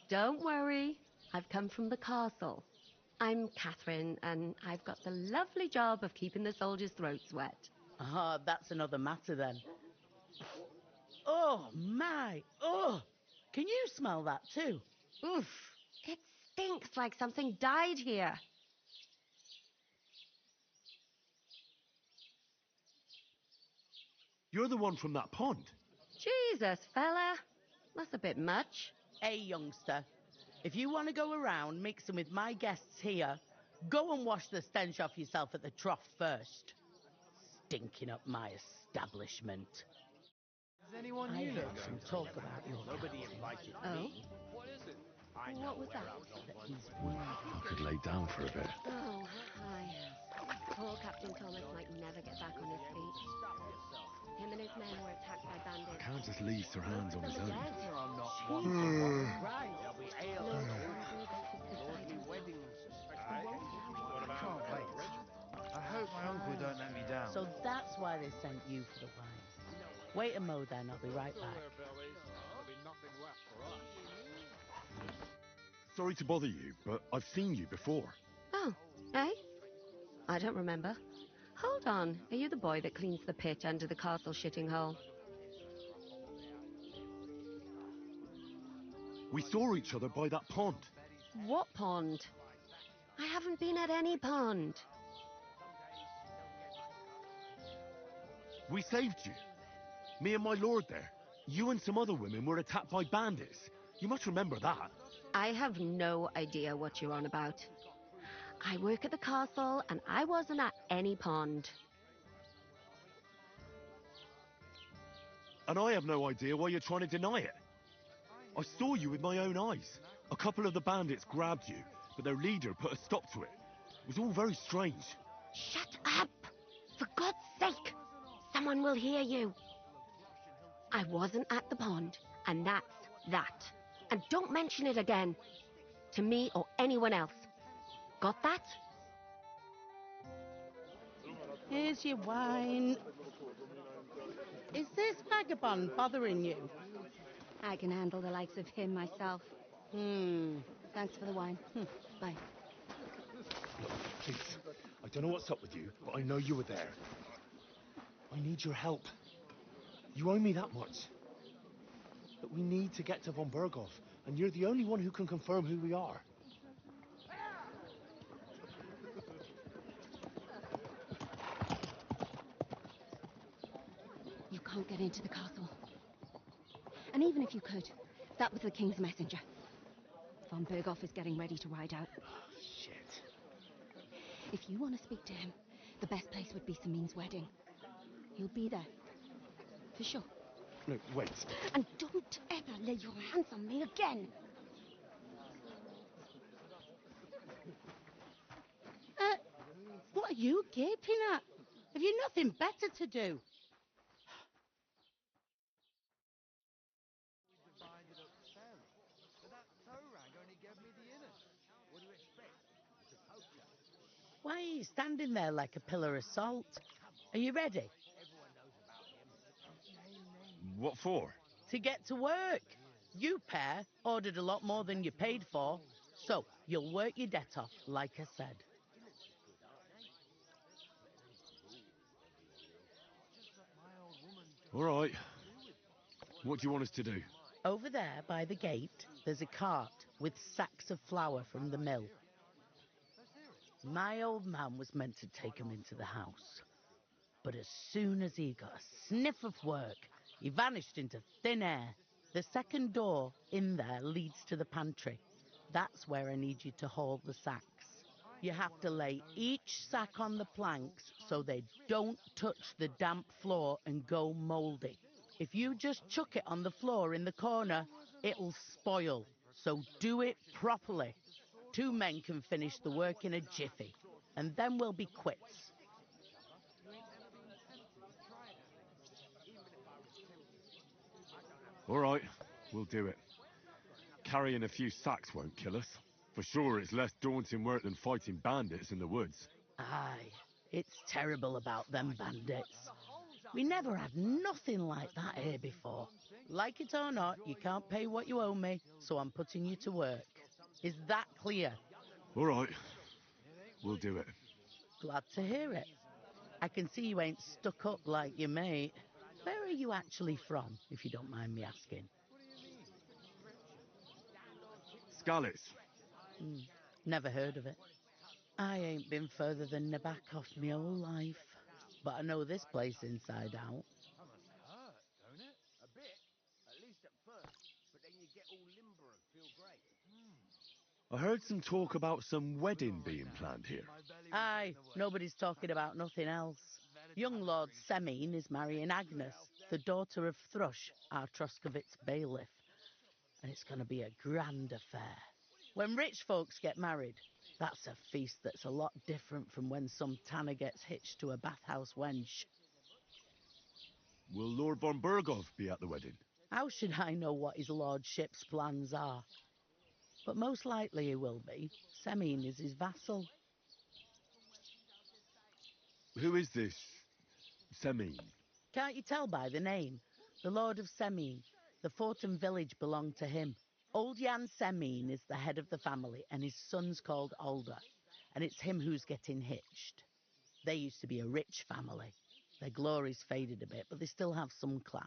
Don't worry. I've come from the castle. I'm Catherine, and I've got the lovely job of keeping the soldiers' throats wet. Ah, that's another matter then. Oh, my! Oh! Can you smell that too? Oof! It stinks like something died here. You're the one from that pond. Jesus, fella. That's a bit much. Hey, youngster. If you want to go around mixing with my guests here, go and wash the stench off yourself at the trough first. Stinking up my establishment. Does anyone I you know heard go some to talk the about your Nobody captain. invited Oh? me. What is it? I know What was where that? I'm not That wanted. he's wounded. I could lay down for a bit. Oh, hi. Poor Captain Thomas might never get back on his feet. Him and his men were attacked by bandits. I can't just leave Sir Hans on his own. Here I'm not wanted. Right. There'll be ale Lord and Von Burghoff is beside lordly himself. weddings. I can't wait. I hope my uncle don't let me down. So that's why they sent you for the wine. Wait a mo then, I'll be right back. Sorry to bother you, but I've seen you before. Oh, eh? I don't remember. Hold on. Are you the boy that cleans the pit under the castle shitting hole? We saw each other by that pond. What pond? I haven't been at any pond. We saved you. Me and my lord there. You and some other women were attacked by bandits. You must remember that. I have no idea what you're on about. I work at the castle, and I wasn't at any pond. And I have no idea why you're trying to deny it. I saw you with my own eyes. A couple of the bandits grabbed you, but their leader put a stop to it. It was all very strange. Shut up! For God's sake! Someone will hear you. I wasn't at the pond, and that's that. And don't mention it again. To me or anyone else. Got that? Here's your wine. Is this vagabond bothering you? I can handle the likes of him myself. Thanks for the wine. Bye. Look, please. I don't know what's up with you, but I know you were there. I need your help. You owe me that much. But we need to get to von Burghoff, and you're the only one who can confirm who we are. You can't get into the castle. And even if you could, that was the king's messenger. Von Burghoff is getting ready to ride out. Shit. If you want to speak to him, the best place would be Samin's wedding. He'll be there. For sure. No, wait. And don't ever lay your hands on me again. What are you gaping at? Have you nothing better to do? Why are you standing there like a pillar of salt? Are you ready? What for? To get to work. You pair ordered a lot more than you paid for, so you'll work your debt off, like I said. All right. What do you want us to do? Over there by the gate, there's a cart with sacks of flour from the mill. My old man was meant to take 'em into the house. But as soon as he got a sniff of work, he vanished into thin air. The second door in there leads to the pantry. That's where I need you to haul the sacks. You have to lay each sack on the planks so they don't touch the damp floor and go mouldy. If you just chuck it on the floor in the corner, it'll spoil. So do it properly. 2 men can finish the work in a jiffy, and then we'll be quits. All right, we'll do it. Carrying a few sacks won't kill us. For sure, it's less daunting work than fighting bandits in the woods. Aye, it's terrible about them bandits. We never had nothing like that here before. Like it or not, you can't pay what you owe me, so I'm putting you to work. Is that clear? All right, We'll do it. Glad to hear it. I can see you ain't stuck up like your mate. Where are you actually from, if you don't mind me asking? Scallis. Never heard of it. I ain't been further than Nabakov my whole life. But I know this place inside out. Hurt, don't it? A bit. At least at first. But then you get all limber and feel great. I heard some talk about some wedding being planned here. Aye, nobody's talking about nothing else. Young Lord Semine is marrying Agnes, the daughter of Thrush, our Troskovitz bailiff. And it's going to be a grand affair. When rich folks get married, that's a feast that's a lot different from when some tanner gets hitched to a bathhouse wench. Will Lord von Berghoff be at the wedding? How should I know what his lordship's plans are? But most likely he will be. Semine is his vassal. Who is this Semine? Can't you tell by the name? The Lord of Semine. The fort and village belong to him. Old Jan Semine is the head of the family, and his son's called Alder. And it's him who's getting hitched. They used to be a rich family. Their glory's faded a bit, but they still have some clout.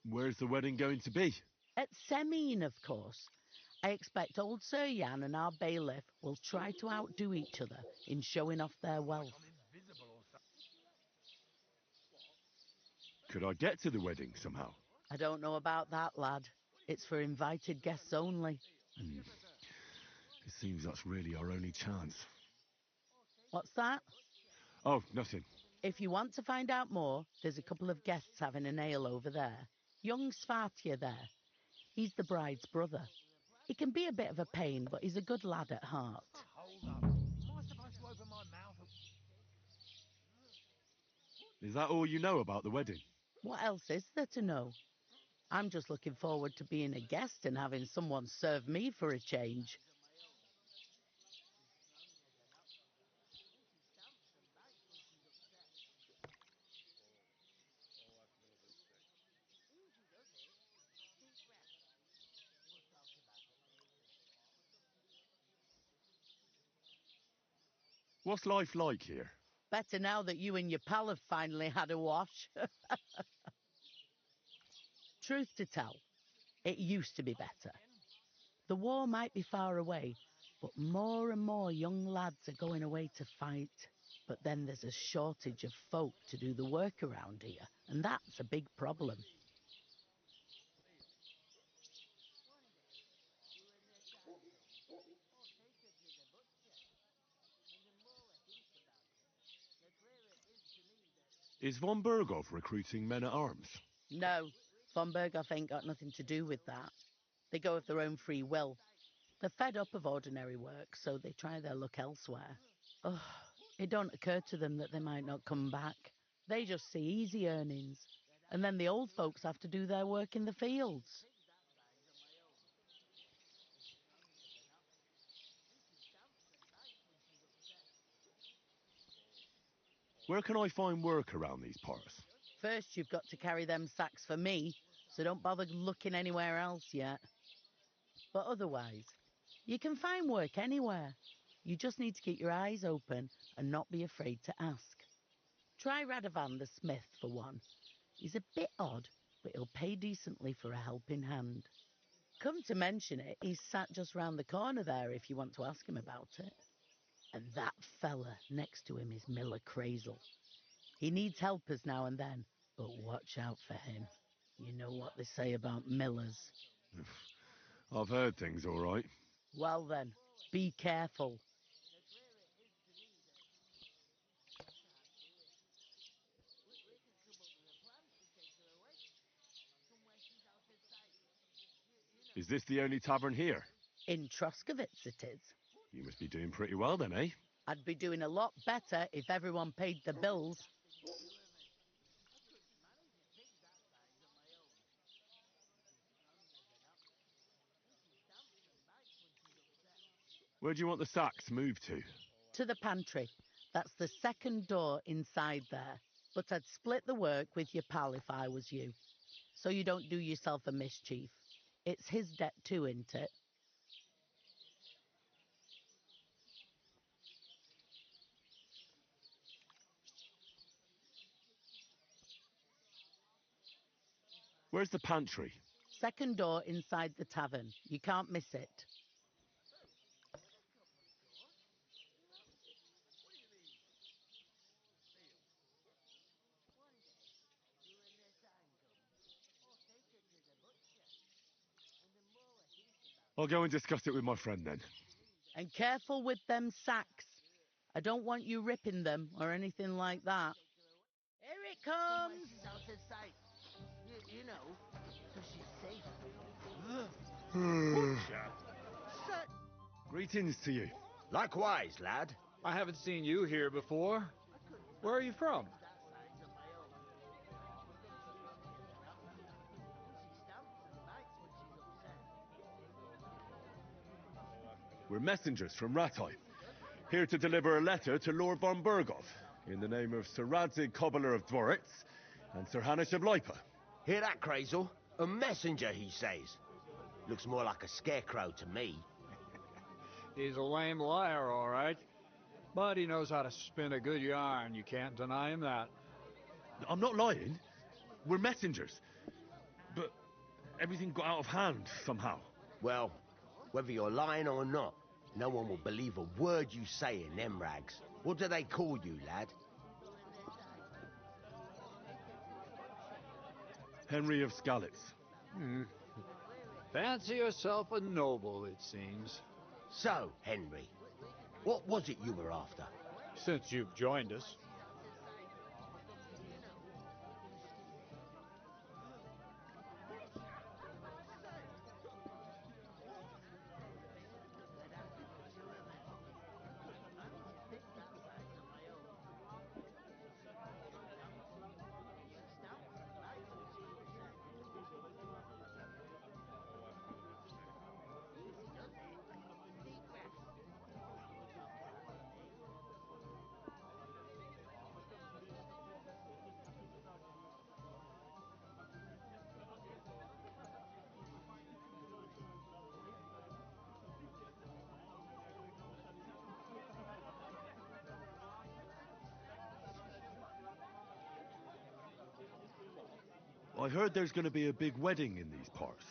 Where's the wedding going to be? At Semine, of course. I expect old Sir Jan and our bailiff will try to outdo each other in showing off their wealth. Could I get to the wedding somehow? I don't know about that, lad. It's for invited guests only. It seems that's really our only chance. What's that? Oh, nothing. If you want to find out more, there's a couple of guests having an ale over there. Young Svartje there. He's the bride's brother. He can be a bit of a pain, but he's a good lad at heart. Hold up. Am I supposed to open my mouth? Is that all you know about the wedding? What else is there to know? I'm just looking forward to being a guest and having someone serve me for a change. What's life like here? Better now that you and your pal have finally had a wash. Truth to tell, it used to be better. The war might be far away, but more and more young lads are going away to fight. But then there's a shortage of folk to do the work around here, and that's a big problem. Is von Berghoff recruiting men-at-arms? No, von Berghoff ain't got nothing to do with that. They go of their own free will. They're fed up of ordinary work, so they try their luck elsewhere. Ugh, it don't occur to them that they might not come back. They just see easy earnings, and then the old folks have to do their work in the fields. Where can I find work around these parts? First, you've got to carry them sacks for me, so don't bother looking anywhere else yet. But otherwise, you can find work anywhere. You just need to keep your eyes open and not be afraid to ask. Try Radovan the smith for one. He's a bit odd, but he'll pay decently for a helping hand. Come to mention it, he's sat just round the corner there if you want to ask him about it. And that fella next to him is Miller Crazel. He needs helpers now and then, but watch out for him. You know what they say about Millers. I've heard things all right. Well then, be careful. Is this the only tavern here? In Troskovitz it is. You must be doing pretty well then, eh? I'd be doing a lot better if everyone paid the bills. Where do you want the sacks moved to? to the pantry. That's the second door inside there. But I'd split the work with your pal if I was you, so you don't do yourself a mischief. It's his debt too, isn't it? Where's the pantry? Second door inside the tavern. You can't miss it. I'll go and discuss it with my friend then. And careful with them sacks. I don't want you ripping them or anything like that. Here it comes! Out of sight. You know, so she's safe. Greetings to you. Likewise, lad. I haven't seen you here before. Where are you from? We're messengers from Ratai, here to deliver a letter to Lord von Burgov, in the name of Sir Radzig Cobbler of Dworitz and Sir Hanush of Lipa. Hear that, Crazel? A messenger, he says. Looks more like a scarecrow to me. He's a lame liar, all right. But he knows how to spin a good yarn. You can't deny him that. I'm not lying. We're messengers. But everything got out of hand somehow. Well, whether you're lying or not, no one will believe a word you say in them rags. What do they call you, lad? Henry of Skalitz. Fancy yourself a noble, it seems. So, Henry, what was it you were after? Since you've joined us. I heard there's going to be a big wedding in these parts.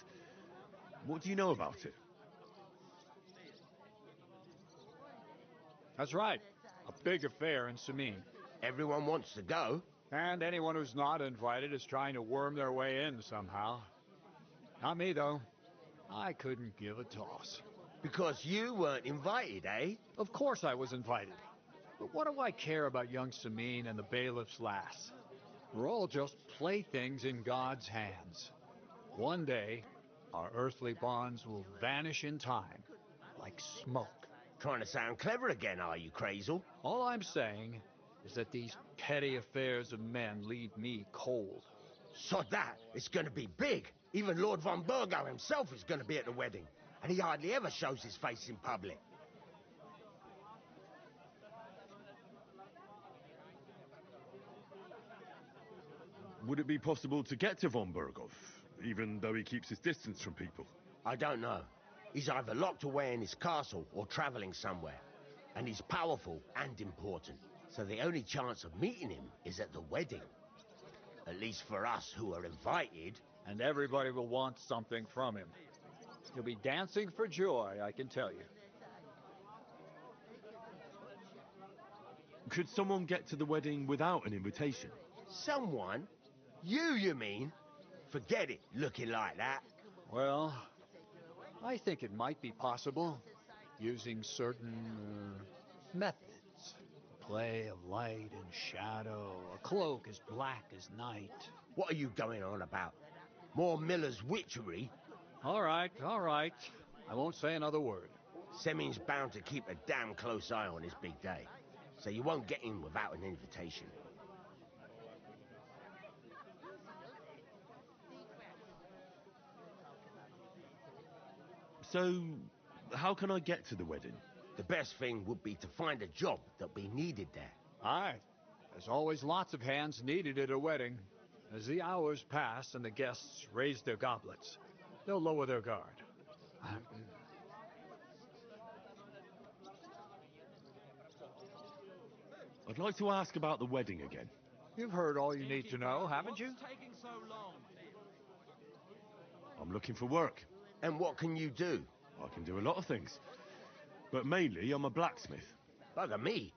What do you know about it? That's right. A big affair in Samin. Everyone wants to go. And anyone who's not invited is trying to worm their way in somehow. Not me, though. I couldn't give a toss. Because you weren't invited, eh? Of course I was invited. But what do I care about young Samin and the bailiff's lass? We're all just playthings in God's hands. One day, our earthly bonds will vanish in time, like smoke. Trying to sound clever again, are you, Crazel? All I'm saying is that these petty affairs of men leave me cold. Sod that, it's going to be big. Even Lord von Burgo himself is going to be at the wedding, and he hardly ever shows his face in public. Would it be possible to get to von Burgov, even though he keeps his distance from people? I don't know. He's either locked away in his castle or travelling somewhere. And he's powerful and important. So the only chance of meeting him is at the wedding. At least for us who are invited. And everybody will want something from him. He'll be dancing for joy, I can tell you. Could someone get to the wedding without an invitation? Someone? You mean? Forget it, looking like that. Well, I think it might be possible, using certain methods. Play of light and shadow, a cloak as black as night. What are you going on about? More Miller's witchery? All right. I won't say another word. Semin's bound to keep a damn close eye on his big day, so you won't get in without an invitation. So, how can I get to the wedding? The best thing would be to find a job that'll be needed there. Aye. There's always lots of hands needed at a wedding. As the hours pass and the guests raise their goblets, they'll lower their guard. I'd like to ask about the wedding again. You've heard all you need to know, haven't you? Taking so long. I'm looking for work. And what can you do? I can do a lot of things. But mainly, I'm a blacksmith. Bugger me.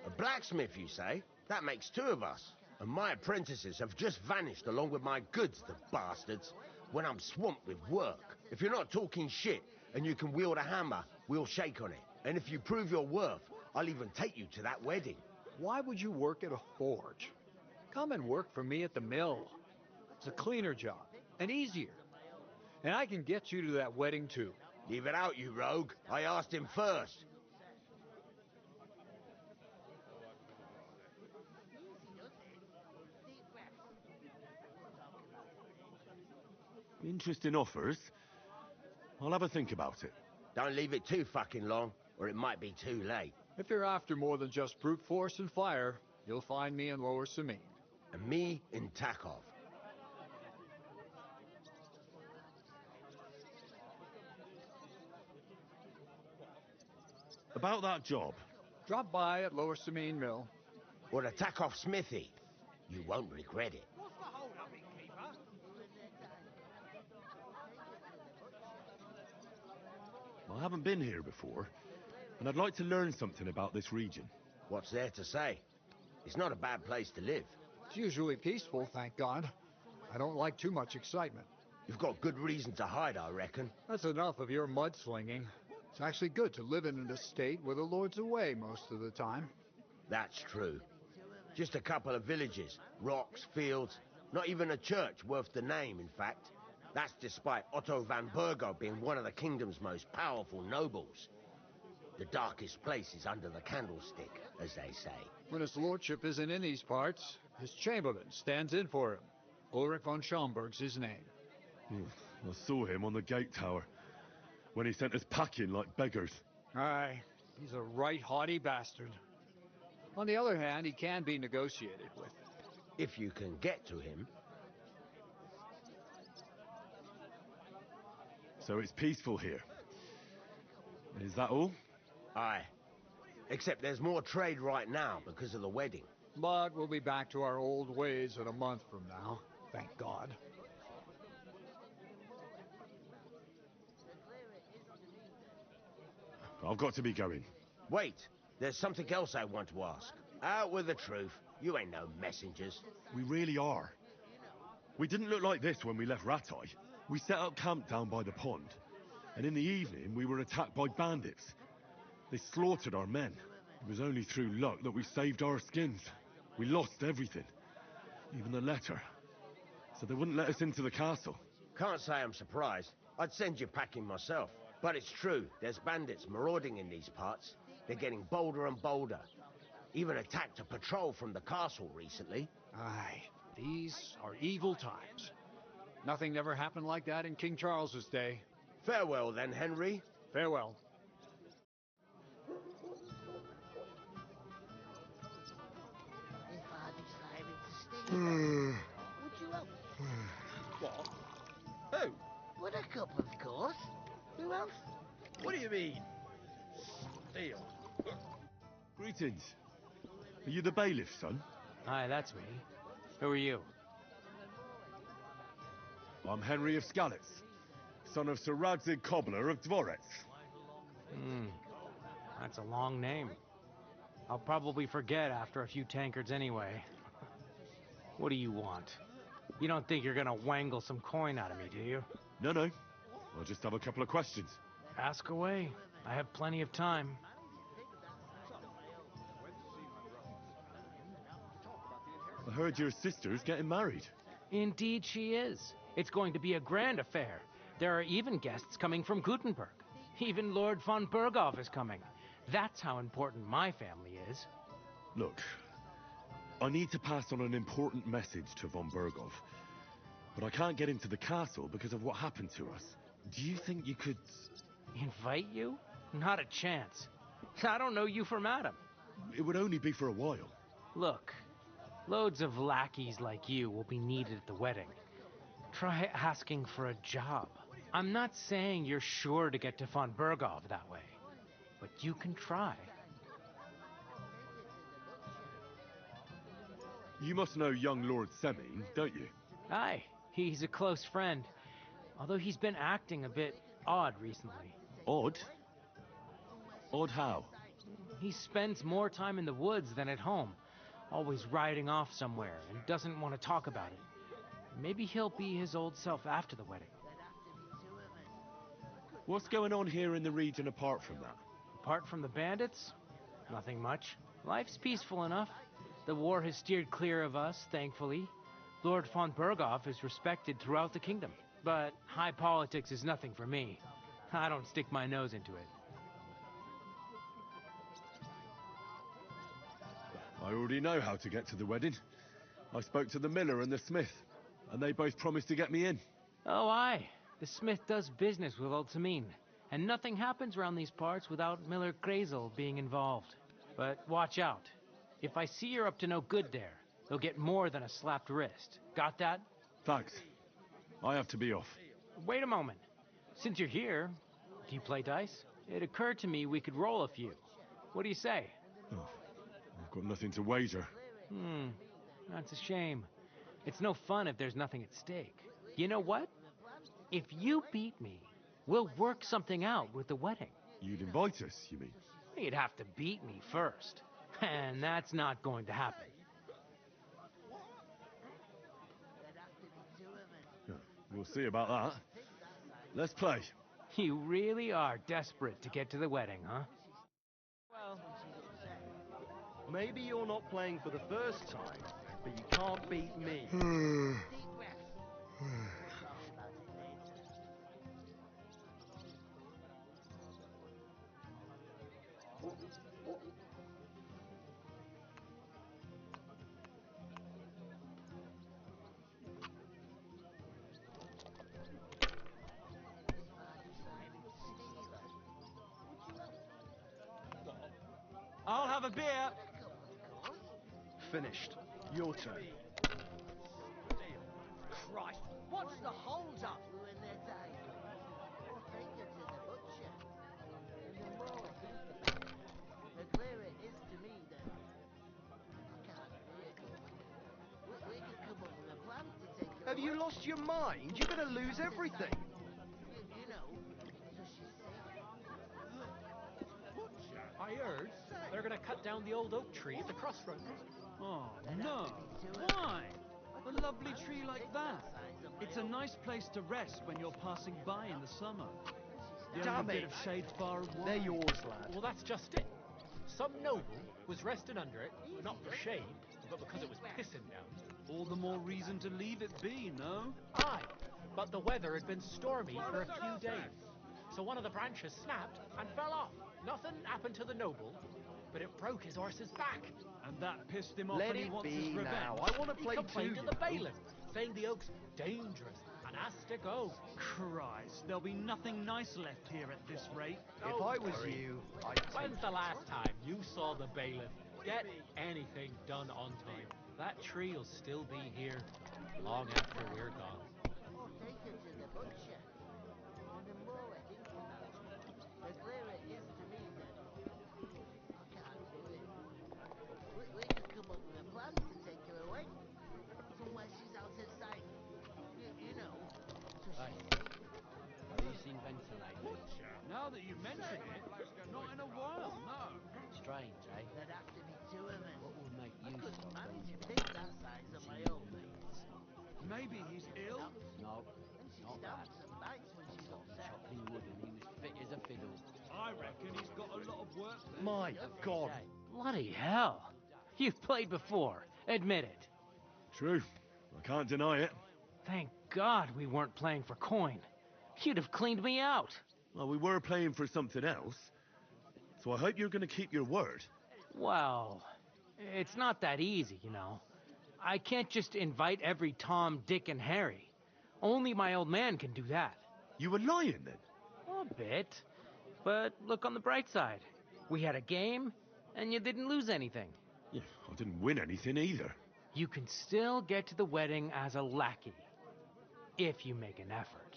A blacksmith, you say? That makes two of us. And my apprentices have just vanished along with my goods, the bastards, when I'm swamped with work. If you're not talking shit and you can wield a hammer, we'll shake on it. And if you prove your worth, I'll even take you to that wedding. Why would you work at a forge? Come and work for me at the mill. It's a cleaner job, and easier. And I can get you to that wedding, too. Leave it out, you rogue. I asked him first. Interesting offers. I'll have a think about it. Don't leave it too fucking long, or it might be too late. If you're after more than just brute force and fire, you'll find me in Lower Samine. And me in Takov. About that job. Drop by at Lower Samine Mill. Or the Takov smithy. You won't regret it. What's the hold up, innkeeper? I haven't been here before, and I'd like to learn something about this region. What's there to say? It's not a bad place to live. It's usually peaceful, thank God. I don't like too much excitement. You've got good reason to hide, I reckon. That's enough of your mudslinging. It's actually good to live in an estate where the Lord's away most of the time. That's true. Just a couple of villages, rocks, fields, not even a church worth the name, in fact. That's despite Otto van Burgo being one of the kingdom's most powerful nobles. The darkest place is under the candlestick, as they say. When his lordship isn't in these parts, his chamberlain stands in for him. Ulrich von Schaumburg's his name. I saw him on the gate tower, when he sent us packing like beggars. Aye, he's a right haughty bastard. On the other hand, he can be negotiated with. If you can get to him. So it's peaceful here. Is that all? Aye. Except there's more trade right now because of the wedding. But we'll be back to our old ways in a month from now. Thank God. I've got to be going. Wait, there's something else I want to ask. Out with the truth. You ain't no messengers. We really are. We didn't look like this when we left Ratai. We set up camp down by the pond. And in the evening, we were attacked by bandits. They slaughtered our men. It was only through luck that we saved our skins. We lost everything. Even the letter. So they wouldn't let us into the castle. Can't say I'm surprised. I'd send you packing myself. But it's true, there's bandits marauding in these parts. They're getting bolder and bolder. Even attacked a patrol from the castle recently. Aye, these are evil times. Nothing ever happened like that in King Charles's day. Farewell then, Henry. Farewell. If I decided to stay there, would you help me? What? Who? Buttercup, of course. Who else? What do you mean? Steal. Greetings. Are you the bailiff, son? Hi, that's me. Who are you? I'm Henry of Skalitz, son of Sir Radzig Cobbler of Dvorets. That's a long name. I'll probably forget after a few tankards anyway. What do you want? You don't think you're gonna wangle some coin out of me, do you? No. I'll just have a couple of questions. Ask away. I have plenty of time. I heard your sister's getting married. Indeed she is. It's going to be a grand affair. There are even guests coming from Gutenberg. Even Lord von Berghoff is coming. That's how important my family is. Look, I need to pass on an important message to von Berghoff, but I can't get into the castle because of what happened to us. Do you think you could... Invite you? Not a chance. I don't know you from Adam. It would only be for a while. Look, loads of lackeys like you will be needed at the wedding. Try asking for a job. I'm not saying you're sure to get to von Berghoff that way, but you can try. You must know young Lord Semine, don't you? Aye, he's a close friend. Although he's been acting a bit odd recently. Odd? Odd how? He spends more time in the woods than at home, always riding off somewhere, and doesn't want to talk about it. Maybe he'll be his old self after the wedding. What's going on here in the region apart from that? Apart from the bandits? Nothing much. Life's peaceful enough. The war has steered clear of us, thankfully. Lord von Berghoff is respected throughout the kingdom. But high politics is nothing for me. I don't stick my nose into it. I already know how to get to the wedding. I spoke to the miller and the smith, and they both promised to get me in. Oh, aye. The smith does business with old Semine, and nothing happens around these parts without Miller Krazel being involved. But watch out. If I see you're up to no good there, they'll get more than a slapped wrist. Got that? Thanks. I have to be off. Wait a moment. Since you're here, do you play dice? It occurred to me we could roll a few. What do you say? Oh, I've got nothing to wager. That's a shame. It's no fun if there's nothing at stake. You know what? If you beat me, we'll work something out with the wedding. You'd invite us, you mean? You'd have to beat me first. And that's not going to happen. We'll see about that. Let's play. You really are desperate to get to the wedding, huh? Well, maybe you're not playing for the first time, but you can't beat me. I'll have a beer. Finished. Your turn. Christ, what's the hold up? Have you lost your mind? You're gonna lose everything. I heard they're gonna cut down the old oak tree at the crossroads. Oh, no. Why? A lovely tree like that. It's a nice place to rest when you're passing by in the summer. The Damn only it. bit of shade far and wide. They're yours, lad. Well, that's just it. Some noble was resting under it, not for shade, but because it was pissing down. All the more reason to leave it be, no? Aye, but the weather had been stormy for a few days. So one of the branches snapped and fell off. Nothing happened to the noble, but it broke his horse's back. And that pissed him off Let and he it wants be his revenge. now. I want to play He complained too, to the you know. bailiff, saying the oak's dangerous and has to go. Christ, there'll be nothing nice left here at this rate. If I was you, I'd take When's the last time you saw the bailiff get anything done on time? That tree will still be here long after we're gone. Have you seen Vincent lately? Now that you mention it, not in a while, no. Strange, eh? What would make you stop going to Maybe he's ill? No, not that. Chopping wood and he was fit as a fiddle. I reckon he's got a lot of work left. My God. Bloody hell. You've played before. Admit it. True. I can't deny it. Thank God we weren't playing for coin. You'd have cleaned me out. Well, we were playing for something else. So I hope you're going to keep your word. Well, it's not that easy, you know. I can't just invite every Tom, Dick, and Harry. Only my old man can do that. You were lying then? A bit. But look on the bright side. We had a game, and you didn't lose anything. Yeah, I didn't win anything either. You can still get to the wedding as a lackey, if you make an effort.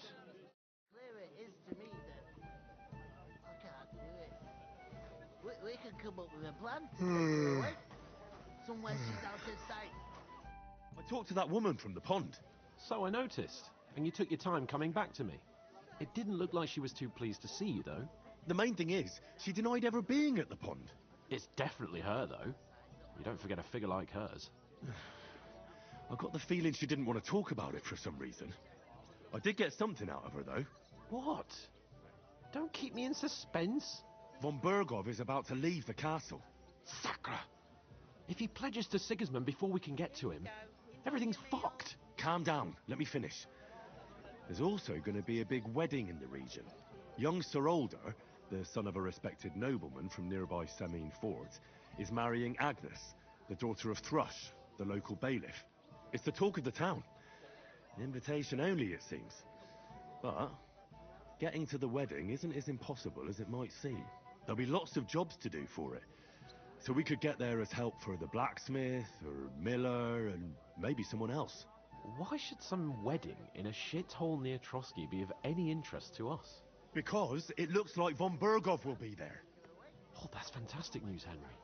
Clear it is to me that I can't do it. We can come up with a plan to take her away. Somewhere she's out of sight. I talked to that woman from the pond. So I noticed, and you took your time coming back to me. It didn't look like she was too pleased to see you, though. The main thing is, she denied ever being at the pond. It's definitely her, though. You don't forget a figure like hers. I got the feeling she didn't want to talk about it for some reason. I did get something out of her, though. What? Don't keep me in suspense. Von Bergov is about to leave the castle. Sacre! If he pledges to Sigismund before we can get to him, everything's fucked. Calm down, let me finish. There's also going to be a big wedding in the region. Young Sir Older, the son of a respected nobleman from nearby Semine Fort, is marrying Agnes, the daughter of Thrush, the local bailiff. It's the talk of the town. Invitation only, it seems. But getting to the wedding isn't as impossible as it might seem. There'll be lots of jobs to do for it. So we could get there as help for the blacksmith, or miller, and maybe someone else. Why should some wedding in a shithole near Trotsky be of any interest to us? Because it looks like von Bergov will be there. Oh, that's fantastic news, Henry.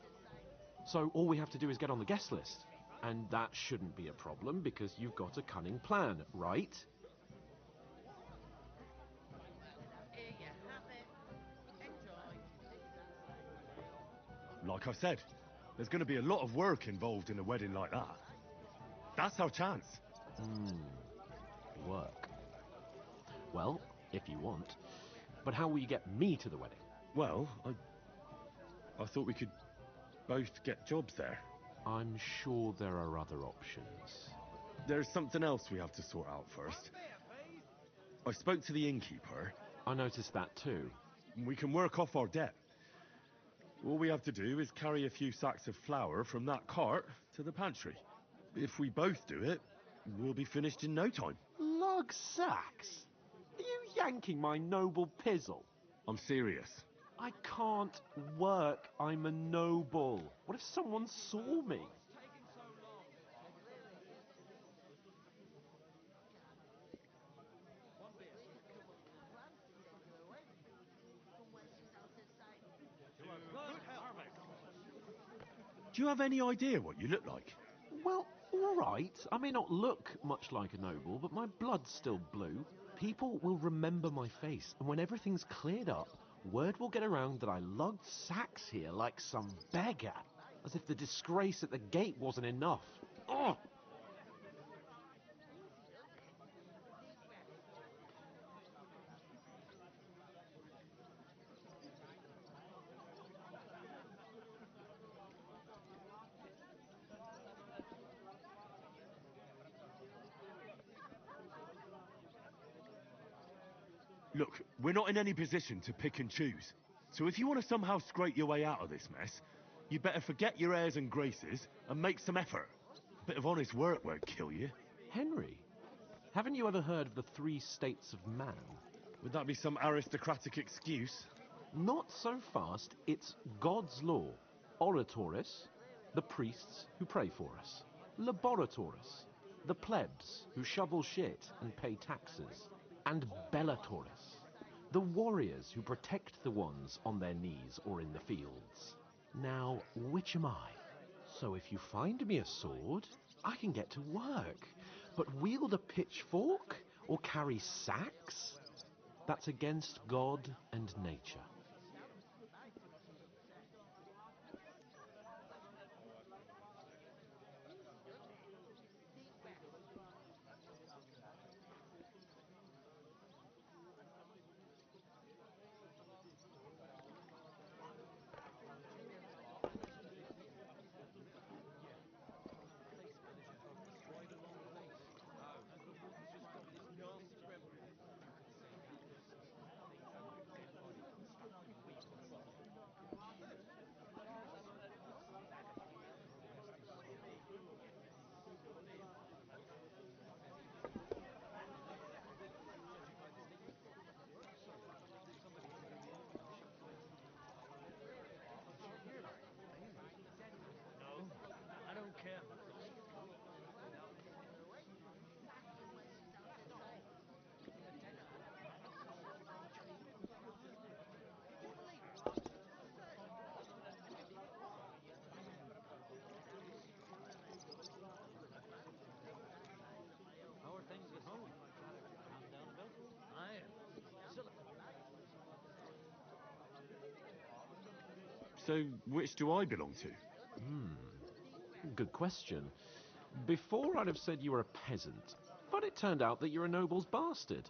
So all we have to do is get on the guest list. And that shouldn't be a problem because you've got a cunning plan, right? Like I said, there's going to be a lot of work involved in a wedding like that. That's our chance. Work. Well, if you want. But how will you get me to the wedding? Well, I thought we could both get jobs there. I'm sure there are other options. There's something else we have to sort out first. I spoke to the innkeeper. I noticed that too. We can work off our debt. All we have to do is carry a few sacks of flour from that cart to the pantry. If we both do it, we'll be finished in no time. Lug sacks? Are you yanking my noble pizzle? I'm serious. I can't work. I'm a noble. What if someone saw me? Do you have any idea what you look like? Well, all right. I may not look much like a noble, but my blood's still blue. People will remember my face, and when everything's cleared up, word will get around that I lugged sacks here like some beggar, as if the disgrace at the gate wasn't enough. Ugh! Look, we're not in any position to pick and choose. So if you want to somehow scrape your way out of this mess, you better forget your airs and graces and make some effort. A bit of honest work won't kill you. Henry, haven't you ever heard of the 3 states of man? Would that be some aristocratic excuse? Not so fast. It's God's law. Oratoris, the priests who pray for us. Laboratoris, the plebs who shovel shit and pay taxes. And Bellatoris, the warriors who protect the ones on their knees or in the fields. Now, which am I? So if you find me a sword, I can get to work. But wield a pitchfork or carry sacks? That's against God and nature. So, which do I belong to? Good question. Before I'd have said you were a peasant, but it turned out that you're a noble's bastard.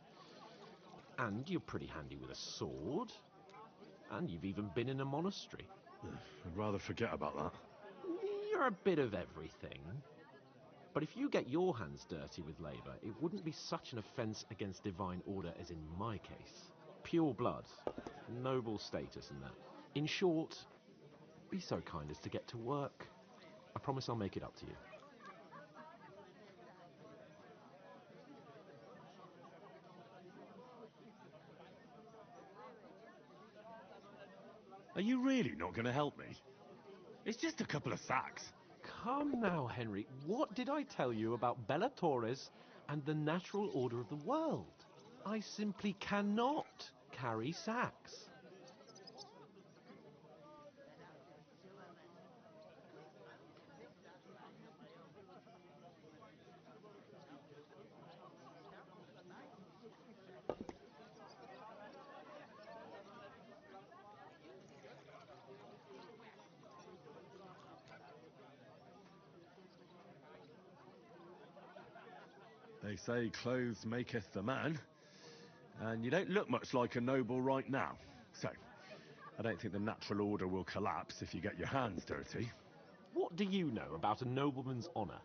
And you're pretty handy with a sword. And you've even been in a monastery. I'd rather forget about that. You're a bit of everything. But if you get your hands dirty with labour, it wouldn't be such an offence against divine order as in my case. Pure blood, noble status and that. In short, be so kind as to get to work. I promise I'll make it up to you. Are you really not going to help me? It's just a couple of sacks. Come now, Henry. What did I tell you about Bella Torres and the natural order of the world? I simply cannot carry sacks. They say clothes maketh the man, and you don't look much like a noble right now. So, I don't think the natural order will collapse if you get your hands dirty. What do you know about a nobleman's honour?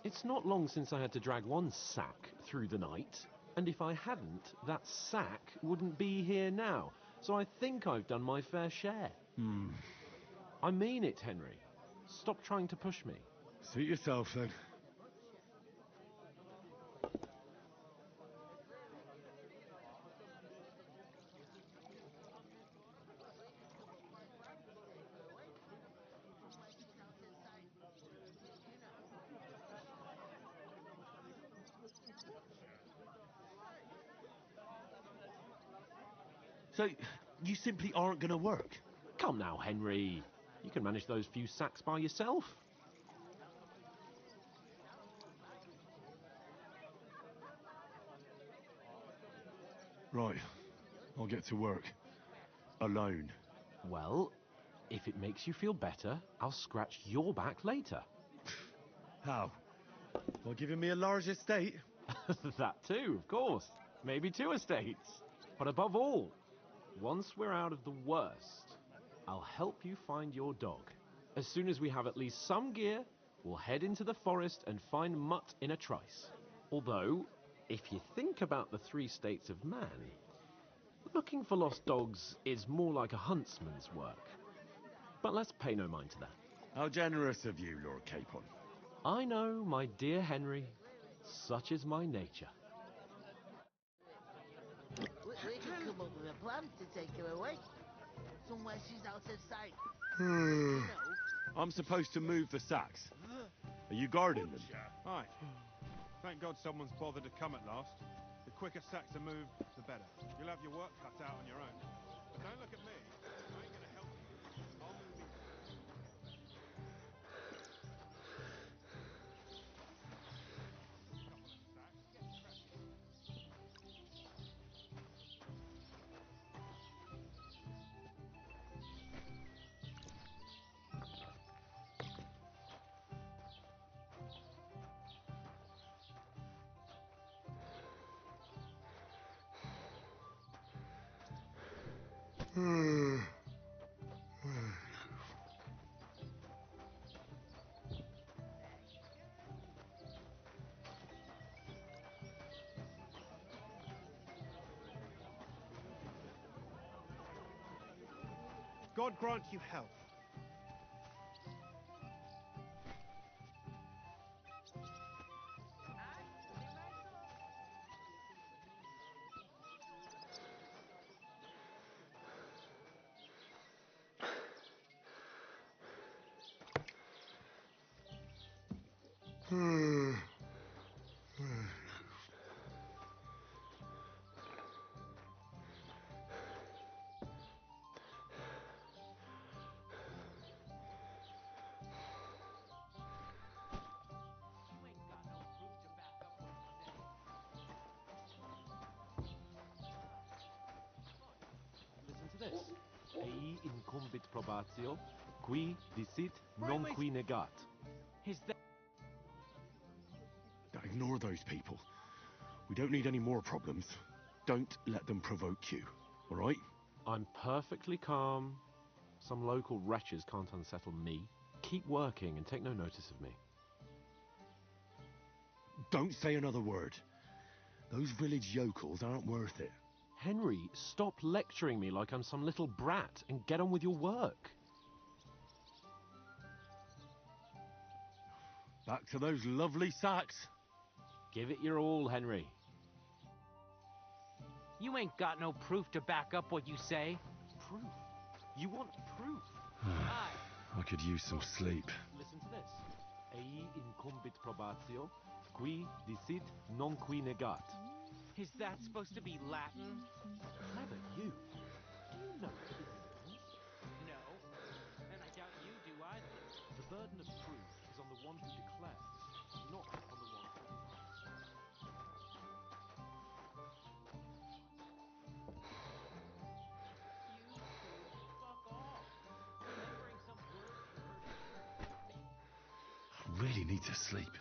It's not long since I had to drag one sack through the night, and if I hadn't, that sack wouldn't be here now. So I think I've done my fair share. I mean it, Henry. Stop trying to push me. Suit yourself, then. So, you simply aren't going to work? Come now, Henry. You can manage those few sacks by yourself. Right. I'll get to work. Alone. Well, if it makes you feel better, I'll scratch your back later. How? By giving me a large estate? That too, of course. Maybe 2 estates. But above all, once we're out of the worst, I'll help you find your dog. As soon as we have at least some gear, we'll head into the forest and find Mutt in a trice. Although, if you think about the 3 states of man, looking for lost dogs is more like a huntsman's work. But let's pay no mind to that. How generous of you, Lord Capon. I know, my dear Henry. Such is my nature. We can come up with a plan to take her away. Somewhere she's out of sight. I'm supposed to move the sacks. Are you guarding them? Aye. Thank God someone's bothered to come at last. The quicker sacks are moved, the better. You'll have your work cut out on your own. But don't look at me. I ain't gonna help you. I'll move in. God grant you health. Listen to this. incumbit probatio, qui dicit non qui negat. Is that... Ignore those people. We don't need any more problems. Don't let them provoke you, all right? I'm perfectly calm. Some local wretches can't unsettle me. Keep working and take no notice of me. Don't say another word. Those village yokels aren't worth it. Henry, stop lecturing me like I'm some little brat and get on with your work. Back to those lovely sacks. Give it your all, Henry. You ain't got no proof to back up what you say. Proof? You want proof? I could use some sleep. Listen to this. Ei incumbit probatio, qui dicit non qui negat. Is that supposed to be Latin? Clever you. Do you know what it means? No. And I doubt you do either. The burden of proof is on the one who declares, not on the one who I really need to sleep.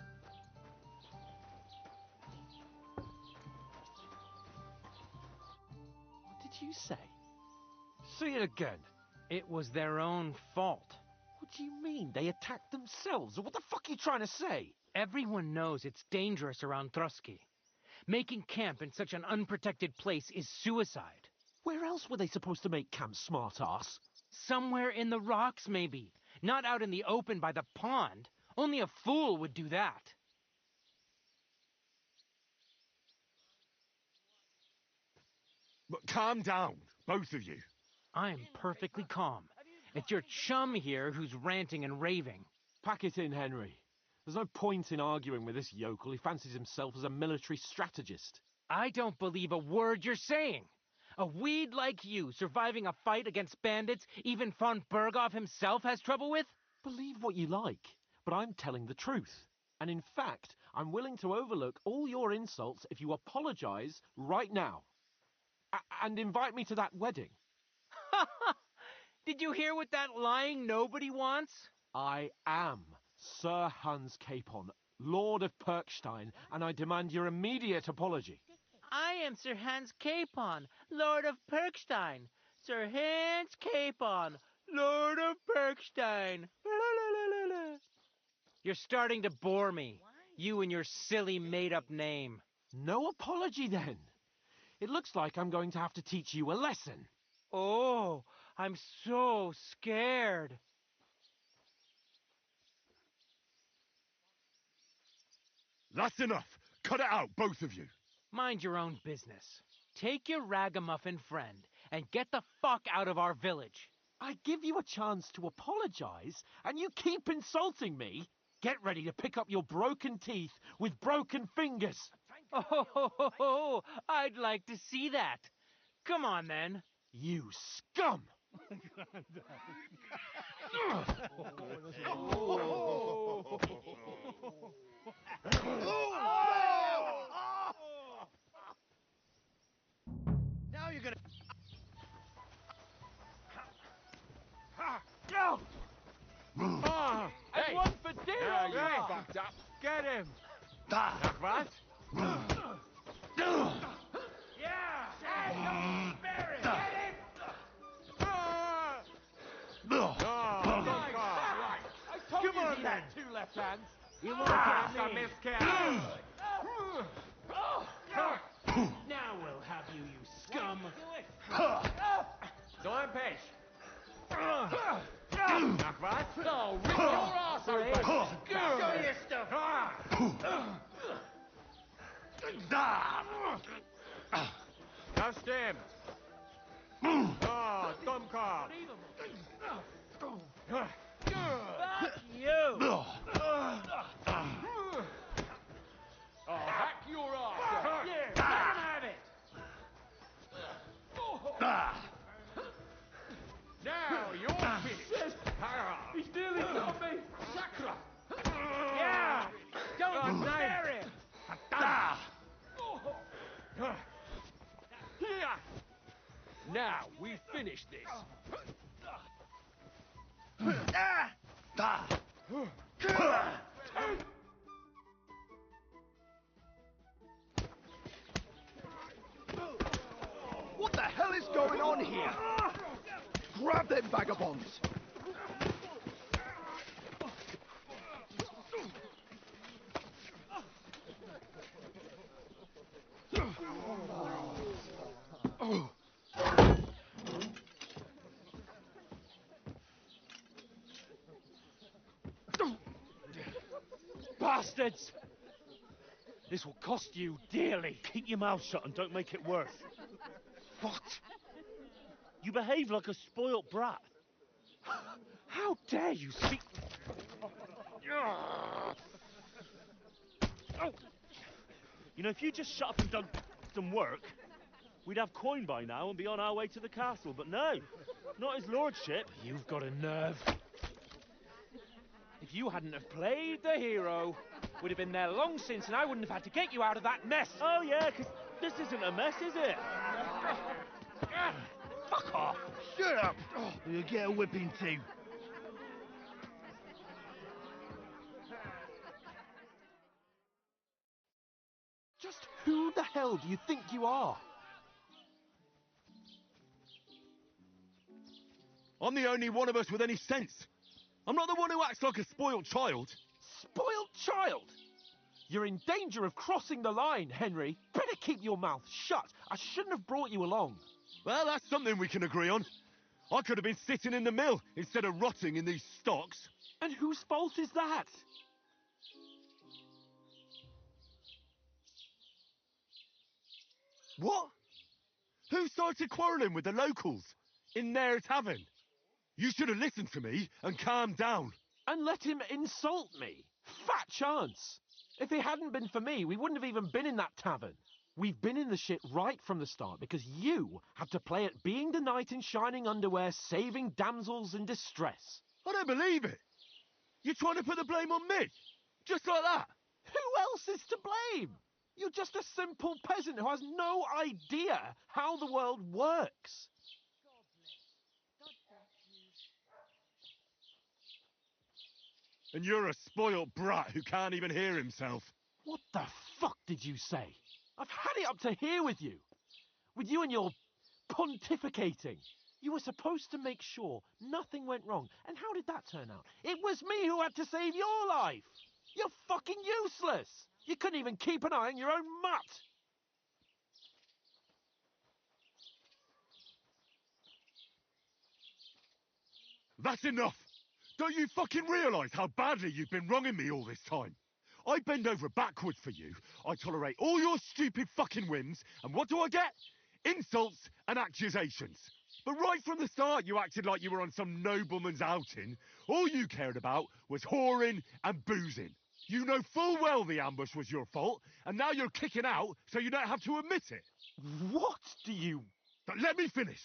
What did you say? Say it again. It was their own fault. What do you mean? They attacked themselves? Or what the fuck are you trying to say? Everyone knows it's dangerous around Trotsky. Making camp in such an unprotected place is suicide. Where else were they supposed to make camp, smart-ass? Somewhere in the rocks, maybe. Not out in the open by the pond. Only a fool would do that. But calm down, both of you. I'm perfectly calm. It's your chum here who's ranting and raving. Pack it in, Henry. There's no point in arguing with this yokel. He fancies himself as a military strategist. I don't believe a word you're saying. A weed like you surviving a fight against bandits even von Berghoff himself has trouble with? Believe what you like, but I'm telling the truth. And in fact, I'm willing to overlook all your insults if you apologize right now. And invite me to that wedding. Did you hear what that lying nobody wants? I am Sir Hans Capon, Lord of Perkstein, and I demand your immediate apology. I am Sir Hans Capon, Lord of Perkstein. Sir Hans Capon, Lord of Perkstein. You're starting to bore me. You and your silly made-up name. No apology, then. It looks like I'm going to have to teach you a lesson. Oh, I'm so scared. That's enough. Cut it out, both of you. Mind your own business. Take your ragamuffin friend and get the fuck out of our village. I give you a chance to apologize, and you keep insulting me. Get ready to pick up your broken teeth with broken fingers. Oh, I'd like to see that. Come on, then. You scum! Now you're gonna... Go! Hey! One for dinner! Now you're fucked up. Get him! That's right. Yeah! Hey, don't spare him! Get him! Come on, then. Two left hands. You won't get me! Now we'll have you, you scum. So I'm Pesh. Nachwas? So, rip your ass open! Show your stuff! Just him. Dummkopf. Fuck you! Hack your ass! Yeah, let him have it! Now you're finished. He's nearly got me! Sacra! Yeah! Don't spare him! Here! Now we've finished this. What the hell is going on here? Grab them vagabonds! Bastards! This will cost you dearly. Keep your mouth shut and don't make it worse. What? You behave like a spoilt brat. How dare you speak... You know, if you just shut up and done some work, we'd have coin by now and be on our way to the castle. But no, not his lordship. You've got a nerve. If you hadn't have played the hero, we'd have been there long since and I wouldn't have had to get you out of that mess. Oh yeah, because this isn't a mess, is it? Fuck off. Shut up! Or you'll get a whipping too. Just who the hell do you think you are? I'm the only one of us with any sense. I'm not the one who acts like a spoiled child. Spoiled child? You're in danger of crossing the line, Henry. Better keep your mouth shut. I shouldn't have brought you along. Well, that's something we can agree on. I could have been sitting in the mill instead of rotting in these stocks. And whose fault is that? What? Who started quarrelling with the locals in their tavern? You should have listened to me and calmed down. And let him insult me. Fat chance. If it hadn't been for me, we wouldn't have even been in that tavern. We've been in the shit right from the start because you have to play at being the knight in shining underwear, saving damsels in distress. I don't believe it. You're trying to put the blame on me? Just like that? Who else is to blame? You're just a simple peasant who has no idea how the world works. And you're a spoilt brat who can't even hear himself. What the fuck did you say? I've had it up to here with you. With you and your pontificating. You were supposed to make sure nothing went wrong. And how did that turn out? It was me who had to save your life. You're fucking useless. You couldn't even keep an eye on your own mutt. That's enough. Don't you fucking realise how badly you've been wronging me all this time? I bend over backwards for you. I tolerate all your stupid fucking whims. And what do I get? Insults and accusations. But right from the start, you acted like you were on some nobleman's outing. All you cared about was whoring and boozing. You know full well the ambush was your fault, and now you're kicking out so you don't have to admit it. What do you... But let me finish.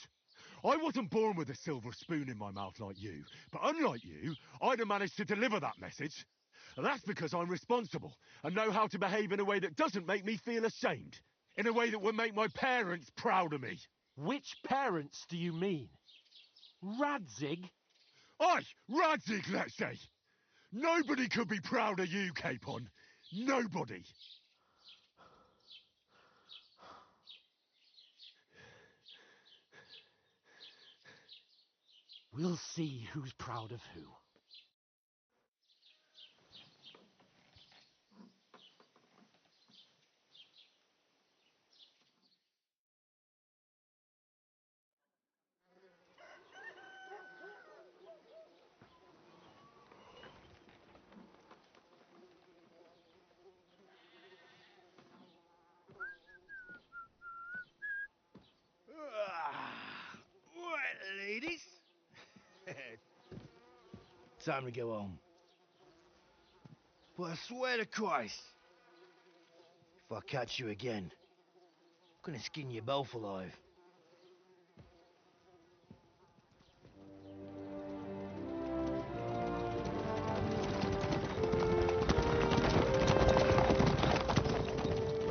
I wasn't born with a silver spoon in my mouth like you, but unlike you, I'd have managed to deliver that message. And that's because I'm responsible and know how to behave in a way that doesn't make me feel ashamed. In a way that would make my parents proud of me. Which parents do you mean? Radzig? Aye, Radzig, let's say. Nobody could be proud of you, Capon. Nobody. We'll see who's proud of who. Right, ladies. Time to go home. But I swear to Christ, if I catch you again, I'm gonna skin you both alive.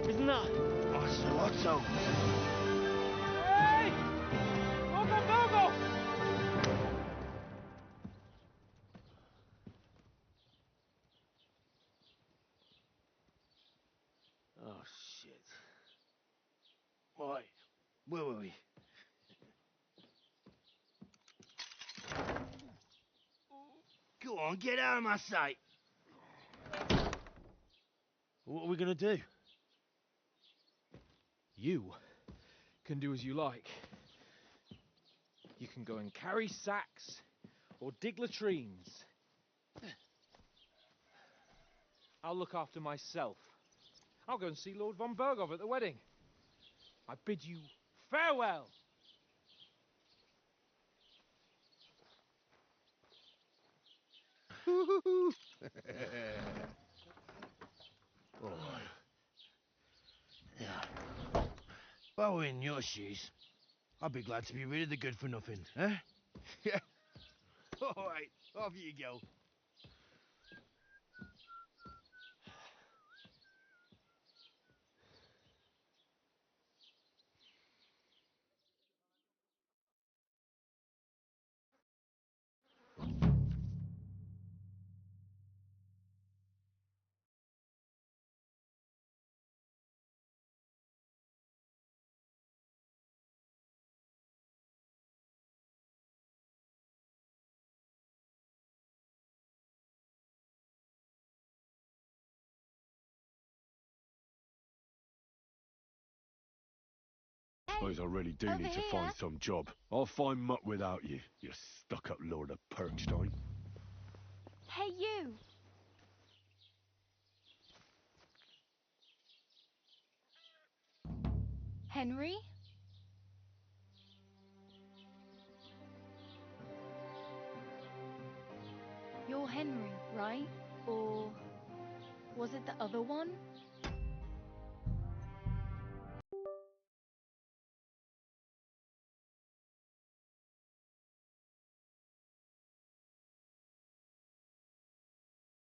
Isn't that? Otto. Hey! Go, go, go, go! Where were we? Go on, get out of my sight. What are we going to do? You can do as you like. You can go and carry sacks or dig latrines. I'll look after myself. I'll go and see Lord von Berghoff at the wedding. I bid you farewell. All right. Yeah. If I were in your shoes, I'd be glad to be rid of the good for nothing, eh? Yeah. All right, off you go. Suppose I really do need to find some job. I'll find muck without you, you stuck-up Lord of Perkstein. Hey, you! Henry? You're Henry, right? Or was it the other one?